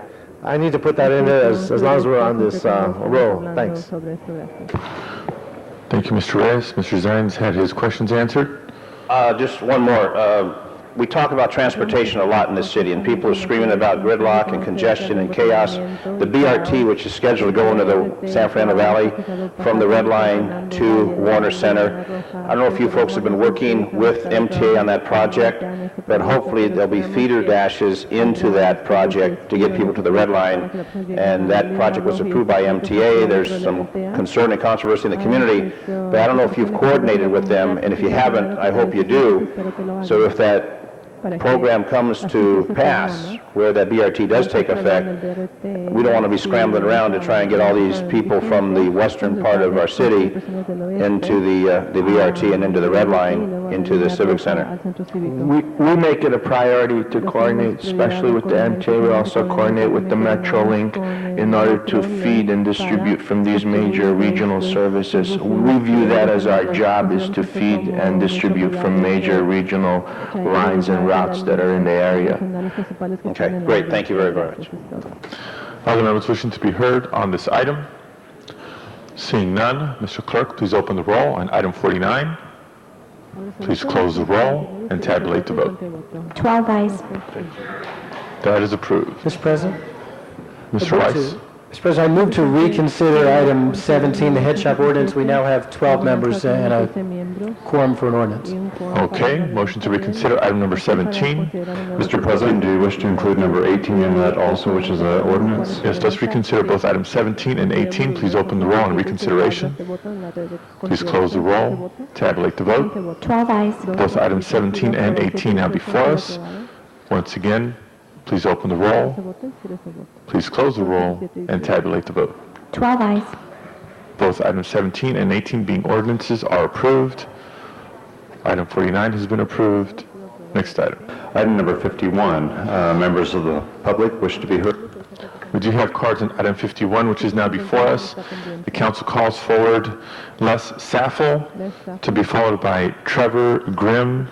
I need to put that in there as long as we're on this roll. Thanks. Thank you, Mr. Reyes. Mr. Zines had his questions answered. Just one more. we talk about transportation a lot in this city, and people are screaming about gridlock and congestion and chaos. The BRT, which is scheduled to go into the San Fernando Valley from the Red Line to Warner Center, I don't know if you folks have been working with MTA on that project, but hopefully there'll be feeder dashes into that project to get people to the Red Line, and that project was approved by MTA. There's some concern and controversy in the community, but I don't know if you've coordinated with them, and if you haven't, I hope you do. So if that program comes to pass, where that BRT does take effect, we don't want to be scrambling around to try and get all these people from the western part of our city into the BRT and into the Red Line, into the Civic Center. We make it a priority to coordinate, especially with the MTA. We also coordinate with the Metrolink in order to feed and distribute from these major regional services. We view that as our job, is to feed and distribute from major regional lines and routes that are in the area. Okay, great. Thank you very much. Other members wishing to be heard on this item? Seeing none, Mr. Clerk, please open the roll on item 49. Please close the roll and tabulate the vote. 12 ayes. That is approved. Mr. President? Mr. Weiss? Mr. President, I move to reconsider item 17, the head shop ordinance. We now have 12 members and a quorum for an ordinance. Okay, motion to reconsider item number 17. Mr. President, do you wish to include number 18 in that also, which is an ordinance? Yes, let's reconsider both items 17 and 18. Please open the roll on reconsideration. Please close the roll. Tabulate the vote. 12 ayes. Both items 17 and 18 now before us. Once again, please open the roll. Please close the roll and tabulate the vote. 12 ayes. Both items 17 and 18 being ordinances are approved. Item 49 has been approved. Next item. Item number 51, members of the public wish to be heard. We do have cards on item 51, which is now before us. The council calls forward Les Saffel, to be followed by Trevor Grimm,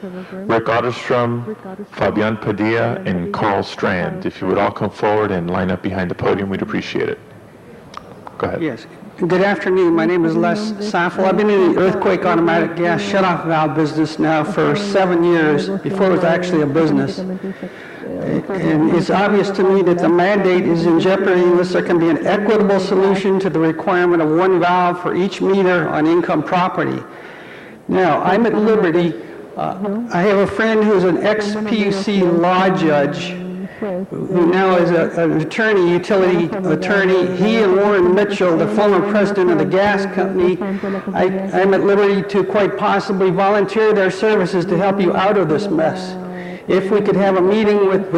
Rick Otterstrom, Fabian Padilla, and Carl Strand. If you would all come forward and line up behind the podium, we'd appreciate it. Go ahead. Yes. Good afternoon. My name is Les Saffel. I've been in the earthquake automatic gas shutoff valve business now for 7 years, before it was actually a business. And it's obvious to me that the mandate is in jeopardy unless there can be an equitable solution to the requirement of one valve for each meter on income property. Now, I'm at liberty. I have a friend who's an ex-PUC law judge who now is an attorney, utility attorney. He and Warren Mitchell, the former president of the gas company, I'm at liberty to quite possibly volunteer their services to help you out of this mess. If we could have a meeting with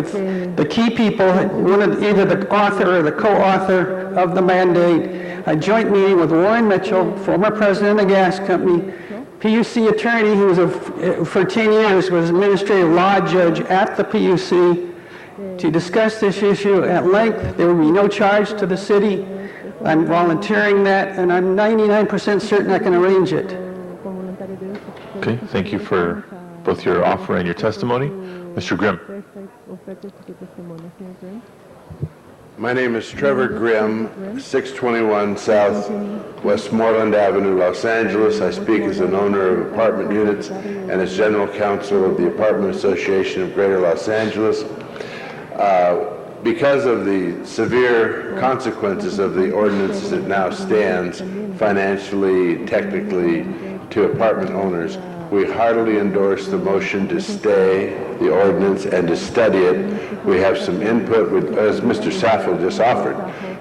the key people, either the author or the co-author of the mandate, a joint meeting with Warren Mitchell, former president of the gas company, PUC attorney who was for 10 years was administrative law judge at the PUC, to discuss this issue at length. There will be no charge to the city. I'm volunteering that, and I'm 99% certain I can arrange it. Okay, thank you for both your offer and your testimony. Mr. Grimm. My name is Trevor Grimm, 621 South Westmoreland Avenue, Los Angeles. I speak as an owner of apartment units and as general counsel of the Apartment Association of Greater Los Angeles. Because of the severe consequences of the ordinance as it now stands, financially, technically, to apartment owners, we heartily endorse the motion to stay the ordinance and to study it. We have some input, as Mr. Saffel just offered.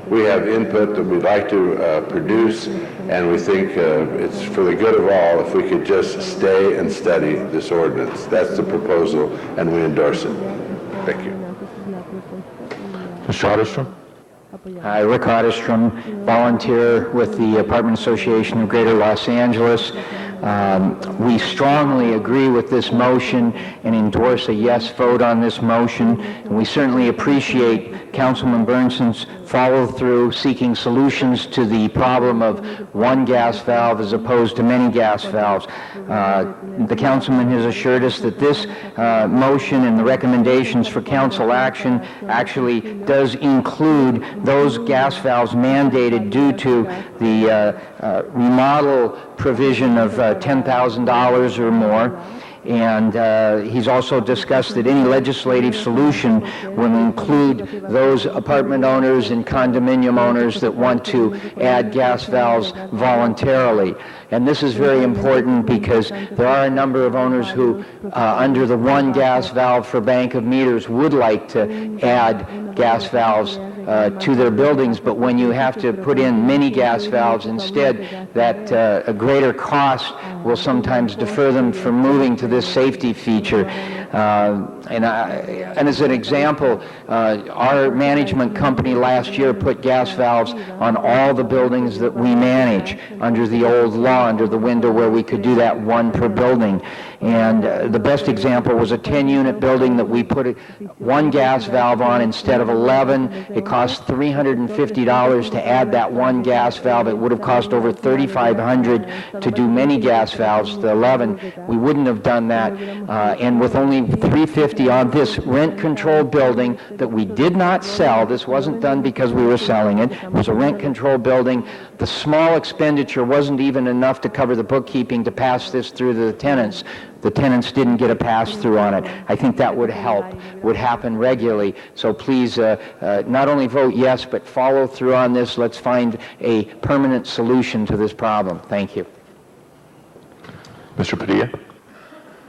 We have input that we'd like to produce, and we think it's for the good of all if we could just stay and study this ordinance. That's the proposal, and we endorse it. Thank you. Mr. Otterstrom. Hi, Rick Otterstrom, volunteer with the Apartment Association of Greater Los Angeles. We strongly agree with this motion and endorse a yes vote on this motion. And we certainly appreciate Councilman Bernson's follow-through, seeking solutions to the problem of one gas valve as opposed to many gas valves. The councilman has assured us that this motion and the recommendations for council action actually does include those gas valves mandated due to the remodel provision of $10,000 or more. And he's also discussed that any legislative solution will include those apartment owners and condominium owners that want to add gas valves voluntarily. And this is very important because there are a number of owners who, under the one gas valve for bank of meters, would like to add gas valves to their buildings, but when you have to put in many gas valves instead, that a greater cost will sometimes defer them from moving to this safety feature. And as an example, our management company last year put gas valves on all the buildings that we manage under the old law, under the window where we could do that one per building. And the best example was a 10-unit building that we put one gas valve on instead of 11. It cost $350 to add that one gas valve. It would have cost over $3,500 to do many gas valves, the 11. We wouldn't have done that. And with only $350 on this rent-controlled building that we did not sell, this wasn't done because we were selling it. It was a rent-controlled building. The small expenditure wasn't even enough to cover the bookkeeping to pass this through to the tenants. The tenants didn't get a pass-through on it. I think that would help, would happen regularly. So please, not only vote yes, but follow through on this. Let's find a permanent solution to this problem. Thank you. Mr. Padilla?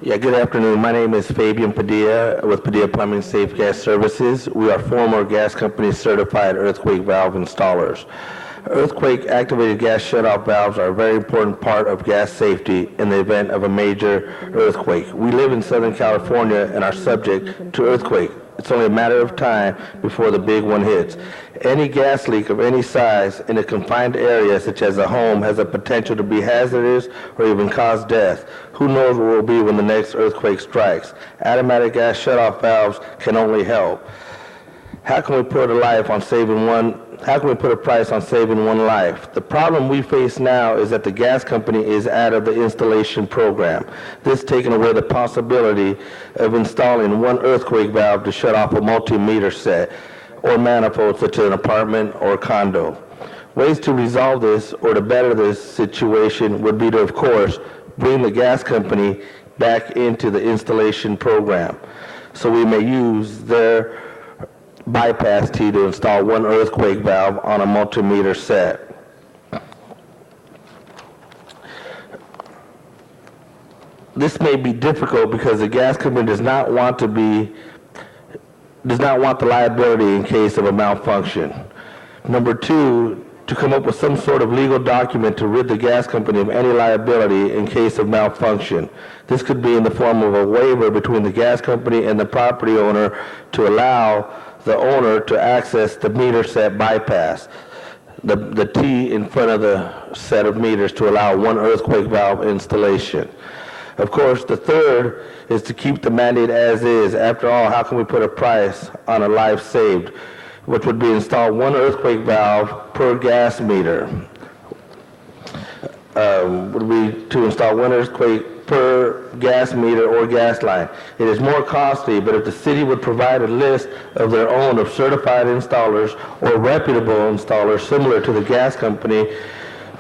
Yeah, good afternoon. My name is Fabian Padilla with Padilla Plumbing Safe Gas Services. We are former gas company certified earthquake valve installers. Earthquake-activated gas shutoff valves are a very important part of gas safety in the event of a major earthquake. We live in Southern California and are subject to earthquake. It's only a matter of time before the big one hits. Any gas leak of any size in a confined area, such as a home, has a potential to be hazardous or even cause death. Who knows what will be when the next earthquake strikes? Automatic gas shutoff valves can only help. How can we put a price on saving one life? The problem we face now is that the gas company is out of the installation program. This taking away the possibility of installing one earthquake valve to shut off a multi-meter set or manifold such as an apartment or condo. Ways to resolve this or to better this situation would be to, of course, bring the gas company back into the installation program so we may use their bypass T to install one earthquake valve on a multi-meter set. This may be difficult because the gas company does not want the liability in case of a malfunction. Number two, to come up with some sort of legal document to rid the gas company of any liability in case of malfunction. This could be in the form of a waiver between the gas company and the property owner to allow the owner to access the meter set bypass, the T in front of the set of meters to allow one earthquake valve installation. Of course, the third is to keep the mandate as is. After all, how can we put a price on a life saved, which would be install one earthquake valve per gas meter? Would be to install one earthquake per gas meter or gas line. It is more costly, but if the city would provide a list of their own of certified installers or reputable installers similar to the gas company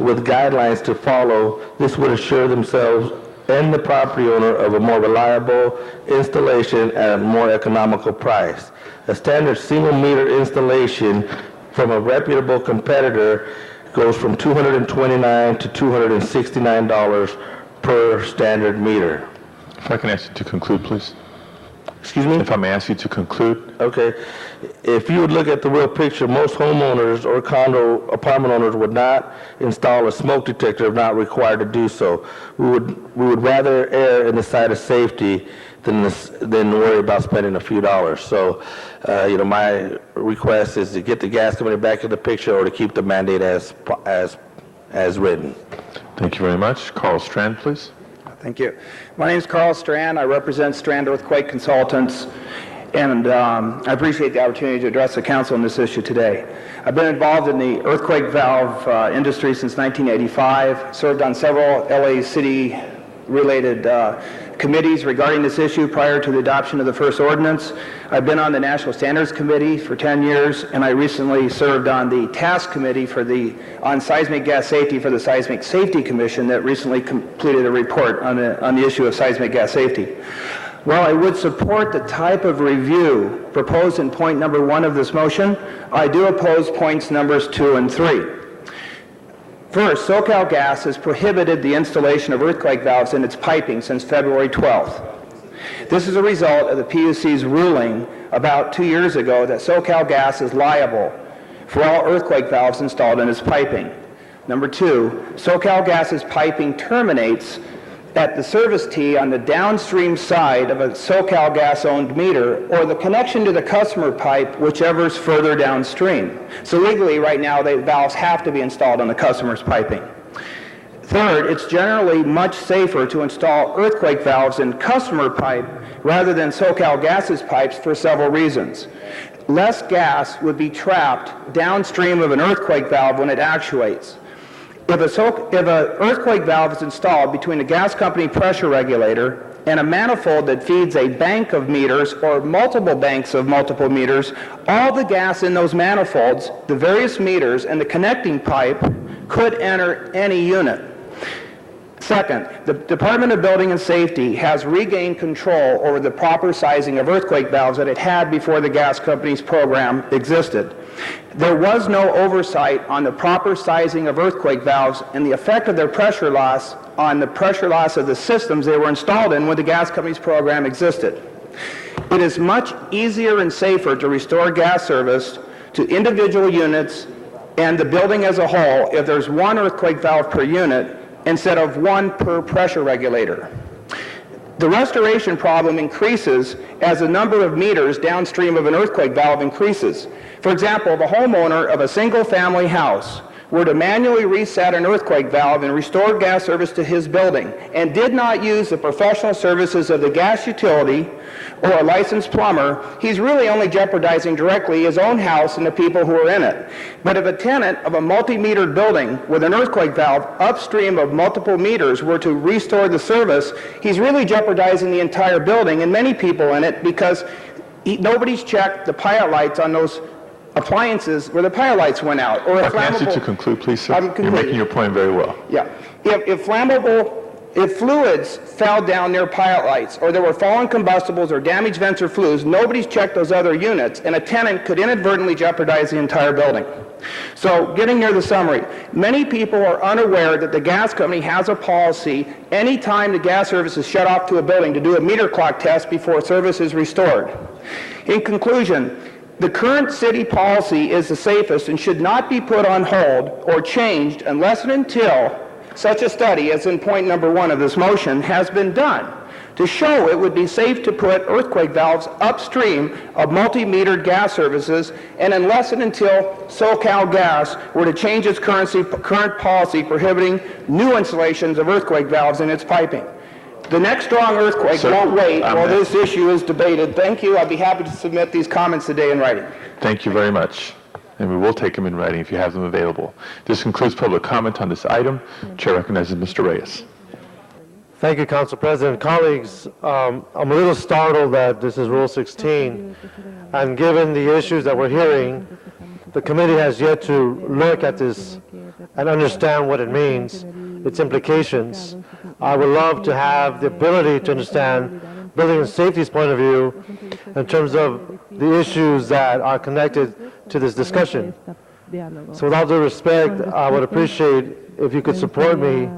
with guidelines to follow, this would assure themselves and the property owner of a more reliable installation at a more economical price. A standard single meter installation from a reputable competitor goes from $229 to $269 per standard meter. If I can ask you to conclude, please. Excuse me? If I may ask you to conclude. Okay. If you would look at the real picture, most homeowners or condo apartment owners would not install a smoke detector if not required to do so. We would rather err in the side of safety than worry about spending a few dollars. So, my request is to get the gas company back in the picture or to keep the mandate as written. Thank you very much. Carl Strand, please. Thank you. My name is Carl Strand. I represent Strand Earthquake Consultants, and I appreciate the opportunity to address the council on this issue today. I've been involved in the earthquake valve industry since 1985, served on several LA City related committees regarding this issue prior to the adoption of the first ordinance. I've been on the National Standards Committee for 10 years, and I recently served on the task committee on seismic gas safety for the Seismic Safety Commission that recently completed a report on the issue of seismic gas safety. While I would support the type of review proposed in point number 1 of this motion, I do oppose points numbers 2 and 3. First, SoCalGas has prohibited the installation of earthquake valves in its piping since February 12th. This is a result of the PUC's ruling about 2 years ago that SoCalGas is liable for all earthquake valves installed in its piping. Number 2, SoCalGas's piping terminates at the service tee on the downstream side of a SoCalGas-owned meter or the connection to the customer pipe, whichever is further downstream. So legally, right now, the valves have to be installed on the customer's piping. Third, it's generally much safer to install earthquake valves in customer pipe rather than SoCalGas's pipes for several reasons. Less gas would be trapped downstream of an earthquake valve when it actuates. If an earthquake valve is installed between a gas company pressure regulator and a manifold that feeds a bank of meters or multiple banks of multiple meters, all the gas in those manifolds, the various meters, and the connecting pipe could enter any unit. Second, the Department of Building and Safety has regained control over the proper sizing of earthquake valves that it had before the gas company's program existed. There was no oversight on the proper sizing of earthquake valves and the effect of their pressure loss on the pressure loss of the systems they were installed in when the gas company's program existed. It is much easier and safer to restore gas service to individual units and the building as a whole if there's one earthquake valve per unit instead of one per pressure regulator. The restoration problem increases as the number of meters downstream of an earthquake valve increases. For example, if a homeowner of a single-family house were to manually reset an earthquake valve and restore gas service to his building and did not use the professional services of the gas utility or a licensed plumber, he's really only jeopardizing directly his own house and the people who are in it. But if a tenant of a multi-metered building with an earthquake valve upstream of multiple meters were to restore the service, he's really jeopardizing the entire building and many people in it because nobody's checked the pilot lights on those appliances where the pilot lights went out. Or I can ask you to conclude, please, sir. You're making your point very well. Yeah. If fluids fell down near pilot lights, or there were fallen combustibles or damaged vents or flues, nobody's checked those other units, and a tenant could inadvertently jeopardize the entire building. So, getting near the summary, many people are unaware that the gas company has a policy anytime the gas service is shut off to a building to do a meter clock test before service is restored. In conclusion, the current city policy is the safest and should not be put on hold or changed unless and until such a study, as in point number 1 of this motion, has been done to show it would be safe to put earthquake valves upstream of multi-metered gas services, and unless and until SoCalGas were to change its current policy prohibiting new installations of earthquake valves in its piping. The next strong earthquake won't wait while this issue is debated. Thank you. I'll be happy to submit these comments today in writing. Thank you very much. And we will take them in writing if you have them available. This concludes public comment on this item. Chair recognizes Mr. Reyes. Thank you, Council President. Colleagues, I'm a little startled that this is Rule 16, and given the issues that we're hearing, the committee has yet to look at this and understand what it means, its implications. I would love to have the ability to understand building and safety's point of view in terms of the issues that are connected to this discussion. So with all due respect, I would appreciate if you could support me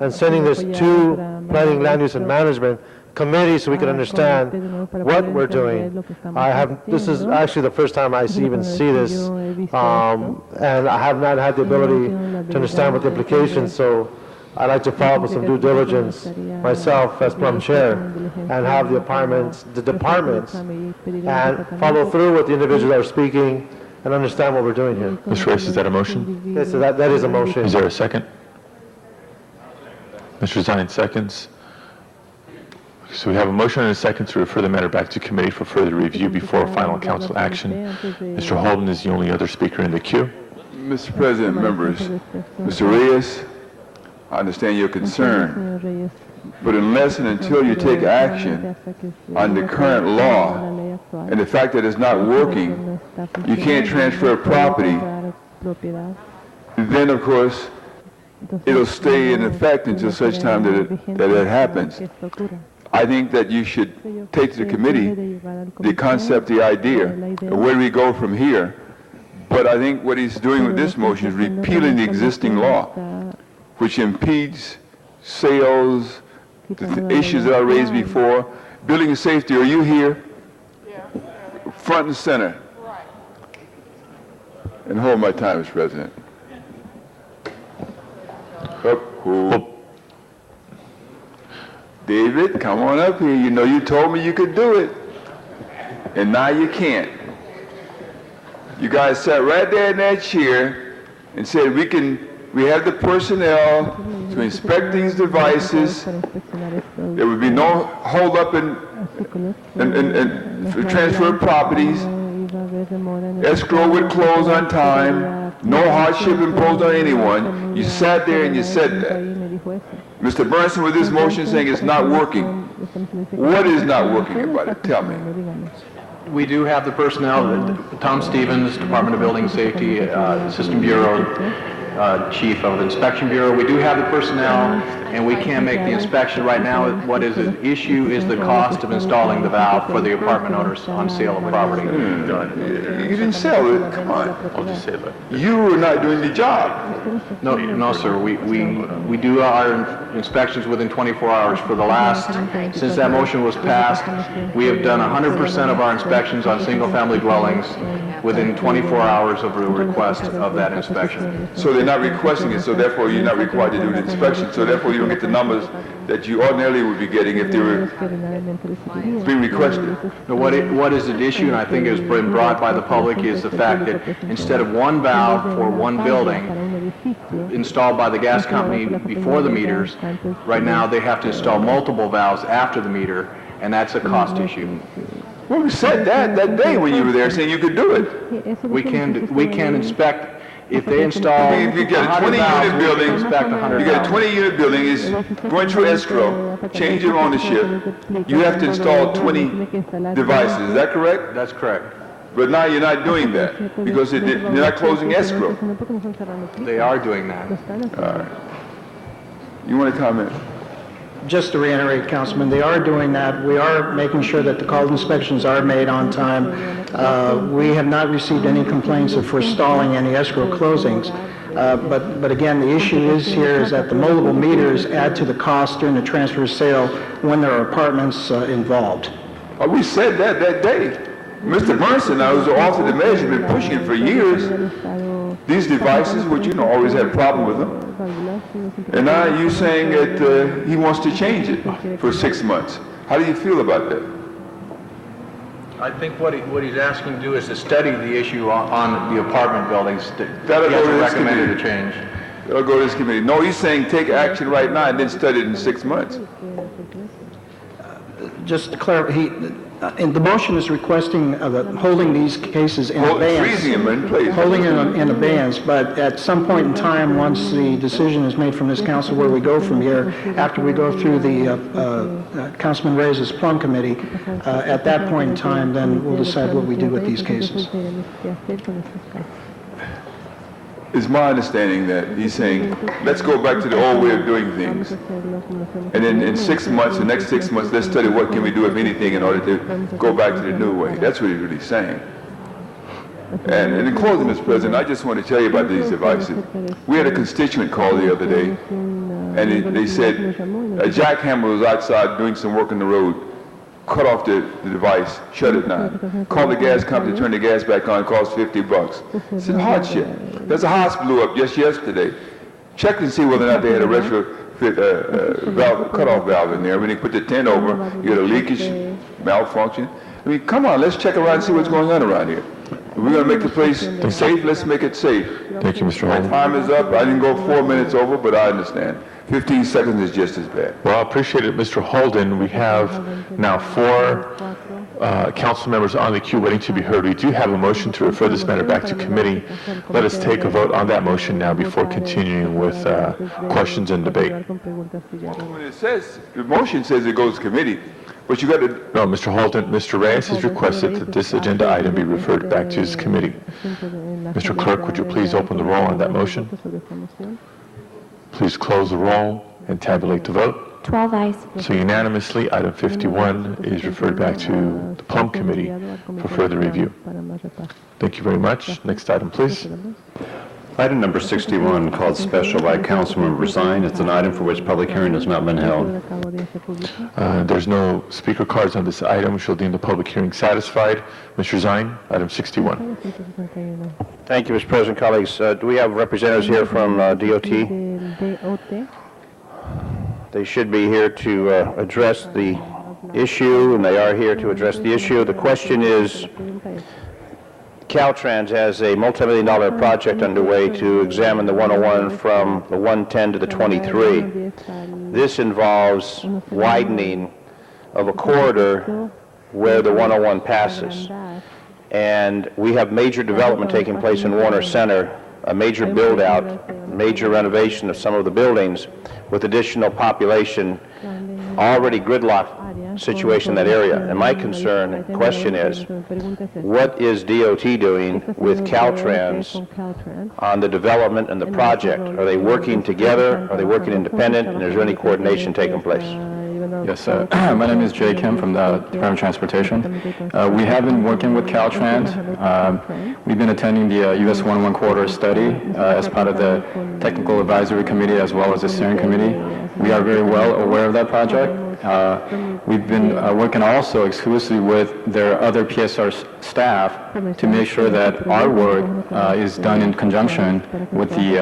in sending this to Planning, Land Use and Management Committee so we can understand what we're doing. This is actually the first time I even see this, and I have not had the ability to understand what the implications, so I'd like to follow up with some due diligence myself as Plum Chair and have the departments, and follow through with the individuals that are speaking and understand what we're doing here. Mr. Reyes, is that a motion? Yes, so that is a motion. Is there a second? Mr. Zine seconds. So we have a motion and a second to refer the matter back to committee for further review before final council action. Mr. Holden is the only other speaker in the queue. Mr. President, members, Mr. Reyes, I understand your concern. But unless and until you take action on the current law and the fact that it's not working, you can't transfer property, then of course it'll stay in effect until such time that it happens. I think that you should take to the committee the concept, the idea, of where do we go from here. But I think what he's doing with this motion is repealing the existing law, which impedes sales, the issues that I raised before. Building and safety, are you here? Front and center. And hold my time, Mr. President. David, come on up here. You know you told me you could do it. And now you can't. You guys sat right there in that chair and said we have the personnel to inspect these devices. There would be no hold up and transfer of properties. Escrow would close on time. No hardship imposed on anyone. You sat there and you said that. Mr. Burnson with this motion saying it's not working. What is not working about it? Tell me. We do have the personnel, Tom Stevens, Department of Building Safety, Assistant Bureau, Chief of the Inspection Bureau. We do have the personnel, and we can make the inspection. Right now, what is an issue is the cost of installing the valve for the apartment owners on sale of property. You didn't sell it. Come on. I'll just say that. You were not doing the job. No, sir. We do our inspections within 24 hours. For the last, since that motion was passed, we have done 100% of our inspections on single-family dwellings within 24 hours of the request of that inspection. So they're not requesting it, so therefore you're not required to do the inspection, so therefore you don't get the numbers that you ordinarily would be getting if they were being requested. Now, what is at issue, and I think has been brought by the public, is the fact that instead of one valve for one building installed by the gas company before the meters, right now they have to install multiple valves after the meter, and that's a cost issue. Well, we said that day when you were there saying you could do it. We can inspect. If they install, if you get a 20-unit building, you get a 20-unit building, is going through escrow, change of ownership, you have to install 20 devices. Is that correct? That's correct. But now you're not doing that because they're not closing escrow. They are doing that. All right. You want to comment? Just to reiterate, Councilman, they are doing that. We are making sure that the called inspections are made on time. We have not received any complaints of forestalling any escrow closings. But again, the issue is here is that the multiple meters add to the cost during the transfer sale when there are apartments involved. Oh, we said that day. Mr. Burnson, I was the author of the measure, been pushing it for years. These devices, which always had a problem with them. And now you're saying that he wants to change it for 6 months. How do you feel about that? I think what he's asking to do is to study the issue on the apartment buildings. That'll go to this recommended committee. a change. That'll go to this committee. No, he's saying take action right now and then study it in 6 months. Just to clarify, the motion is requesting holding these cases in abeyance. Freezing them in place. Holding them in abeyance, but at some point in time, once the decision is made from this council where we go from here, after we go through the Councilman Reyes' Plum Committee, at that point in time, then we'll decide what we do with these cases. It's my understanding that he's saying, let's go back to the old way of doing things. And then in 6 months, the next 6 months, let's study what can we do, if anything, in order to go back to the new way. That's what he's really saying. And in closing, Mr. President, I just want to tell you about these devices. We had a constituent call the other day, and they said a jackhammer was outside doing some work on the road, cut off the device, shut it down. Called the gas company, turn the gas back on, cost $50. It's a hardship. There's a house blew up just yesterday. Check and see whether or not they had a retrofit valve, cutoff valve in there. When they put the tent over, you had a leakage, malfunction. I mean, come on, let's check around and see what's going on around here. If we're going to make the place safe, let's make it safe. Thank you, Mr. My Holden. time is up. I didn't go 4 minutes over, but I understand. 15 seconds is just as bad. Well, I appreciate it, Mr. Holden. We have now 4 council members on the queue waiting to be heard. We do have a motion to refer this matter back to committee. Let us take a vote on that motion now before continuing with questions and debate. When it says, the motion says it goes to committee, but you got to... No, Mr. Holden, Mr. Reyes has requested that this agenda item be referred back to his committee. Mr. Clerk, would you please open the roll on that motion? Please close the roll and tabulate the vote. 12 ayes. So unanimously, item 51 is referred back to the Plum Committee for further review. Thank you very much. Next item, please. Item number 61, called special by Councilmember Zine. It's an item for which public hearing has not been held. There's no speaker cards on this item. We shall deem the public hearing satisfied. Mr. Zine, item 61. Thank you, Mr. President, colleagues. Do we have representatives here from DOT? They should be here to address the issue, and they are here to address the issue. The question is, Caltrans has a multi-million-dollar project underway to examine the 101 from the 110 to the 23. This involves widening of a corridor where the 101 passes. And we have major development taking place in Warner Center, a major build-out, major renovation of some of the buildings with additional population, already gridlocked situation in that area. And my concern and question is, what is DOT doing with Caltrans on the development and the project? Are they working together? Are they working independent? And is there any coordination taking place? Yes, my name is Jay Kim from the Department of Transportation. We have been working with Caltrans. We've been attending the US 101 corridor study as part of the Technical Advisory Committee as well as the Steering Committee. We are very well aware of that project. We've been working also exclusively with their other PSR staff to make sure that our work is done in conjunction with the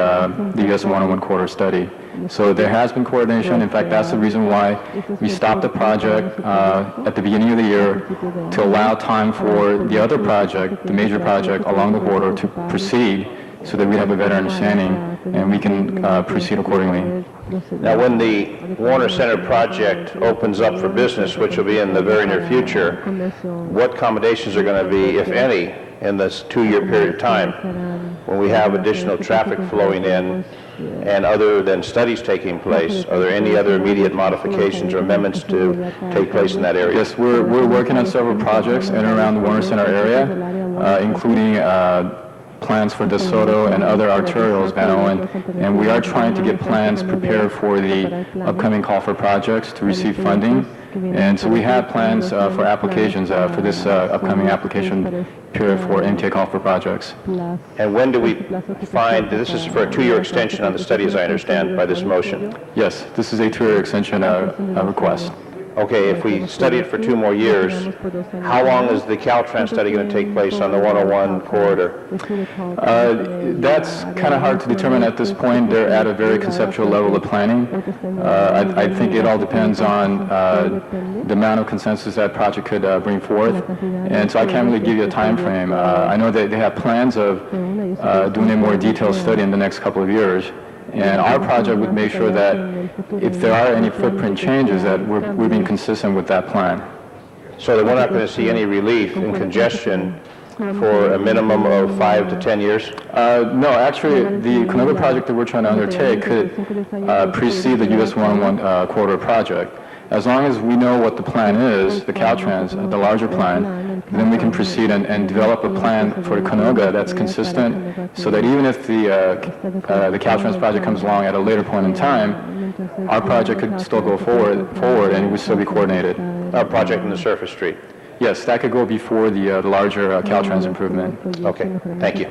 US 101 corridor study. So there has been coordination. In fact, that's the reason why we stopped the project at the beginning of the year to allow time for the other project, the major project along the corridor, to proceed so that we have a better understanding and we can proceed accordingly. Now, when the Warner Center project opens up for business, which will be in the very near future, what accommodations are going to be, if any, in this 2-year period of time when we have additional traffic flowing in? And other than studies taking place, are there any other immediate modifications or amendments to take place in that area? Yes, we're working on several projects in and around the Warner Center area, including plans for DeSoto and other arterials, Van Owen, and we are trying to get plans prepared for the upcoming call for projects to receive funding. And so we have plans for applications for this upcoming application period for MTA call for projects. And when do we find, this is for a 2-year extension on the study, as I understand, by this motion? Yes, this is a 2-year extension request. Okay, if we study it for 2 more years, how long is the Caltrans study going to take place on the 101 corridor? That's kind of hard to determine at this point. They're at a very conceptual level of planning. I think it all depends on the amount of consensus that project could bring forth. And so I can't really give you a time frame. I know that they have plans of doing a more detailed study in the next couple of years. And our project would make sure that if there are any footprint changes, that we're being consistent with that plan. So that we're not going to see any relief in congestion for a minimum of 5 to 10 years? No, actually, the Canoga project that we're trying to undertake could precede the US 101 corridor project. As long as we know what the plan is, the Caltrans, the larger plan, then we can proceed and develop a plan for the Canoga that's consistent so that even if the Caltrans project comes along at a later point in time, our project could still go forward and it would still be coordinated. Our project in the surface street? Yes, that could go before the larger Caltrans improvement. Okay, thank you.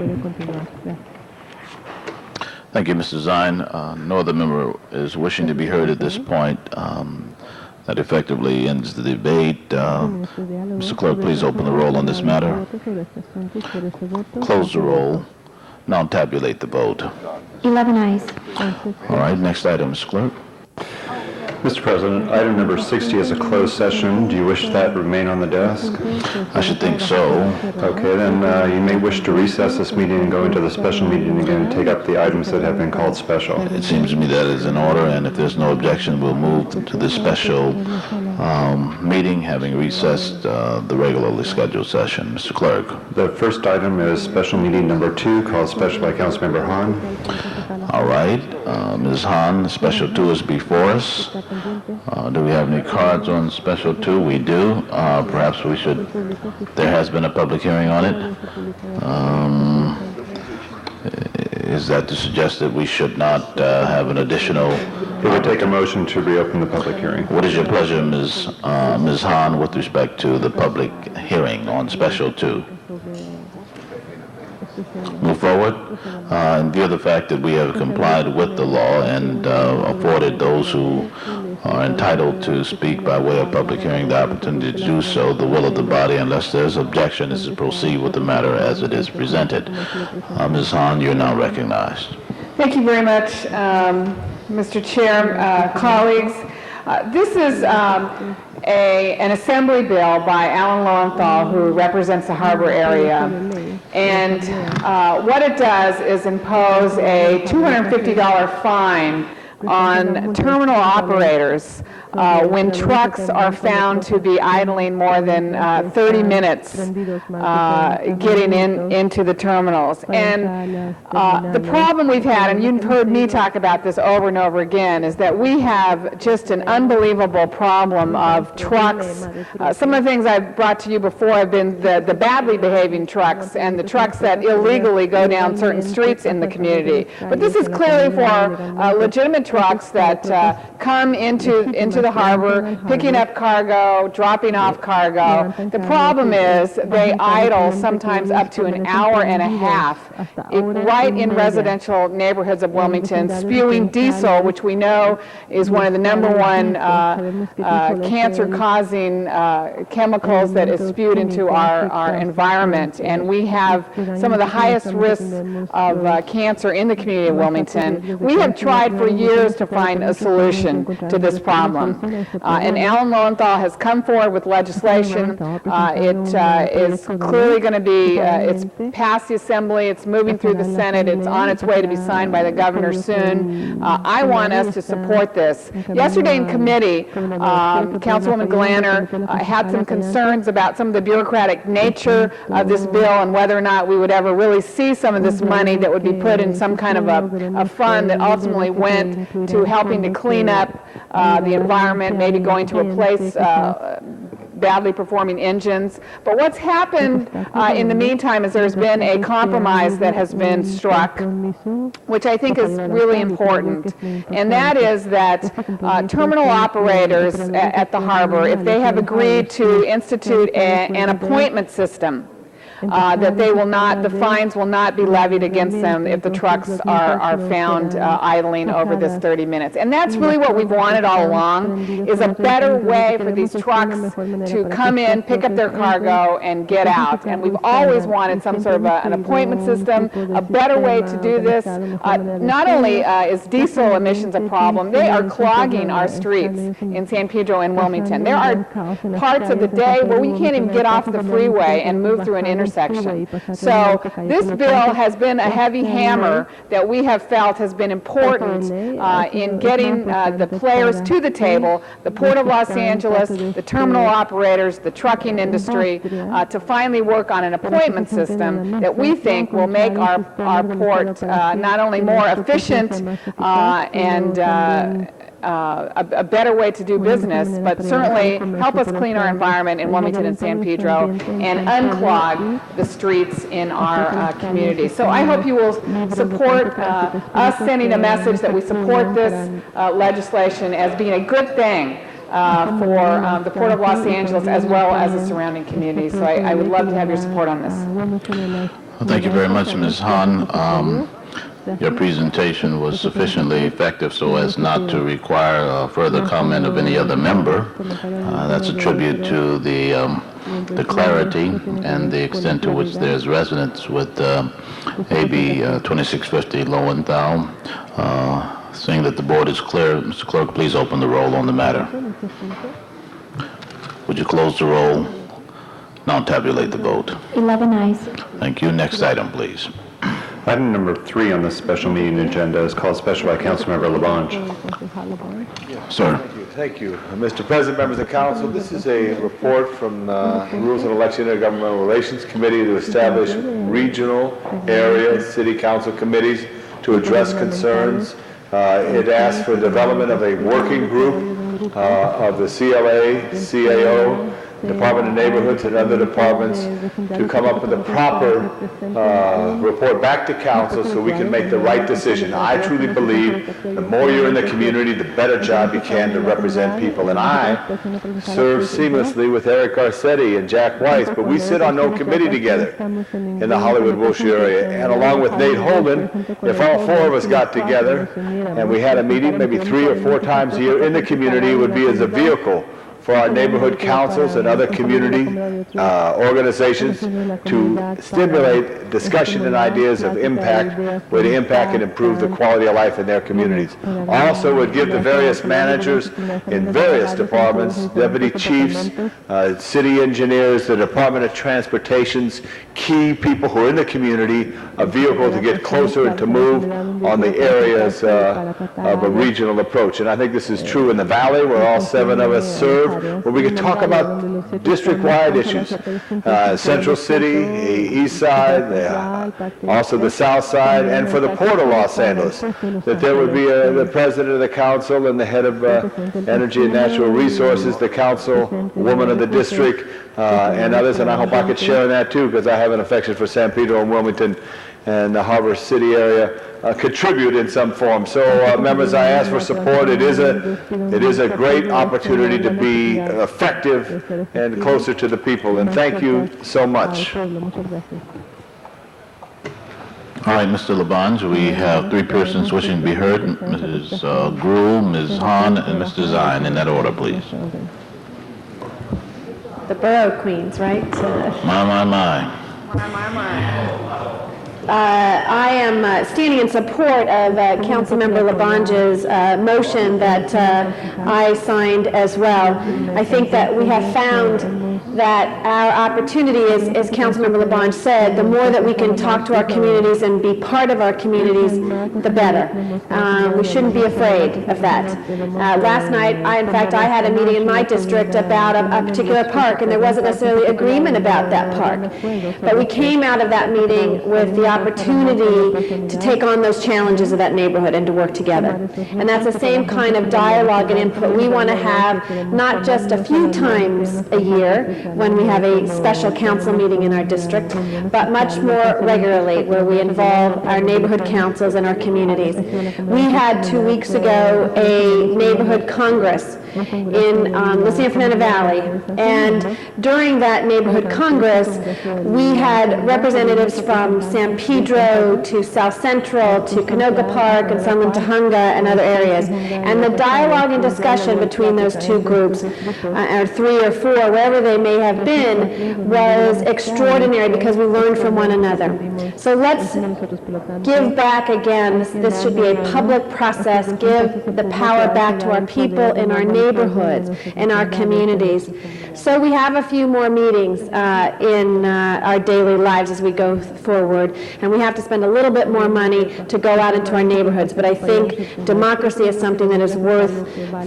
Thank you, Mr. Zine. No other member is wishing to be heard at this point. That effectively ends the debate. Mr. Clerk, please open the roll on this matter. Close the roll. Now tabulate the vote. 11 ayes. All right, next item, Mr. Clerk. Mr. President, item number 60 is a closed session. Do you wish that remain on the desk? I should think so. Okay, then you may wish to recess this meeting and go into the special meeting again and take up the items that have been called special. It seems to me that is in order, and if there's no objection, we'll move to the special meeting, having recessed the regularly scheduled session. Mr. Clerk. The first item is special meeting number 2, called special by Councilmember Hahn. All right, Ms. Hahn, special 2 is before us. Do we have any cards on special 2? We do. Perhaps we should, there has been a public hearing on it. Is that to suggest that we should not have an additional? It would take a motion to reopen the public hearing. What is your pleasure, Ms. Hahn, with respect to the public hearing on special 2? Move forward. In view of the fact that we have complied with the law and afforded those who are entitled to speak by way of public hearing the opportunity to do so, the will of the body, unless there's objection, is to proceed with the matter as it is presented. Ms. Hahn, you're now recognized. Thank you very much, Mr. Chair, colleagues. This is an assembly bill by Alan Lowenthal, who represents the harbor area. And what it does is impose a $250 fine on terminal operators when trucks are found to be idling more than 30 minutes getting into the terminals. And the problem we've had, and you've heard me talk about this over and over again, is that we have just an unbelievable problem of trucks. Some of the things I've brought to you before have been the badly behaving trucks and the trucks that illegally go down certain streets in the community. But this is clearly for legitimate trucks that come into the harbor, picking up cargo, dropping off cargo. The problem is they idle sometimes up to an hour and a half right in residential neighborhoods of Wilmington, spewing diesel, which we know is one of the #1 cancer-causing chemicals that is spewed into our environment. And we have some of the highest risks of cancer in the community of Wilmington. We have tried for years to find a solution to this problem. And Alan Lowenthal has come forward with legislation. It is clearly going to be, it's passed the Assembly, it's moving through the Senate, it's on its way to be signed by the governor soon. I want us to support this. Yesterday in committee, Councilwoman Glanner had some concerns about some of the bureaucratic nature of this bill and whether or not we would ever really see some of this money that would be put in some kind of a fund that ultimately went to helping to clean up the environment, maybe going to replace badly performing engines. But what's happened in the meantime is there's been a compromise that has been struck, which I think is really important. And that is that terminal operators at the harbor, if they have agreed to institute an appointment system, that they will not, the fines will not be levied against them if the trucks are found idling over this 30 minutes. And that's really what we've wanted all along, is a better way for these trucks to come in, pick up their cargo, and get out. And we've always wanted some sort of an appointment system, a better way to do this. Not only is diesel emissions a problem, they are clogging our streets in San Pedro and Wilmington. There are parts of the day where we can't even get off the freeway and move through an intersection. So this bill has been a heavy hammer that we have felt has been important in getting the players to the table, the Port of Los Angeles, the terminal operators, the trucking industry, to finally work on an appointment system that we think will make our port not only more efficient and a better way to do business, but certainly help us clean our environment in Wilmington and San Pedro and unclog the streets in our community. So I hope you will support us sending a message that we support this legislation as being a good thing for the Port of Los Angeles as well as the surrounding community. So I would love to have your support on this. Well, thank you very much, Ms. Hahn. Your presentation was sufficiently effective so as not to require further comment of any other member. That's a tribute to the clarity and the extent to which there's resonance with AB 2650 Lowenthal. Seeing that the board is clear, Mr. Clerk, please open the roll on the matter. Would you close the roll? Now tabulate the vote. 11 ayes. Thank you. Next item, please. Item number 3 on the special meeting agenda is called special by Councilmember Labange. Sir. Thank you. Mr. President, members of council, this is a report from the Rules and Election and Intergovernmental Relations Committee to establish regional, area, city council committees to address concerns. It asks for development of a working group of the CLA, CAO, Department of Neighborhoods and other departments to come up with a proper report back to council so we can make the right decision. I truly believe the more you're in the community, the better job you can to represent people. And I serve seamlessly with Eric Garcetti and Jack Weiss, but we sit on no committee together in the Hollywood-Wilshire area. And along with Nate Holden, if all 4 of us got together and we had a meeting maybe 3 or 4 times a year in the community, it would be as a vehicle for our neighborhood councils and other community organizations to stimulate discussion and ideas of impact, where to impact and improve the quality of life in their communities. Also would give the various managers in various departments, deputy chiefs, city engineers, the Department of Transportation's key people who are in the community, a vehicle to get closer and to move on the areas of a regional approach. And I think this is true in the Valley, where all 7 of us serve, where we can talk about district-wide issues. Central City, East Side, also the South Side, and for the Port of Los Angeles, that there would be the president of the council and the head of energy and natural resources, the council woman of the district, and others, and I hope I could share in that too, because I have an affection for San Pedro and Wilmington and the Harbor City area, contribute in some form. So, members, I ask for support. It is a great opportunity to be effective and closer to the people, and thank you so much. All right, Mr. Labange, we have 3 persons wishing to be heard, Mrs. Gruhl, Ms. Hahn, and Mr. Zine. In that order, please. The Borough Queens, right? My. I am standing in support of Councilmember Labange's motion that I signed as well. I think that we have found that our opportunity is, as Councilmember Labange said, the more that we can talk to our communities and be part of our communities, the better. We shouldn't be afraid of that. Last night, in fact, I had a meeting in my district about a particular park, and there wasn't necessarily agreement about that park. But we came out of that meeting with the opportunity to take on those challenges of that neighborhood and to work together. And that's the same kind of dialogue and input we want to have, not just a few times a year when we have a special council meeting in our district, but much more regularly, where we involve our neighborhood councils and our communities. We had 2 weeks ago a neighborhood congress in the San Fernando Valley, and during that neighborhood congress, we had representatives from San Pedro to South Central to Canoga Park and Sunland Tahunga and other areas. And the dialogue and discussion between those 2 groups, or 3 or 4, wherever they may have been, was extraordinary because we learned from one another. So let's give back again. This should be a public process. Give the power back to our people in our neighborhoods, in our communities. So we have a few more meetings in our daily lives as we go forward, and we have to spend a little bit more money to go out into our neighborhoods. But I think democracy is something that is worth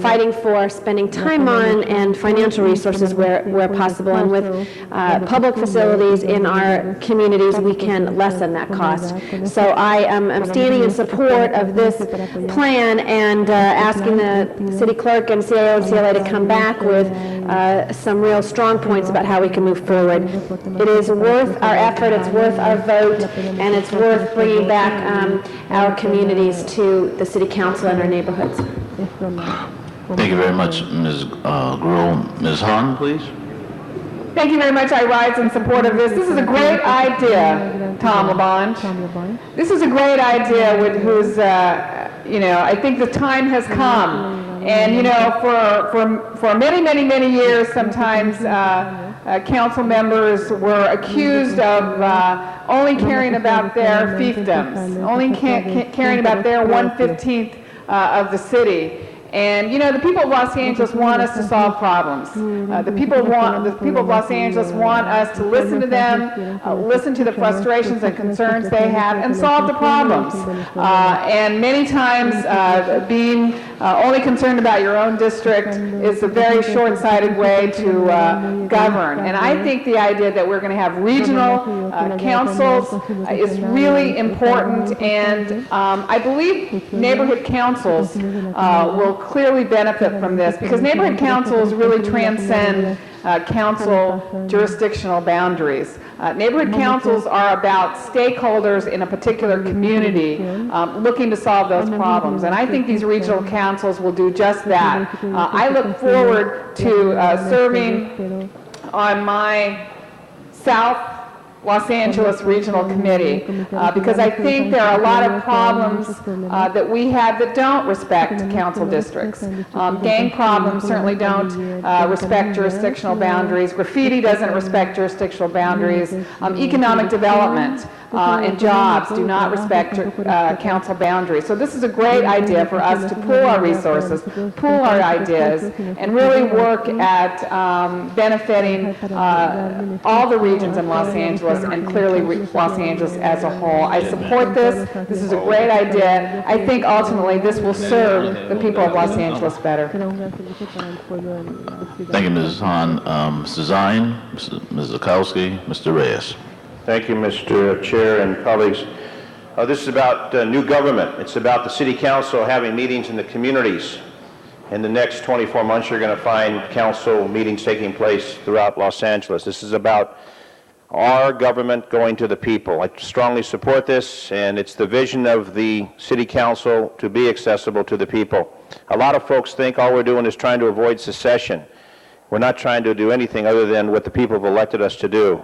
fighting for, spending time on, and financial resources where possible. And with public facilities in our communities, we can lessen that cost. So I'm standing in support of this plan and asking the city clerk and CAO and CLA to come back with some real strong points about how we can move forward. It is worth our effort, it's worth our vote, and it's worth bringing back our communities to the city council and our neighborhoods. Thank you very much, Ms. Gruhl. Ms. Hahn, please. Thank you very much. I rise in support of this. This is a great idea, Tom Labange. This is a great idea with whose, I think the time has come. And, for many years, sometimes council members were accused of only caring about their fiefdoms, only caring about their 1/15th of the city. And, you know, the people of Los Angeles want us to solve problems. The people of Los Angeles want us to listen to them, listen to the frustrations and concerns they have, and solve the problems. And many times, being only concerned about your own district is a very short-sighted way to govern. And I think the idea that we're going to have regional councils is really important, and I believe neighborhood councils will clearly benefit from this, because neighborhood councils really transcend council jurisdictional boundaries. Neighborhood councils are about stakeholders in a particular community looking to solve those problems, and I think these regional councils will do just that. I look forward to serving on my South Los Angeles Regional Committee, because I think there are a lot of problems that we have that don't respect council districts. Gang problems certainly don't respect jurisdictional boundaries. Graffiti doesn't respect jurisdictional boundaries. Economic development and jobs do not respect council boundaries. So this is a great idea for us to pool our resources, pool our ideas, and really work at benefiting all the regions in Los Angeles, and clearly Los Angeles as a whole. I support this. This is a great idea. I think ultimately this will serve the people of Los Angeles better. Thank you, Mrs. Hahn. Mr. Zine, Ms. Zakowski, Mr. Reyes. Thank you, Mr. Chair and colleagues. This is about new government. It's about the City Council having meetings in the communities. In the next 24 months, you're going to find council meetings taking place throughout Los Angeles. This is about our government going to the people. I strongly support this, and it's the vision of the City Council to be accessible to the people. A lot of folks think all we're doing is trying to avoid secession. We're not trying to do anything other than what the people have elected us to do.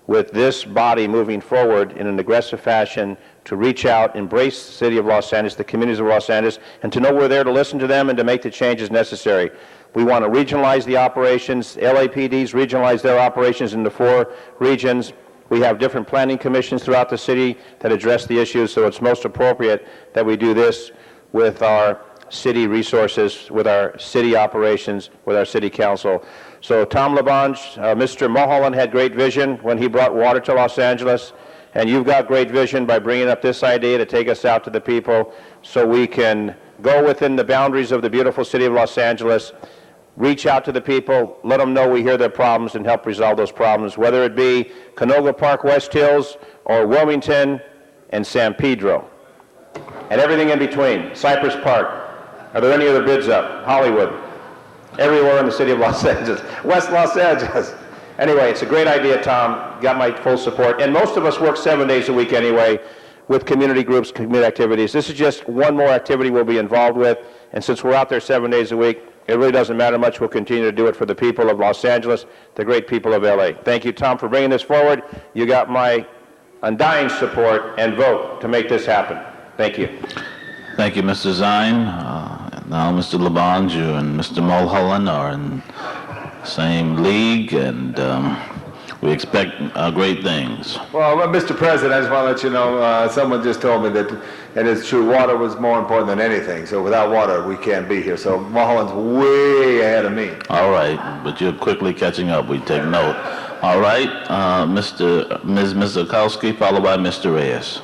With this body moving forward in an aggressive fashion to reach out, embrace the city of Los Angeles, the communities of Los Angeles, and to know we're there to listen to them and to make the changes necessary. We want to regionalize the operations. LAPDs regionalize their operations into 4 regions. We have different planning commissions throughout the city that address the issues, so it's most appropriate that we do this with our city resources, with our city operations, with our city council. So Tom LaBonge, Mr. Mulholland had great vision when he brought water to Los Angeles, and you've got great vision by bringing up this idea to take us out to the people so we can go within the boundaries of the beautiful city of Los Angeles, reach out to the people, let them know we hear their problems and help resolve those problems, whether it be Canoga Park, West Hills, or Wilmington and San Pedro, and everything in between. Cypress Park. Are there any other bids up? Hollywood. Everywhere in the city of Los Angeles. West Los Angeles. Anyway, it's a great idea, Tom. Got my full support. And most of us work 7 days a week anyway with community groups, community activities. This is just one more activity we'll be involved with. And since we're out there 7 days a week, it really doesn't matter much. We'll continue to do it for the people of Los Angeles, the great people of LA. Thank you, Tom, for bringing this forward. You got my undying support and vote to make this happen. Thank you. Thank you, Mr. Zine. Now Mr. LaBonge, you and Mr. Mulholland are in the same league, and we expect great things. Well, Mr. President, I just want to let you know, someone just told me that, and it's true, water was more important than anything. So without water, we can't be here. So Mulholland's way ahead of me. All right, but you're quickly catching up. We take note. All right, Ms. Zakowski, followed by Mr. Reyes.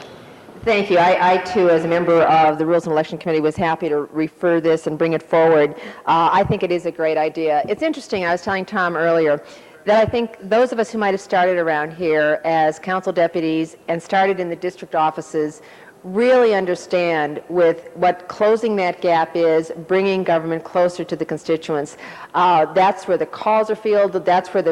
Thank you. I too, as a member of the Rules and Election Committee, was happy to refer this and bring it forward. I think it is a great idea. It's interesting, I was telling Tom earlier, that I think those of us who might have started around here as council deputies and started in the district offices really understand with what closing that gap is, bringing government closer to the constituents. That's where the calls are fielded. That's where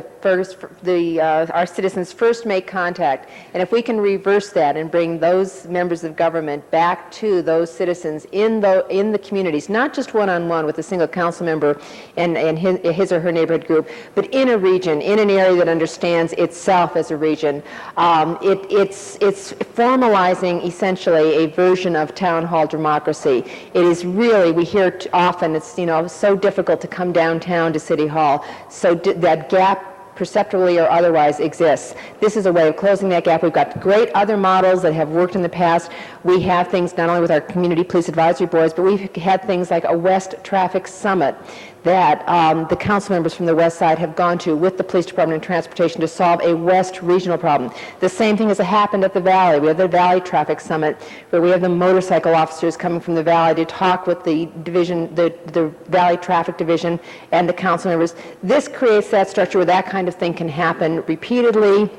our citizens first make contact. And if we can reverse that and bring those members of government back to those citizens in the communities, not just one-on-one with a single council member and his or her neighborhood group, but in a region, in an area that understands itself as a region, it's formalizing essentially a version of town hall democracy. It is really, we hear often, it's so difficult to come downtown to City Hall. So that gap perceptually or otherwise exists. This is a way of closing that gap. We've got great other models that have worked in the past. We have things not only with our community police advisory boards, but we've had things like a West Traffic Summit that the council members from the West Side have gone to with the Police Department and Transportation to solve a West regional problem. The same thing has happened at the Valley. We have the Valley Traffic Summit, where we have the motorcycle officers coming from the Valley to talk with the division, the Valley Traffic Division and the council members. This creates that structure where that kind of thing can happen repeatedly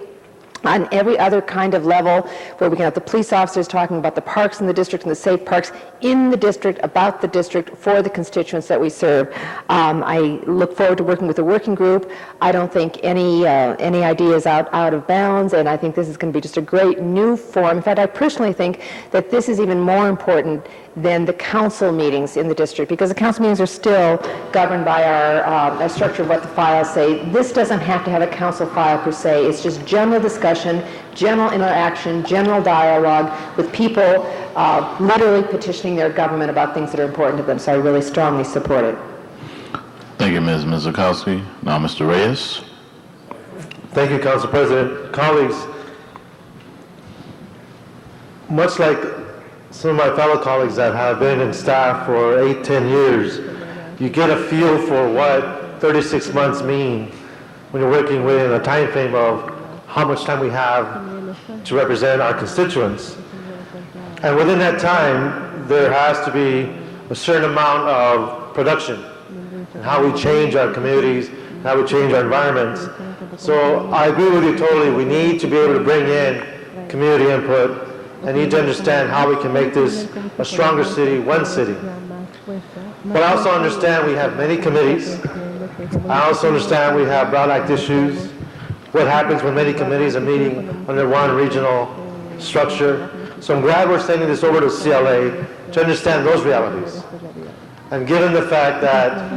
on every other kind of level, where we can have the police officers talking about the parks in the district and the safe parks in the district, about the district, for the constituents that we serve. I look forward to working with the working group. I don't think any idea is out of bounds, and I think this is going to be just a great new forum. In fact, I personally think that this is even more important than the council meetings in the district, because the council meetings are still governed by our structure of what the files say. This doesn't have to have a council file per se. It's just general discussion, general interaction, general dialogue with people literally petitioning their government about things that are important to them. So I really strongly support it. Thank you, Ms. Mizukowski. Now, Mr. Reyes. Thank you, Council President. Colleagues, much like some of my fellow colleagues that have been in staff for 8-10 years, you get a feel for what 36 months mean when you're working within a time frame of how much time we have to represent our constituents. And within that time, there has to be a certain amount of production and how we change our communities, how we change our environments. So I agree with you totally. We need to be able to bring in community input and need to understand how we can make this a stronger city, one city. But I also understand we have many committees. I also understand we have Brown Act issues. What happens when many committees are meeting under one regional structure. So I'm glad we're sending this over to CLA to understand those realities. And given the fact that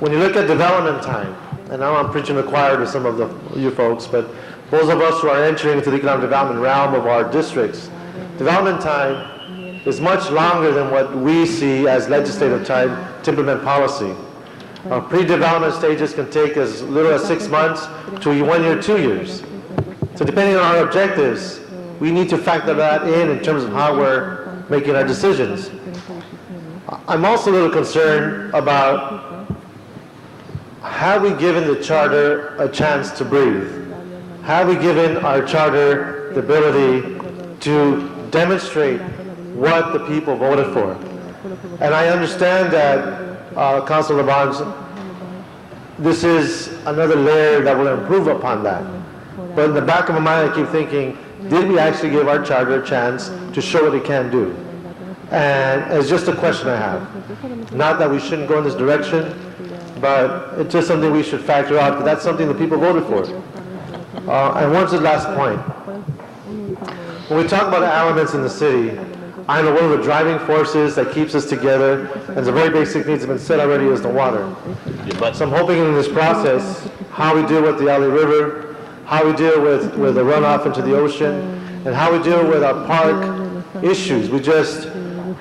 when you look at development time, and now I'm preaching to the choir to some of you folks, but those of us who are entering into the economic development realm of our districts, development time is much longer than what we see as legislative time to implement policy. Pre-development stages can take as little as 6 months to 1 year, 2 years. So depending on our objectives, we need to factor that in terms of how we're making our decisions. I'm also a little concerned about, have we given the charter a chance to breathe? Have we given our charter the ability to demonstrate what the people voted for? And I understand that, Councilor Labange, this is another layer that will improve upon that. But in the back of my mind, I keep thinking, did we actually give our charter a chance to show what it can do? And it's just a question I have. Not that we shouldn't go in this direction, but it's just something we should factor out, because that's something the people voted for. And what's the last point? When we talk about elements in the city, I know one of the driving forces that keeps us together, and it's a very basic needs have been said already, is the water. So I'm hoping in this process, how we deal with the Alley River, how we deal with the runoff into the ocean, and how we deal with our park issues. We just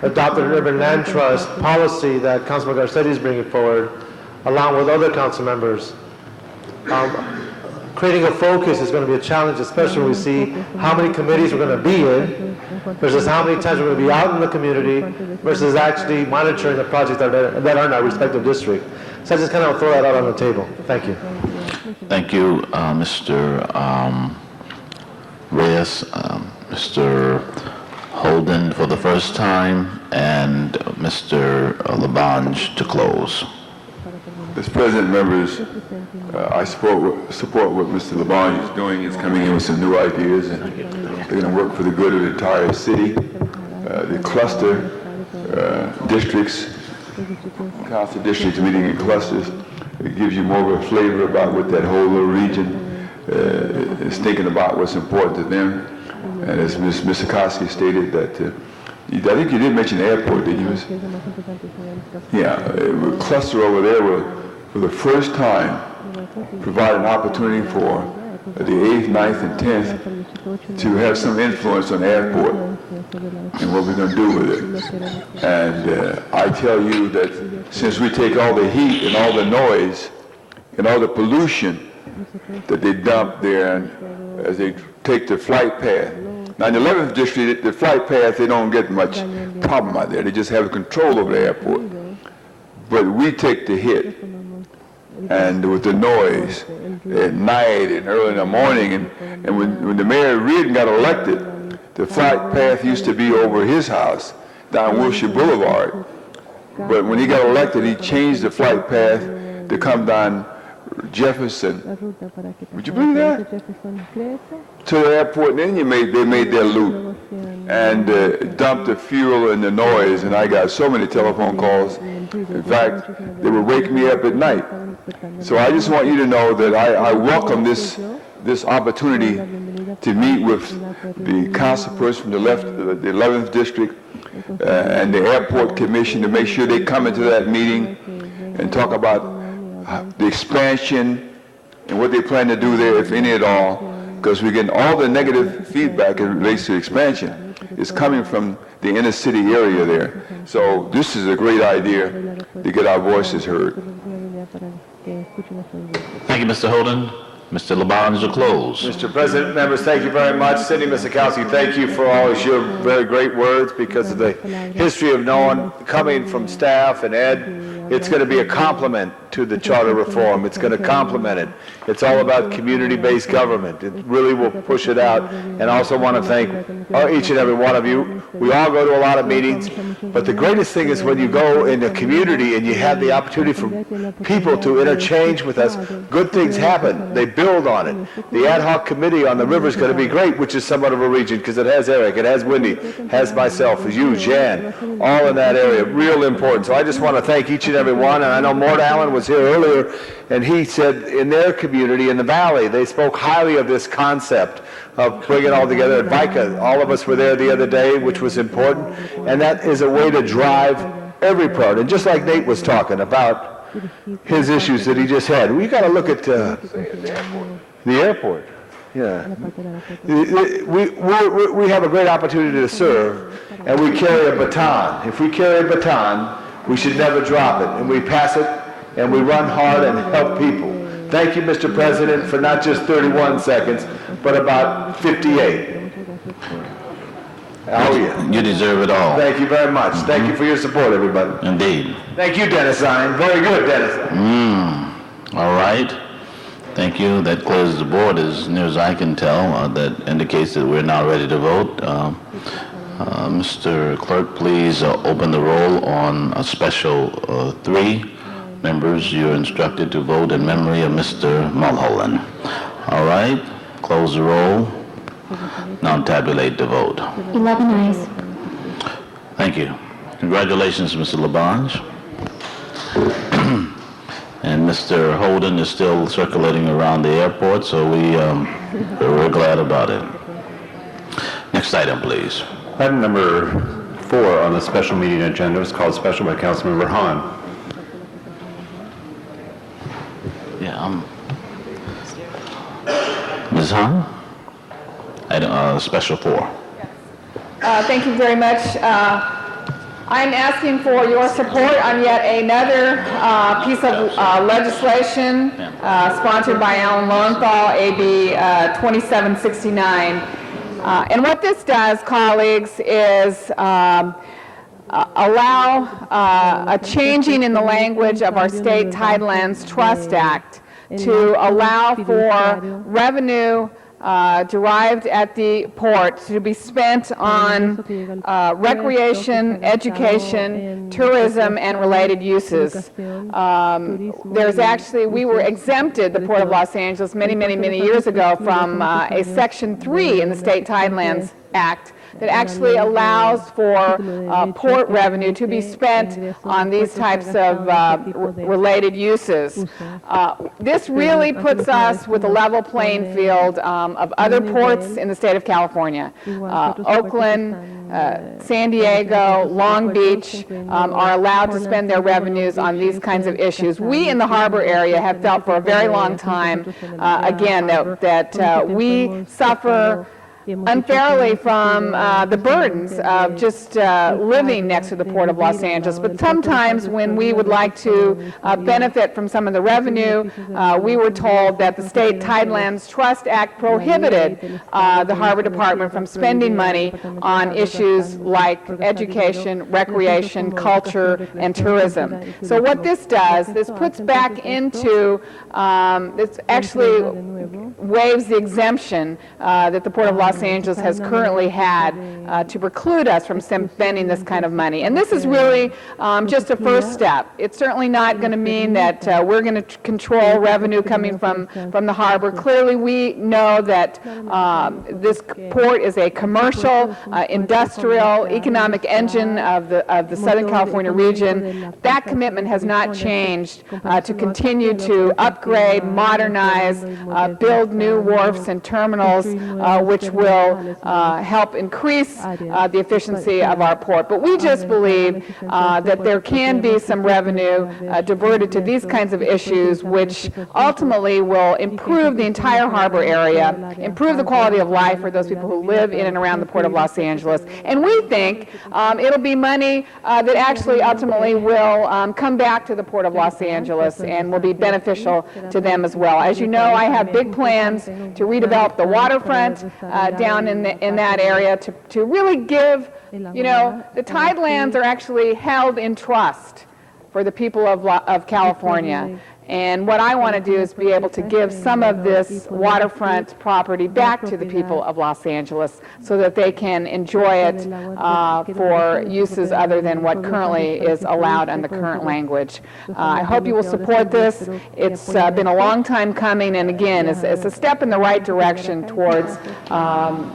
adopted an urban land trust policy that Councilman Garcetti is bringing forward, along with other council members. Creating a focus is going to be a challenge, especially when we see how many committees we're going to be in versus how many times we're going to be out in the community versus actually monitoring the projects that are in our respective district. So I just kind of throw that out on the table. Thank you. Thank you, Mr. Reyes, Mr. Holden for the first time, and Mr. Labange to close. Mr. President, members, I support what Mr. Labange is doing. He's coming in with some new ideas, and they're going to work for the good of the entire city. The cluster districts, council districts meeting in clusters, it gives you more of a flavor about what that whole little region is thinking about, what's important to them. And as Ms. Mizukowski stated, that I think you did mention the airport, didn't you? Yeah, cluster over there will, for the first time, provide an opportunity for the 8th, 9th, and 10th to have some influence on the airport and what we're going to do with it. And I tell you that since we take all the heat and all the noise and all the pollution that they dump there as they take the flight path. Now in the 11th district, the flight path, they don't get much problem out there. They just have control over the airport. But we take the hit. And with the noise at night and early in the morning, and when the mayor Reardon got elected, the flight path used to be over his house down Wilshire Boulevard. But when he got elected, he changed the flight path to come down Jefferson. Would you believe that? To the airport, and then they made their loop and dumped the fuel and the noise, and I got so many telephone calls. In fact, they would wake me up at night. So I just want you to know that I welcome this opportunity to meet with the councilperson from the 11th district and the airport commission to make sure they come into that meeting and talk about the expansion and what they plan to do there, if any at all, because we're getting all the negative feedback as it relates to expansion is coming from the inner city area there. So this is a great idea to get our voices heard. Thank you, Mr. Holden. Mr. Labange will close. Mr. President, members, thank you very much. Cindy Misikowski, thank you for all of your very great words because of the history of knowing coming from staff and Ed. It's going to be a compliment to the charter reform. It's going to complement it. It's all about community-based government. It really will push it out. And I also want to thank each and every one of you. We all go to a lot of meetings, but the greatest thing is when you go in the community and you have the opportunity for people to interchange with us, good things happen. They build on it. The ad hoc committee on the river is going to be great, which is somewhat of a region because it has Eric, it has Wendy, has myself, you, Jan, all in that area. Real important. So I just want to thank each and every one. And I know Mort Allen was here earlier, and he said in their community in the valley, they spoke highly of this concept of bringing it all together at VICA. All of us were there the other day, which was important. And that is a way to drive every part. And just like Nate was talking about his issues that he just had, we got to look at the airport. Yeah. We have a great opportunity to serve, and we carry a baton. If we carry a baton, we should never drop it, and we pass it, and we run hard and help people. Thank you, Mr. President, for not just 31 seconds, but about 58. Oh, yeah. You deserve it all. Thank you very much. Thank you for your support, everybody. Indeed. Thank you, Dennis Hine. Very good, Dennis. All right. Thank you. That closes the board as near as I can tell. That indicates that we're now ready to vote. Mr. Clerk, please open the roll on a special 3 members. You're instructed to vote in memory of Mr. Mulholland. All right. Close the roll. Now tabulate the vote. 11 ayes. Thank you. Congratulations, Mr. Labange. And Mr. Holden is still circulating around the airport, so we're glad about it. Next item, please. Item number 4 on the special meeting agenda is called special by Councilmember Hahn. Yeah, Ms. Hahn? Item, special 4. Thank you very much. I'm asking for your support on yet another piece of legislation sponsored by Alan Lowenthal, AB 2769. And what this does, colleagues, is allow a changing in the language of our State Tidelands Trust Act to allow for revenue derived at the port to be spent on recreation, education, tourism, and related uses. There's actually, we were exempted, the Port of Los Angeles, many years ago from a Section 3 in the State Tidelands Act that actually allows for port revenue to be spent on these types of related uses. This really puts us with a level playing field of other ports in the state of California. Oakland, San Diego, Long Beach are allowed to spend their revenues on these kinds of issues. We in the harbor area have felt for a very long time, again, that we suffer unfairly from the burdens of just living next to the Port of Los Angeles. But sometimes when we would like to benefit from some of the revenue, we were told that the State Tidelands Trust Act prohibited the Harbor Department from spending money on issues like education, recreation, culture, and tourism. So what this does, this puts back into, this actually waives the exemption that the Port of Los Angeles has currently had to preclude us from spending this kind of money. And this is really just a first step. It's certainly not going to mean that we're going to control revenue coming from the harbor. Clearly, we know that this port is a commercial, industrial, economic engine of the Southern California region. That commitment has not changed to continue to upgrade, modernize, build new wharfs and terminals, which will help increase the efficiency of our port. But we just believe that there can be some revenue diverted to these kinds of issues, which ultimately will improve the entire harbor area, improve the quality of life for those people who live in and around the Port of Los Angeles. And we think it'll be money that actually ultimately will come back to the Port of Los Angeles and will be beneficial to them as well. As you know, I have big plans to redevelop the waterfront down in that area to really give, you know, the tidelands are actually held in trust for the people of California. And what I want to do is be able to give some of this waterfront property back to the people of Los Angeles so that they can enjoy it for uses other than what currently is allowed on the current language. I hope you will support this. It's been a long time coming, and again, it's a step in the right direction towards,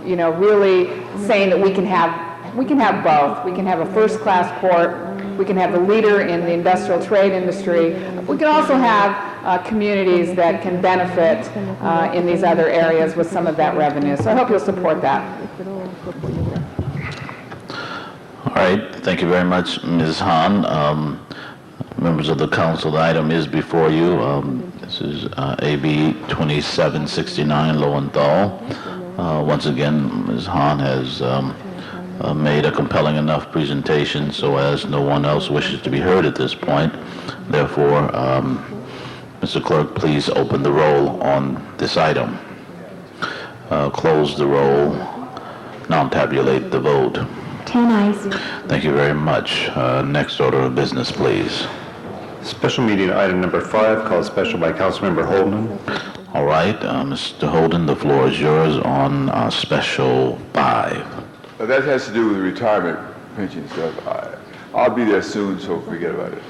you know, really saying that we can have both. We can have a first-class port. We can have the leader in the industrial trade industry. We can also have communities that can benefit in these other areas with some of that revenue. So I hope you'll support that. All right. Thank you very much, Ms. Hahn. Members of the council, the item is before you. This is AB 2769, Lowenthal. Once again, Ms. Hahn has made a compelling enough presentation so as no one else wishes to be heard at this point. Therefore, Mr. Clerk, please open the roll on this item. Close the roll. Now tabulate the vote. 10 ayes. Thank you very much. Next order of business, please. Special meeting item number 5, called special by Councilmember Holden. All right, Mr. Holden, the floor is yours on special 5. That has to do with retirement pension stuff. I'll be there soon, so forget about it.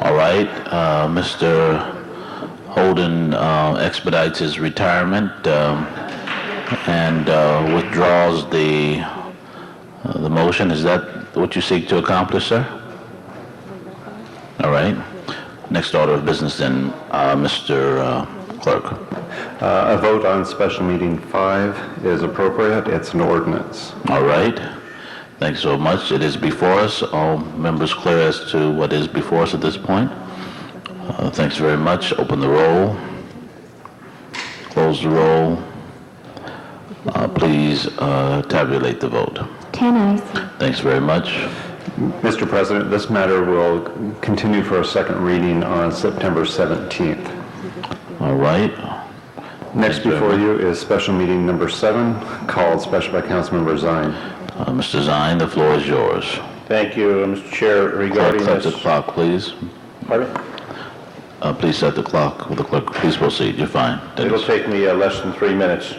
All right, Mr. Holden expedites his retirement and withdraws the motion. Is that what you seek to accomplish, sir? All right. Next order of business then, Mr. Clerk. A vote on special meeting 5 is appropriate. It's an ordinance. All right. Thanks so much. It is before us. All members clear as to what is before us at this point. Thanks very much. Open the roll. Close the roll. Please tabulate the vote. 10 ayes. Thanks very much. Mr. President, this matter will continue for a second reading on September 17th. All right. Next before you is special meeting number 7, called special by Councilmember Zine. Mr. Zine, the floor is yours. Thank you, Mr. Chair. Regarding Clerk, this... set the clock, please. Pardon? Please set the clock. Will the clerk please proceed? You're fine. It'll take me less than 3 minutes.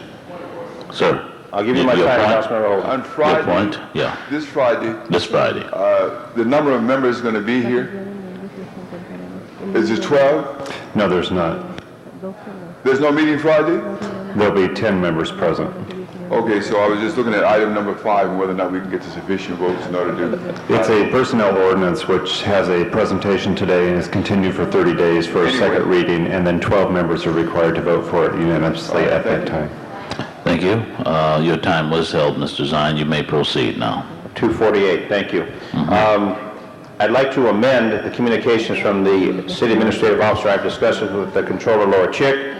Sir. I'll give you my time, Councilmember Holden. On Friday, Your point? Yeah. This Friday, The number of members going to be here, is it 12? No, there's not. There's no meeting Friday? There'll be 10 members present. Okay, so I was just looking at item number 5 and whether or not we can get to sufficient votes in order to... It's a personnel ordinance which has a presentation today and is continued for 30 days for a second reading, and then 12 members are required to vote for it unanimously at that time. Thank you. Your time was held, Mr. Zine. You may proceed now. 2:48, thank you. I'd like to amend the communications from the City Administrative Officer I've discussed with the Controller, Laura Chick.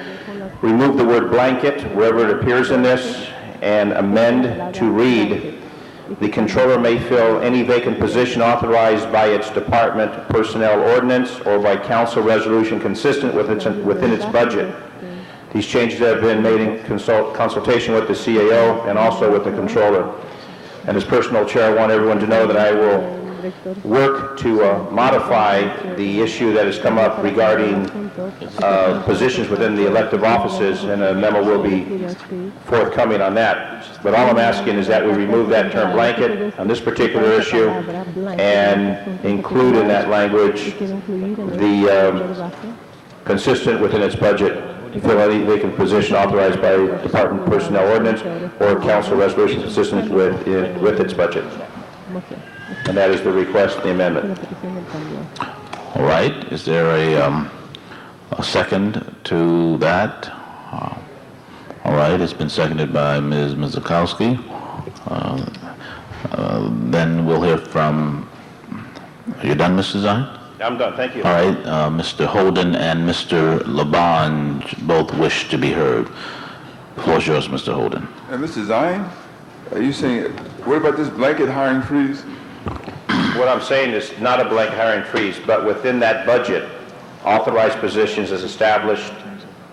Remove the word blanket wherever it appears in this and amend to read, the controller may fill any vacant position authorized by its department personnel ordinance or by council resolution consistent with within its budget. These changes have been made in consultation with the CAO and also with the controller. And as personal chair, I want everyone to know that I will work to modify the issue that has come up regarding positions within the elective offices, and a memo will be forthcoming on that. But all I'm asking is that we remove that term blanket on this particular issue and include in that language the consistent within its budget to fill any vacant position authorized by department personnel ordinance or council resolution consistent with its budget. And that is the request, the amendment. All right, is there a second to that? All right, it's been seconded by Ms. Mizakowski. Then we'll hear from, are you done, Mr. Zine? I'm done, thank you. All right, Mr. Holden and Mr. Labange both wish to be heard. The floor is yours, Mr. Holden. And Mr. Zine, are you saying, what about this blanket hiring freeze? What I'm saying is not a blanket hiring freeze, but within that budget, authorized positions as established,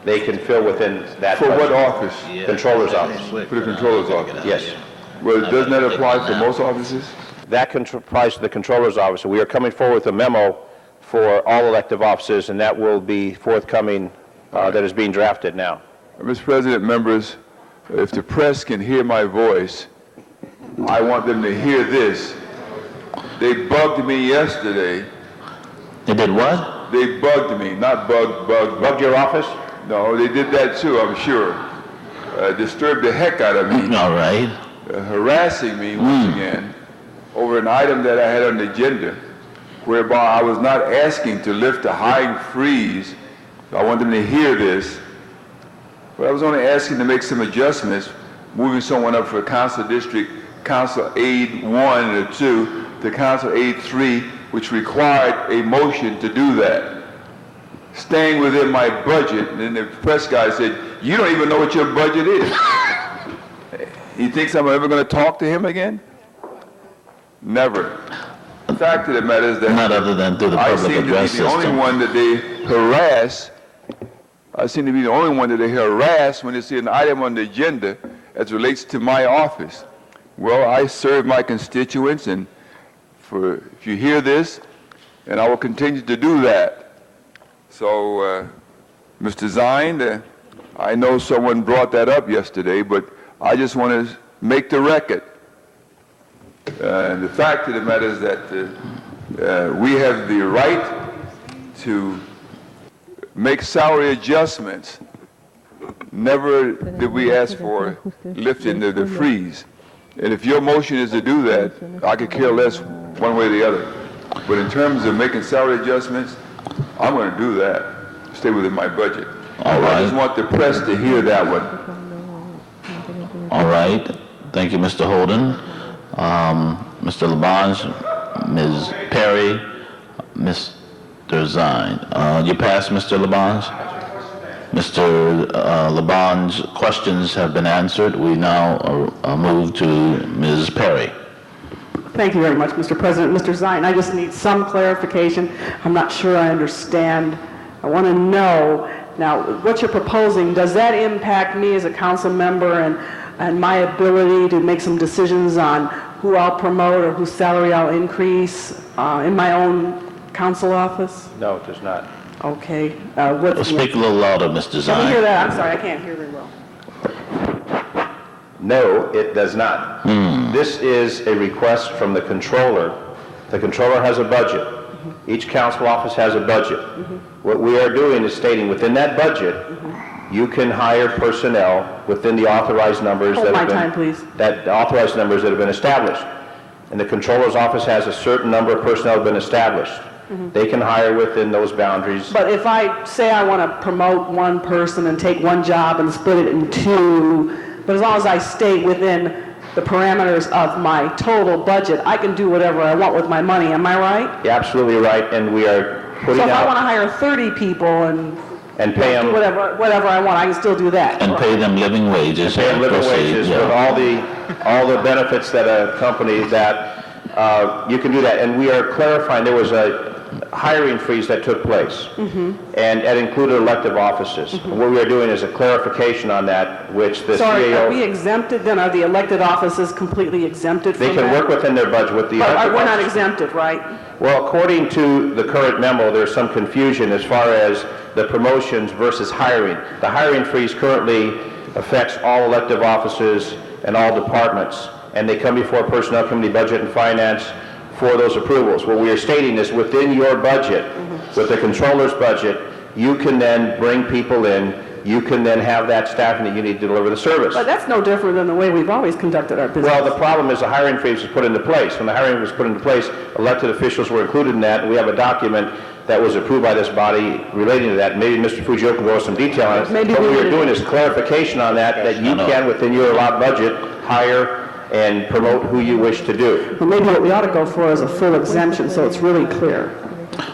they can fill within that For budget. what office? Controller's office. For the controller's office? Yes. Well, doesn't that apply for most offices? That applies to the controller's office. We are coming forward with a memo for all elective offices, and that will be forthcoming, that is being drafted now. Mr. President, members, if the press can hear my voice, I want them to hear this. They bugged me yesterday. They did what? They bugged me, not Bugged your office? No, they did that too, I'm sure. Disturbed the heck out of me. All right. Harassing me once again over an item that I had on the agenda, whereby I was not asking to lift the hiring freeze. I want them to hear this. But I was only asking to make some adjustments, moving someone up for Council District, Council Aid 1 or 2 to Council Aid 3, which required a motion to do that. Staying within my budget, and then the press guy said, "You don't even know what your budget is." He thinks I'm ever going to talk to him again? Never. The fact of the matter is that Not other than through the I public seem to be address the only system. one that they harass. I seem to be the only one that they harass when they see an item on the agenda as relates to my office. Well, I serve my constituents, and if you hear this, and I will continue to do that. So, Mr. Zine, I know someone brought that up yesterday, but I just want to make the record. And the fact of the matter is that we have the right to make salary adjustments. Never did we ask for lifting the freeze. And if your motion is to do that, I could care less one way or the other. But in terms of making salary adjustments, I'm going to do that. Stay within my budget. All right. I just want the press to hear that one. All right. Thank you, Mr. Holden. Mr. Labange, Ms. Perry, Mr. Zine. You pass, Mr. Labange? Mr. Labange's questions have been answered. We now move to Ms. Perry. Thank you very much, Mr. President. Mr. Zine, I just need some clarification. I'm not sure I understand. I want to know, now, what you're proposing, does that impact me as a council member and my ability to make some decisions on who I'll promote or whose salary I'll increase in my own council office? No, it does not. Okay. Speak a little louder, Mr. Zine. Can you hear that? I'm sorry, I can't hear very well. No, it does not. This is a request from the controller. The controller has a budget. Each council office has a budget. What we are doing is stating within that budget, you can hire personnel within the authorized numbers Hold that my have been time, please. authorized numbers that have been established. And the controller's office has a certain number of personnel that have been established. They can hire within those boundaries. But if I say I want to promote one person and take one job and split it in two, but as long as I stay within the parameters of my total budget, I can do whatever I want with my money. Am I right? You're absolutely right, and we are putting So if I out... want to hire 30 people and and pay them, Whatever I want, I can still do that. And pay them living wages. pay them living Proceed, wages yeah. with all the benefits that a company that, you can do that. And we are clarifying, there was a hiring freeze that took place, and it included elective offices. And what we are doing is a clarification on that, which the So are we CAO, exempted then? Are the elected offices completely exempted from they that? can work within their budget with the But elective we're not offices. exempted, right? Well, according to the current memo, there's some confusion as far as the promotions versus hiring. The hiring freeze currently affects all elective offices and all departments, and they come before Personnel Committee, Budget and Finance for those approvals. What we are stating is within your budget, with the controller's budget, you can then bring people in, you can then have that staffing that you need to deliver the service. But that's no different than the way we've always conducted our business. Well, the problem is the hiring freeze was put into place. When the hiring was put into place, elected officials were included in that, and we have a document that was approved by this body relating to that. Maybe Mr. Fujio can go into some detail on it. Maybe What we we are need- doing is clarification on that you can, within your allowed budget, hire and promote who you wish to do. Well, maybe what we ought to go for is a full exemption, so it's really clear.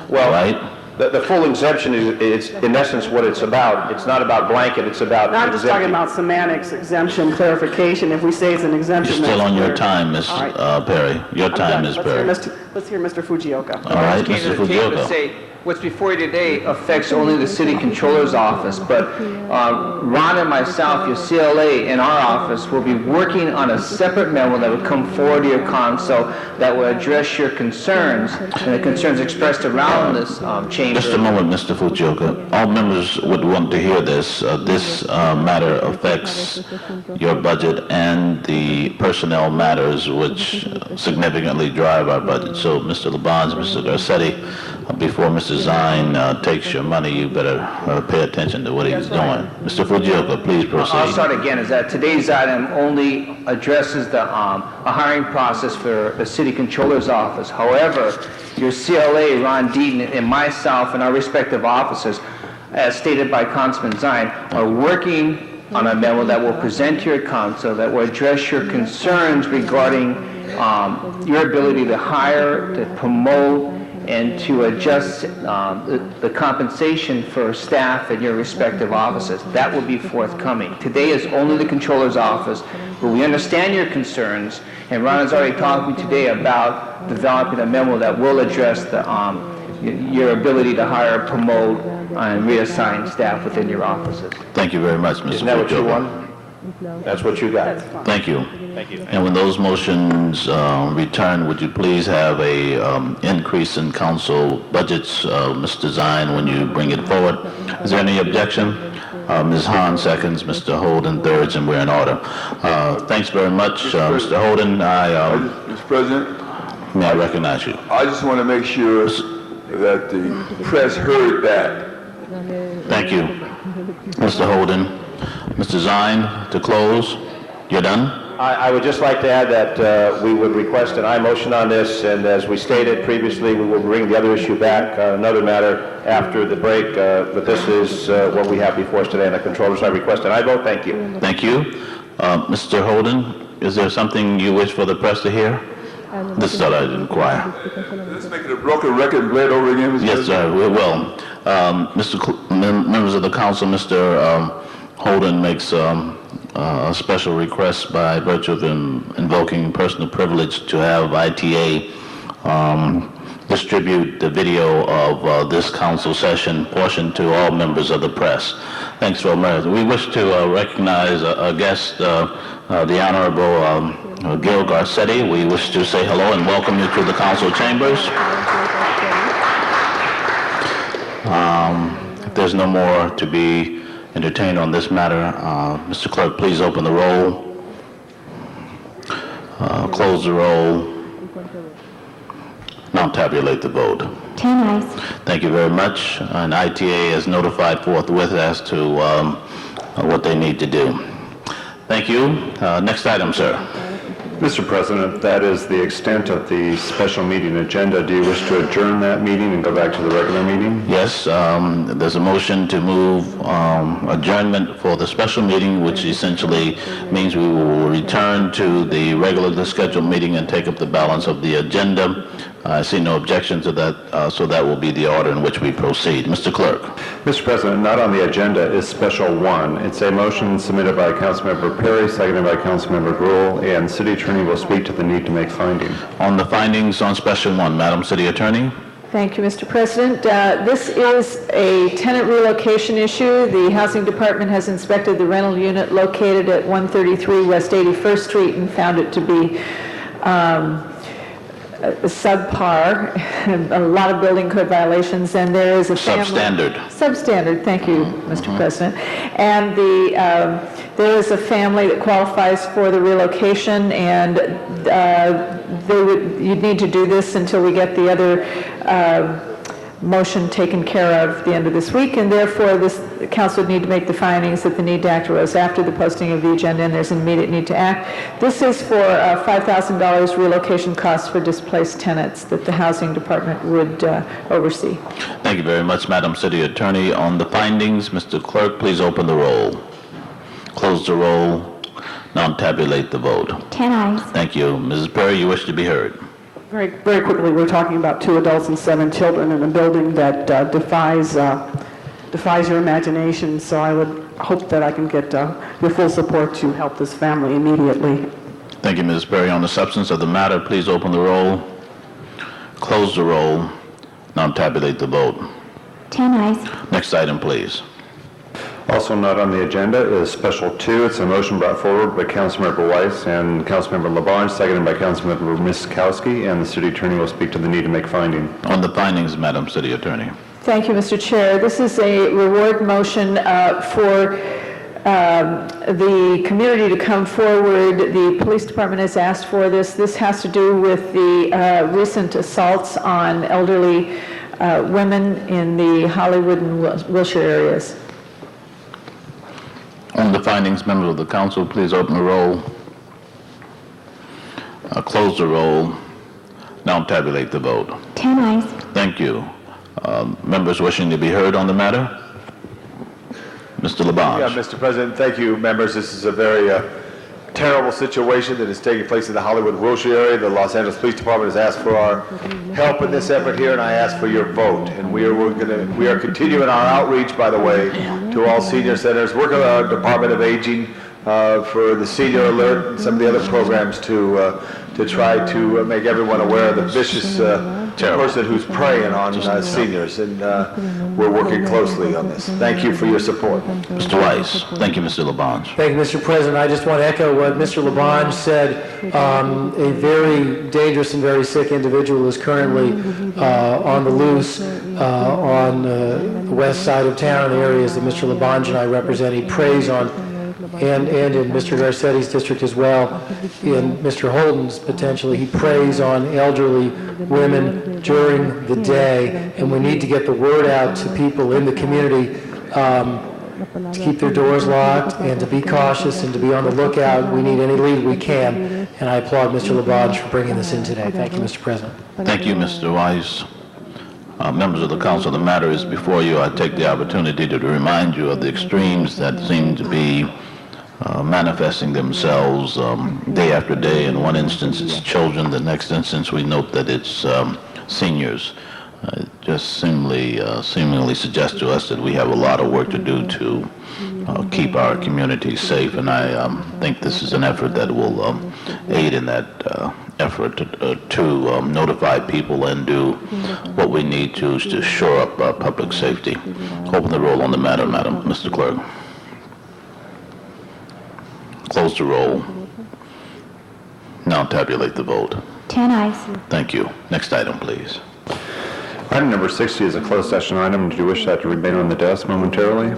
Well, Right. the full exemption is in essence what it's about. It's not about blanket, it's about Now, I'm just talking exempting. about semantics, exemption, clarification. If we say it's an exemption, You're still that's on your clear. time, Ms. All right. Perry. Your I'm time, done. Ms. Let's hear Perry. Let's hear Mr. Fujioka. All right, Came Mr. to the table to Fujioka. say, what's before you today affects only the city controller's office, but Ron and myself, your CLA in our office, will be working on a separate memo that would come forward to your council that will address your concerns and the concerns expressed around this chamber. Just a moment, Mr. Fujioka. All members would want to hear this. This matter affects your budget and the personnel matters which significantly drive our budget. So, Mr. Labange, Mr. Garcetti, before Mr. Zine takes your money, you better pay attention to what he's doing. Mr. Fujioka, please I'll proceed. start again, is that today's item only addresses the a hiring process for the city controller's office. However, your CLA, Ron Deaton, and myself and our respective officers, as stated by Councilman Zine, are working on a memo that will present to your council that will address your concerns regarding your ability to hire, to promote, and to adjust the compensation for staff in your respective offices. That will be forthcoming. Today is only the controller's office, but we understand your concerns, and Ron has already talked to me today about developing a memo that will address your ability to hire, promote, and reassign staff within your offices. Thank you very much, Mr. Isn't that what you Fujioka. want? That's what you got. Thank you. Thank you. And when those motions return, would you please have a increase in council budgets, Mr. Zine, when you bring it forward? Is there any objection? Ms. Hahn seconds, Mr. Holden thirds, and we're in order. Thanks very much, Mr. Holden. Mr. President, May I recognize you? I just want to make sure that the press heard that. Thank you. Mr. Holden. Mr. Zine, to close. You're done? I would just like to add that we would request an aye motion on this, and as we stated previously, we will bring the other issue back, another matter, after the break, but this is what we have before us today, and the controllers, I request an aye vote. Thank you. Thank you. Mr. Holden, is there something you wish for the press to hear? This is what I'd inquire. Let's make it a broken record and play it over again, Mr. Yes, sir, we will. Members of the council, Mr. Holden makes a special request by virtue of invoking personal privilege to have ITA distribute the video of this council session portion to all members of the press. Thanks very much. We wish to recognize a guest, the Honorable Gil Garcetti. We wish to say hello and welcome you to the council chambers. If there's no more to be entertained on this matter, Mr. Clerk, please open the roll, close the roll, now tabulate the vote. 10 ayes. Thank you very much. And ITA is notified forthwith as to what they need to do. Thank you. Next item, sir. Mr. President, that is the extent of the special meeting agenda. Do you wish to adjourn that meeting and go back to the regular meeting? Yes, there's a motion to move adjournment for the special meeting, which essentially means we will return to the regularly scheduled meeting and take up the balance of the agenda. I see no objection to that, so that will be the order in which we proceed. Mr. Clerk. Mr. President, not on the agenda is Special 1. It's a motion submitted by Councilmember Perry, seconded by Councilmember Gruhl, and City Attorney will speak to the need to make findings. On the findings on Special 1, Madam City Attorney. Thank you, Mr. President. This is a tenant relocation issue. The Housing Department has inspected the rental unit located at 133 West 81st Street and found it to be subpar, a lot of building code violations, and there is a family... Substandard, thank you, Mr. President. And there is a family that qualifies for the relocation, and you'd need to do this until we get the other motion taken care of at the end of this week, and therefore the council would need to make the findings that the need to act arose after the posting of the agenda, and there's an immediate need to act. This is for $5,000 relocation costs for displaced tenants that the Housing Department would oversee. Thank you very much, Madam City Attorney. On the findings, Mr. Clerk, please open the roll. Close the roll. Now tabulate the vote. 10 ayes. Thank you. Mrs. Perry, you wish to be heard. Very, very quickly, we're talking about 2 adults and 7 children in a building that defies your imagination, so I would hope that I can get your full support to help this family immediately. Thank you, Mrs. Perry. On the substance of the matter, please open the roll. Close the roll. Now tabulate the vote. 10 ayes. Next item, please. Also not on the agenda is Special 2. It's a motion brought forward by Councilmember Weiss and Councilmember Labange, seconded by Councilmember Miskowski, and the City Attorney will speak to the need to make findings. On the findings, Madam City Attorney. Thank you, Mr. Chair. This is a reward motion for the community to come forward. The police department has asked for this. This has to do with the recent assaults on elderly women in the Hollywood and Wilshire areas. On the findings, members of the council, please open the roll. Close the roll. Now tabulate the vote. 10 ayes. Thank you. Members wishing to be heard on the matter? Mr. Labange. Yeah, Mr. President, thank you, members. This is a very terrible situation that is taking place in the Hollywood-Wilshire area. The Los Angeles Police Department has asked for our help in this effort here, and I ask for your vote. And we are continuing our outreach, by the way, to all senior centers, working with our Department of Aging for the Senior Alert and some of the other programs to try to make everyone aware of the vicious person who's preying on seniors, and we're working closely on this. Thank you for your support. Mr. Weiss. Thank you, Mr. Labange. Thank you, Mr. President. I just want to echo what Mr. Labange said. A very dangerous and very sick individual is currently on the loose on the west side of town, in the areas that Mr. Labange and I represent. He preys on, and in Mr. Garcetti's district as well, in Mr. Holden's potentially, he preys on elderly women during the day, and we need to get the word out to people in the community to keep their doors locked and to be cautious and to be on the lookout. We need any lead we can, and I applaud Mr. Labange for bringing this in today. Thank you, Mr. President. Thank you, Mr. Weiss. Members of the council, the matter is before you. I take the opportunity to remind you of the extremes that seem to be manifesting themselves day after day. In one instance, it's children. The next instance, we note that it's seniors. It just seemingly suggests to us that we have a lot of work to do to keep our communities safe, and I think this is an effort that will aid in that effort to notify people and do what we need to shore up public safety. Open the roll on the matter, Mr. Clerk. Close the roll. Now tabulate the vote. 10 ayes. Thank you. Next item, please. Item number 60 is a closed session item. Do you wish that to remain on the desk momentarily?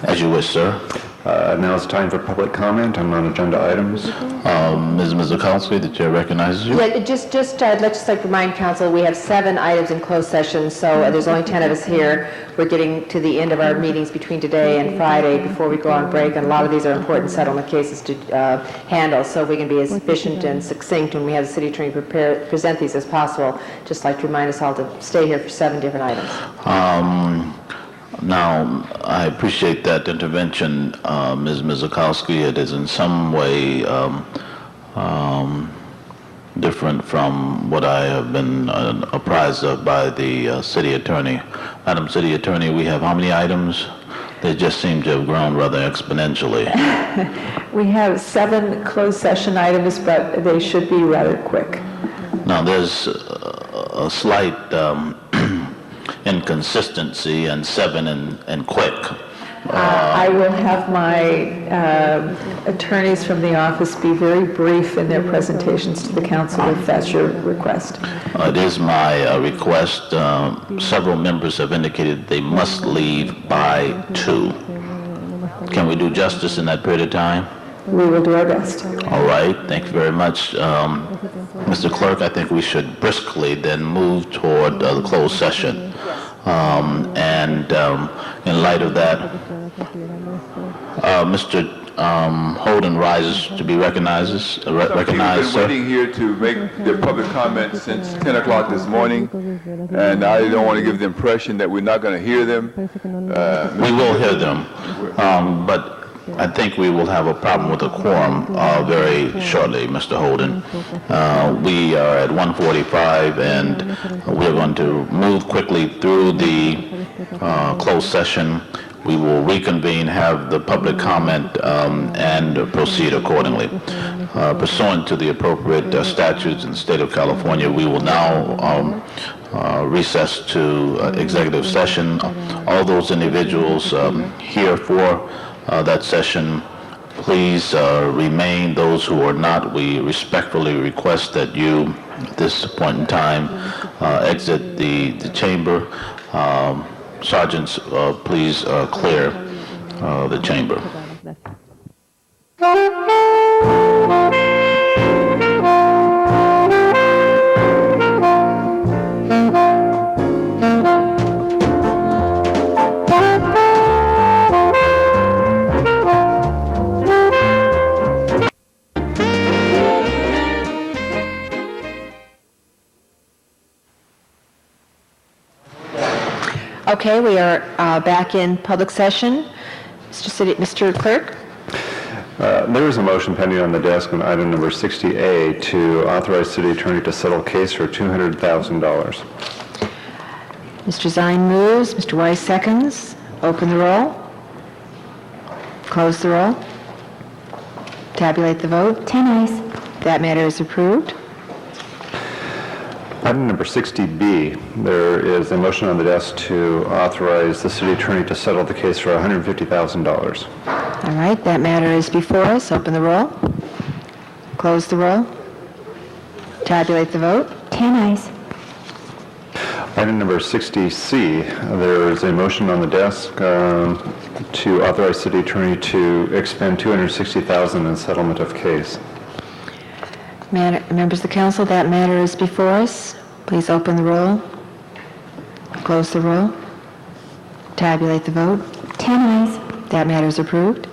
As you wish, sir. Now it's time for public comment on non-agenda items. Ms. Miskowski, the chair recognizes you. Yeah, I'd just like to remind council, we have 7 items in closed session, so there's only 10 of us here. We're getting to the end of our meetings between today and Friday before we go on break, and a lot of these are important settlement cases to handle, so we can be as efficient and succinct when we have the city attorney present these as possible. Just like to remind us all to stay here for 7 different items. Now, I appreciate that intervention, Ms. Miskowski. It is in some way different from what I have been apprised of by the city attorney. Madam City Attorney, we have how many items? They just seem to have grown rather exponentially. We have 7 closed session items, but they should be rather quick. Now, there's a slight inconsistency in 7 and quick. I will have my attorneys from the office be very brief in their presentations to the council if that's your request. It is my request. Several members have indicated they must leave by 2. Can we do justice in that period of time? We will do our best. All right, thank you very much. Mr. Clerk, I think we should briskly then move toward the closed session. And in light of that, Mr. Holden rises to be recognized. We've been waiting here to make their public comments since 10 o'clock this morning, and I don't want to give the impression that we're not going to hear them. We will hear them, but I think we will have a problem with the quorum very shortly, Mr. Holden. We are at 1:45, and we're going to move quickly through the closed session. We will reconvene, have the public comment, and proceed accordingly. Pursuant to the appropriate statutes in the state of California, we will now recess to executive session. All those individuals here for that session, please remain. Those who are not, we respectfully request that you, at this point in time, exit the chamber. Sergeants, please clear the chamber. Okay, we are back in public session. Mr. Clerk? There is a motion pending on the desk on item number 60A to authorize city attorney to settle case for $200,000. Mr. Zine moves, Mr. Weiss seconds. Open the roll. Close the roll. Tabulate the vote. 10 ayes. That matter is approved. Item number 60B, there is a motion on the desk to authorize the city attorney to settle the case for $150,000. All right, that matter is before us. Open the roll. Close the roll. Tabulate the vote. 10 ayes. Item number 60C, there is a motion on the desk to authorize city attorney to expend $260,000 in settlement of case. Members of the council, that matter is before us. Please open the roll. Close the roll. Tabulate the vote. 10 ayes. That matter is approved.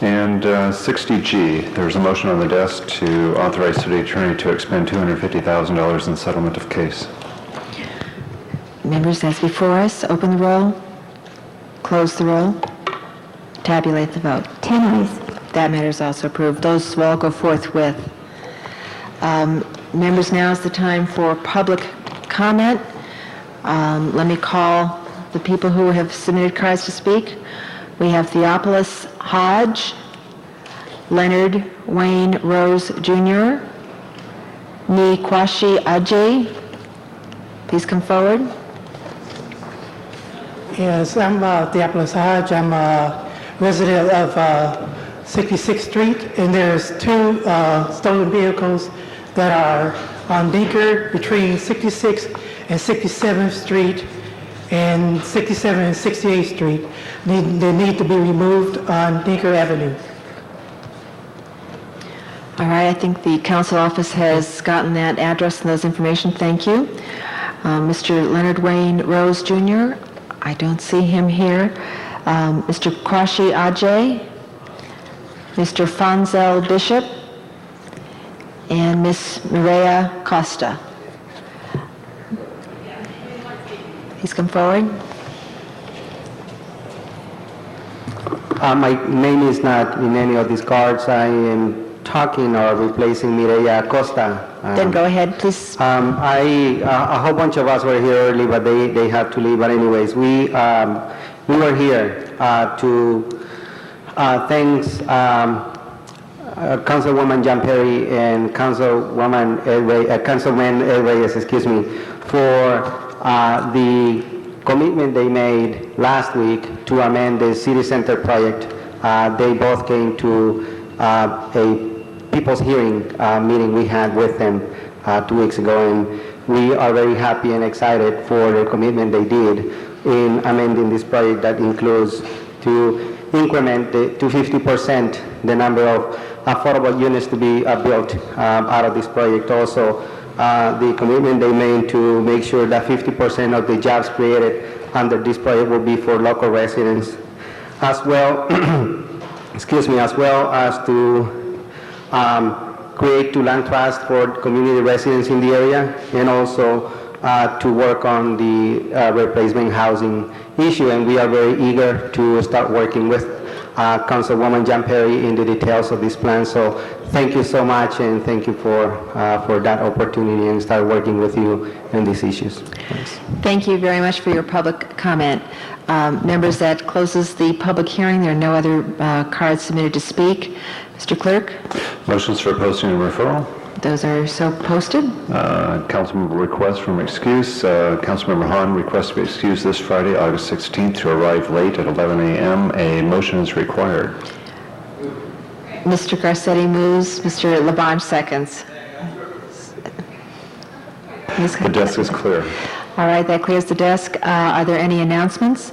And 60G, there's a motion on the desk to authorize city attorney to expend $250,000 in settlement of case. Members, that's before us. Open the roll. Close the roll. Tabulate the vote. 10 ayes. That matter is also approved. Those will all go forthwith. Members, now is the time for public comment. Let me call the people who have submitted cards to speak. We have Theophilus Hodge, Leonard Wayne Rose Jr., Nikwashi Ajay. Please come forward. Yes, I'm Theophilus Hodge. I'm a resident of 66th Street, and there's 2 stolen vehicles that are on Dinker between 66th and 67th Street and 67th and 68th Street. They need to be removed on Dinker Avenue. All right, I think the council office has gotten that address and those information. Thank you. Mr. Leonard Wayne Rose Jr., I don't see him here. Mr. Kwashi Ajay, Mr. Fonzel Bishop, and Miss Mireya Costa. Please come forward. My name is not in any of these cards. I am talking or replacing Mireya Acosta. Then go ahead, please. A whole bunch of us were here early, but they had to leave. But anyways, we were here to thank Councilwoman John Perry and Councilman Ed Reyes, for the commitment they made last week to amend the city center project. They both came to a people's hearing meeting we had with them 2 weeks ago, and we are very happy and excited for the commitment they did in amending this project that includes to increment to 50% the number of affordable units to be built out of this project. Also, the commitment they made to make sure that 50% of the jobs created under this project will be for local residents, as well, as well as to create two land trusts for community residents in the area, and also to work on the replacement housing issue. And we are very eager to start working with Councilwoman John Perry in the details of this plan. So thank you so much, and thank you for that opportunity, and start working with you on these issues. Thanks. Thank you very much for your public comment. Members, that closes the public hearing. There are no other cards submitted to speak. Mr. Clerk? Motions for posting and referral. Those are so posted. Councilmember request from excuse. Councilmember Hahn requests to be excused this Friday, August 16th, to arrive late at 11 a.m. A motion is required. Mr. Garcetti moves. Mr. Labange seconds. The desk is clear. All right, that clears the desk. Are there any announcements?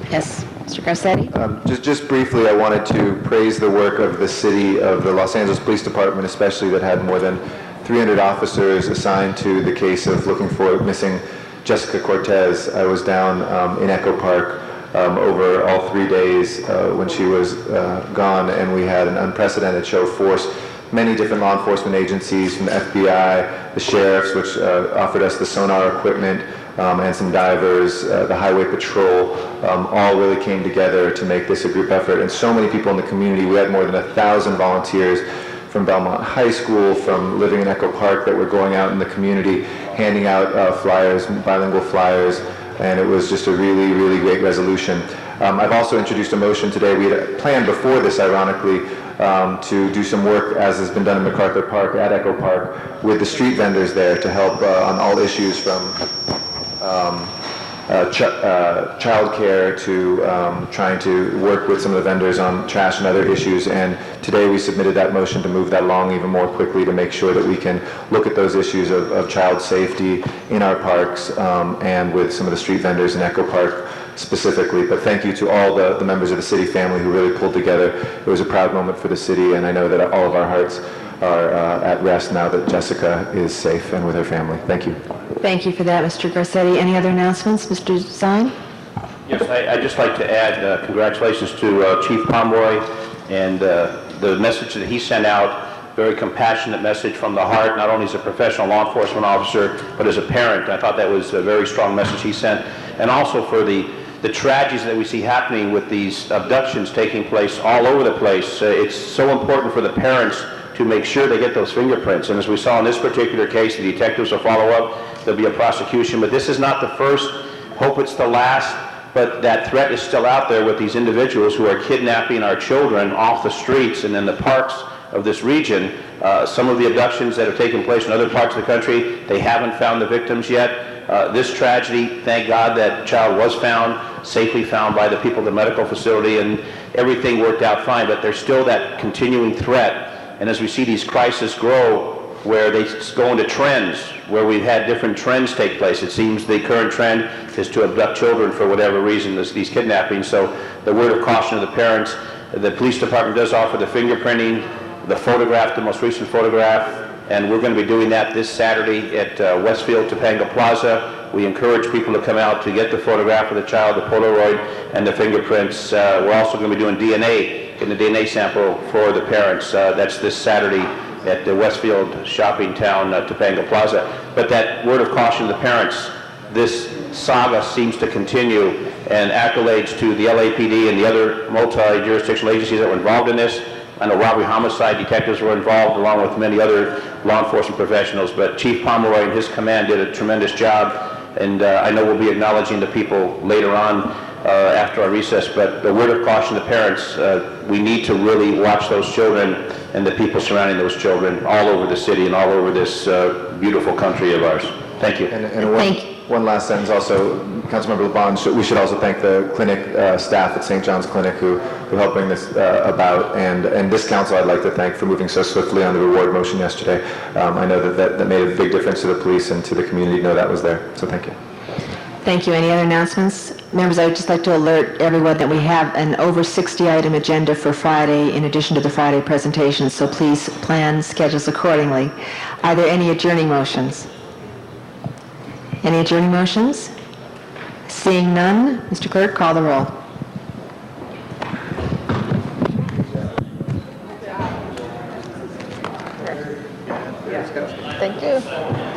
Yes, Mr. Garcetti? Just briefly, I wanted to praise the work of the city, of the Los Angeles Police Department especially, that had more than 300 officers assigned to the case of looking for missing Jessica Cortez. I was down in Echo Park over all 3 days when she was gone, and we had an unprecedented show of force. Many different law enforcement agencies, from the FBI, the sheriffs, which offered us the sonar equipment, and some divers, the highway patrol, all really came together to make this a group effort. And so many people in the community. We had more than 1,000 volunteers from Belmont High School, from living in Echo Park, that were going out in the community, handing out flyers, bilingual flyers, and it was just a really, really great resolution. I've also introduced a motion today. We had planned before this, ironically, to do some work, as has been done in MacArthur Park, at Echo Park, with the street vendors there to help on all issues from child care to trying to work with some of the vendors on trash and other issues. And today we submitted that motion to move that along even more quickly, to make sure that we can look at those issues of child safety in our parks, and with some of the street vendors in Echo Park specifically. But thank you to all the members of the city family who really pulled together. It was a proud moment for the city, and I know that all of our hearts are at rest now that Jessica is safe and with her family. Thank you. Thank you for that, Mr. Garcetti. Any other announcements? Mr. Zine? Yes, I'd just like to add congratulations to Chief Pomeroy and the message that he sent out. Very compassionate message from the heart, not only as a professional law enforcement officer, but as a parent. I thought that was a very strong message he sent. And also for the tragedies that we see happening with these abductions taking place all over the place. It's so important for the parents to make sure they get those fingerprints. And as we saw in this particular case, the detectives will follow up. There'll be a prosecution. But this is not the first. Hope it's the last. But that threat is still out there with these individuals who are kidnapping our children off the streets and in the parks of this region. Some of the abductions that have taken place in other parts of the country, they haven't found the victims yet. This tragedy, thank God that child was found, safely found by the people at the medical facility, and everything worked out fine. But there's still that continuing threat. And as we see these crises grow, where they go into trends, where we've had different trends take place, it seems the current trend is to abduct children for whatever reason, these kidnappings. So the word of caution to the parents, the police department does offer the fingerprinting, the photograph, the most recent photograph, and we're going to be doing that this Saturday at Westfield Topanga Plaza. We encourage people to come out to get the photograph of the child, the Polaroid, and the fingerprints. We're also going to be doing DNA, getting the DNA sample for the parents. That's this Saturday at the Westfield Shopping Town, Topanga Plaza. But that word of caution to the parents, this saga seems to continue, and accolades to the LAPD and the other multi-jurisdictional agencies that were involved in this. I know robbery homicide detectives were involved along with many other law enforcement professionals, but Chief Pomeroy and his command did a tremendous job, and I know we'll be acknowledging the people later on after our recess, but the word of caution to parents, we need to really watch those children and the people surrounding those children all over the city and all over this beautiful country of ours. Thank you. And one last sentence also, Councilmember LeBon, we should also thank the clinic staff at St. John's Clinic who helped bring this about, and this council I'd like to thank for moving so swiftly on the reward motion yesterday. I know that made a big difference to the police and to the community to know that was there, so thank you. Thank you. Any other announcements? Members, I would just like to alert everyone that we have an over 60-item agenda for Friday in addition to the Friday presentations, so please plan schedules accordingly. Are there any adjourning motions? Any adjourning motions? Seeing none, Mr. Clerk, call the roll. Thank you.